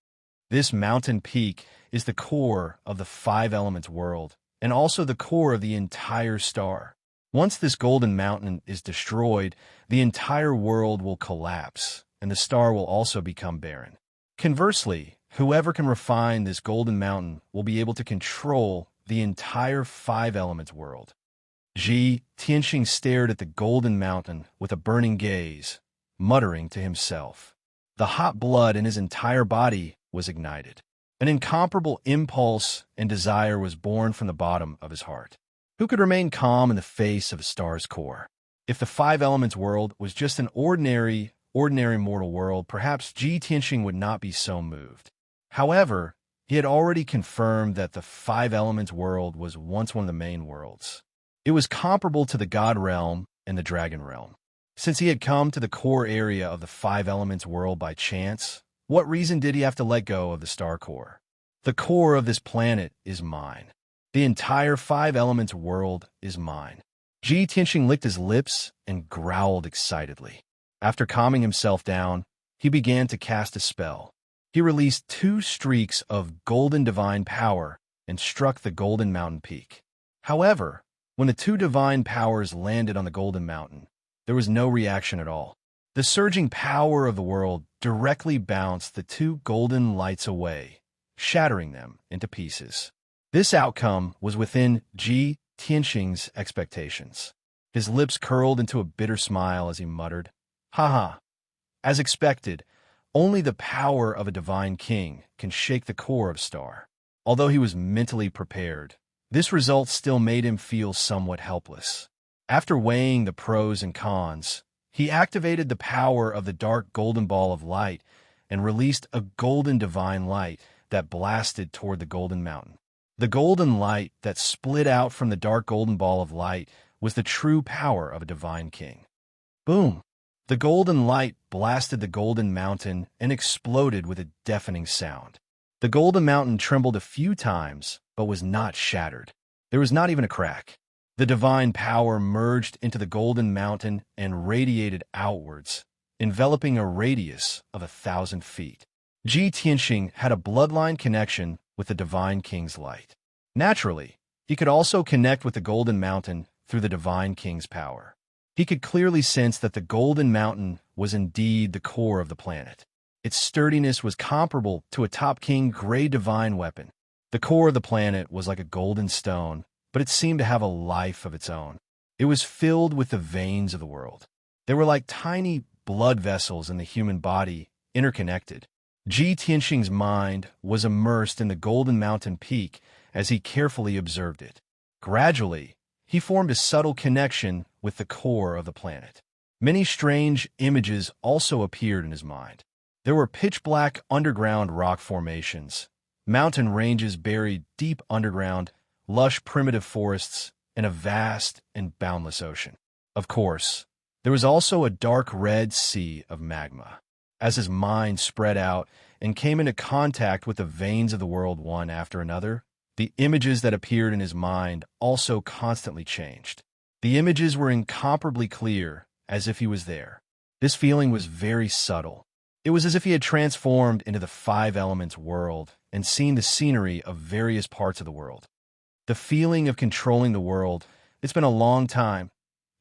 This mountain peak is the core of the five elements world, and also the core of the entire star. Once this golden mountain is destroyed, the entire world will collapse, and the star will also become barren. Conversely, whoever can refine this golden mountain will be able to control the entire five elements world. Tianxing stared at the golden mountain with a burning gaze, muttering to himself. The hot blood in his entire body was ignited. An incomparable impulse and desire was born from the bottom of his heart. Who could remain calm in the face of a star's core? If the five elements world was just an ordinary mortal world, perhaps Tianxing would not be so moved. However, he had already confirmed that the five elements world was once one of the main worlds. It was comparable to the God realm and the Dragon realm. Since he had come to the core area of the five elements world by chance, what reason did he have to let go of the star core? The core of this planet is mine. The entire five elements world is mine. Tianxing licked his lips and growled excitedly. After calming himself down, he began to cast a spell. He released 2 streaks of golden divine power and struck the golden mountain peak. However, when the 2 divine powers landed on the golden mountain, there was no reaction at all. The surging power of the world directly bounced the 2 golden lights away, shattering them into pieces. This outcome was within Tianxing's expectations. His lips curled into a bitter smile as he muttered, "Haha." As expected, only the power of a divine king can shake the core of a star. Although he was mentally prepared, this result still made him feel somewhat helpless. After weighing the pros and cons, he activated the power of the dark golden ball of light and released a golden divine light that blasted toward the golden mountain. The golden light that split out from the dark golden ball of light was the true power of a divine king. Boom! The golden light blasted the golden mountain and exploded with a deafening sound. The golden mountain trembled a few times, but was not shattered. There was not even a crack. The divine power merged into the golden mountain and radiated outwards, enveloping a radius of 1,000 feet. Tianxing had a bloodline connection with the divine king's light. Naturally, he could also connect with the golden mountain through the divine king's power. He could clearly sense that the golden mountain was indeed the core of the planet. Its sturdiness was comparable to a top king gray divine weapon. The core of the planet was like a golden stone, but it seemed to have a life of its own. It was filled with the veins of the world. They were like tiny blood vessels in the human body, interconnected. Tianxing's mind was immersed in the golden mountain peak as he carefully observed it. Gradually, he formed a subtle connection with the core of the planet. Many strange images also appeared in his mind. There were pitch-black underground rock formations, mountain ranges buried deep underground, lush primitive forests, and a vast and boundless ocean. Of course, there was also a dark red sea of magma. As his mind spread out and came into contact with the veins of the world one after another, the images that appeared in his mind also constantly changed. The images were incomparably clear, as if he was there. This feeling was very subtle. It was as if he had transformed into the five elements world and seen the scenery of various parts of the world. The feeling of controlling the world, it's been a long time.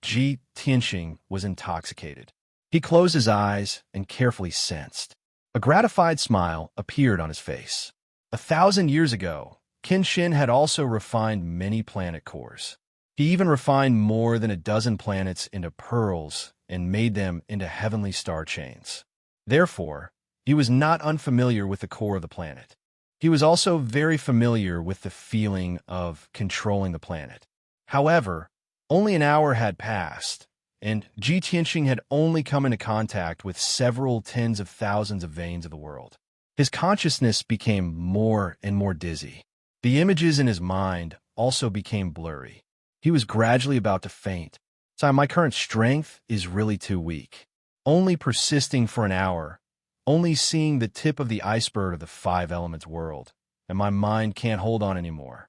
Tianxing was intoxicated. He closed his eyes and carefully sensed. A gratified smile appeared on his face. 1,000 years ago, Kenshin had also refined many planet cores. He even refined more than a dozen planets into pearls and made them into heavenly star chains. Therefore, he was not unfamiliar with the core of the planet. He was also very familiar with the feeling of controlling the planet. However, only an hour had passed, and Tianxing had only come into contact with several tens of thousands of veins of the world. His consciousness became more and more dizzy. The images in his mind also became blurry. He was gradually about to faint. So my current strength is really too weak. Only persisting for an hour, only seeing the tip of the iceberg of the five elements world, and my mind can't hold on anymore.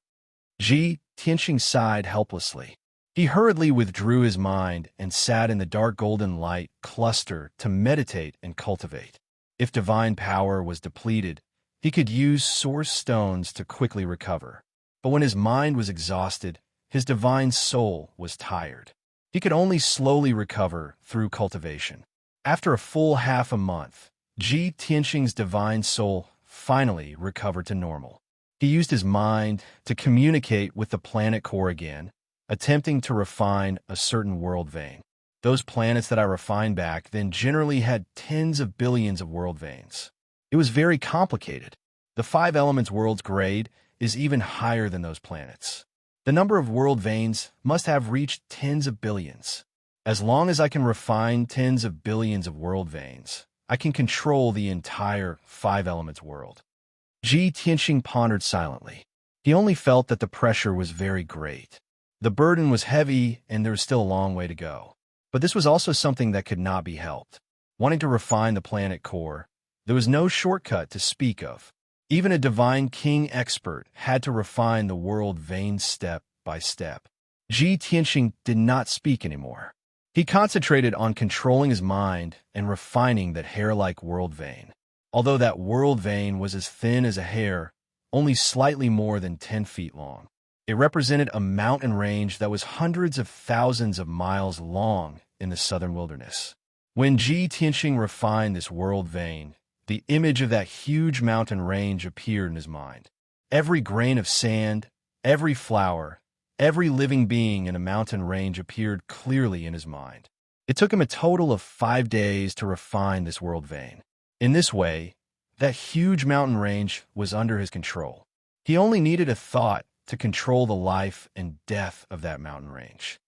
Tianxing sighed helplessly. He hurriedly withdrew his mind and sat in the dark golden light cluster to meditate and cultivate. If divine power was depleted, he could use source stones to quickly recover. But when his mind was exhausted, his divine soul was tired. He could only slowly recover through cultivation. After a full half a month, Ji Tianxing's divine soul finally recovered to normal. He used his mind to communicate with the planet core again, attempting to refine a certain world vein. Those planets that I refined back then generally had tens of billions of world veins. It was very complicated. The 5 elements world's grade is even higher than those planets. The number of world veins must have reached tens of billions. As long as I can refine tens of billions of world veins, I can control the entire 5 elements world. Ji Tianxing pondered silently. He only felt that the pressure was very great. The burden was heavy, and there was still a long way to go. But this was also something that could not be helped. Wanting to refine the planet core, there was no shortcut to speak of. Even a divine king expert had to refine the world vein step by step. Ji Tianxing did not speak anymore. He concentrated on controlling his mind and refining that hair-like world vein. Although that world vein was as thin as a hair, only slightly more than 10 feet long. It represented a mountain range that was hundreds of thousands of miles long in the southern wilderness. When Ji Tianxing refined this world vein, the image of that huge mountain range appeared in his mind. Every grain of sand, every flower, every living being in a mountain range appeared clearly in his mind. It took him a total of 5 days to refine this world vein. In this way, that huge mountain range was under his control. He only needed a thought to control the life and death of that mountain range.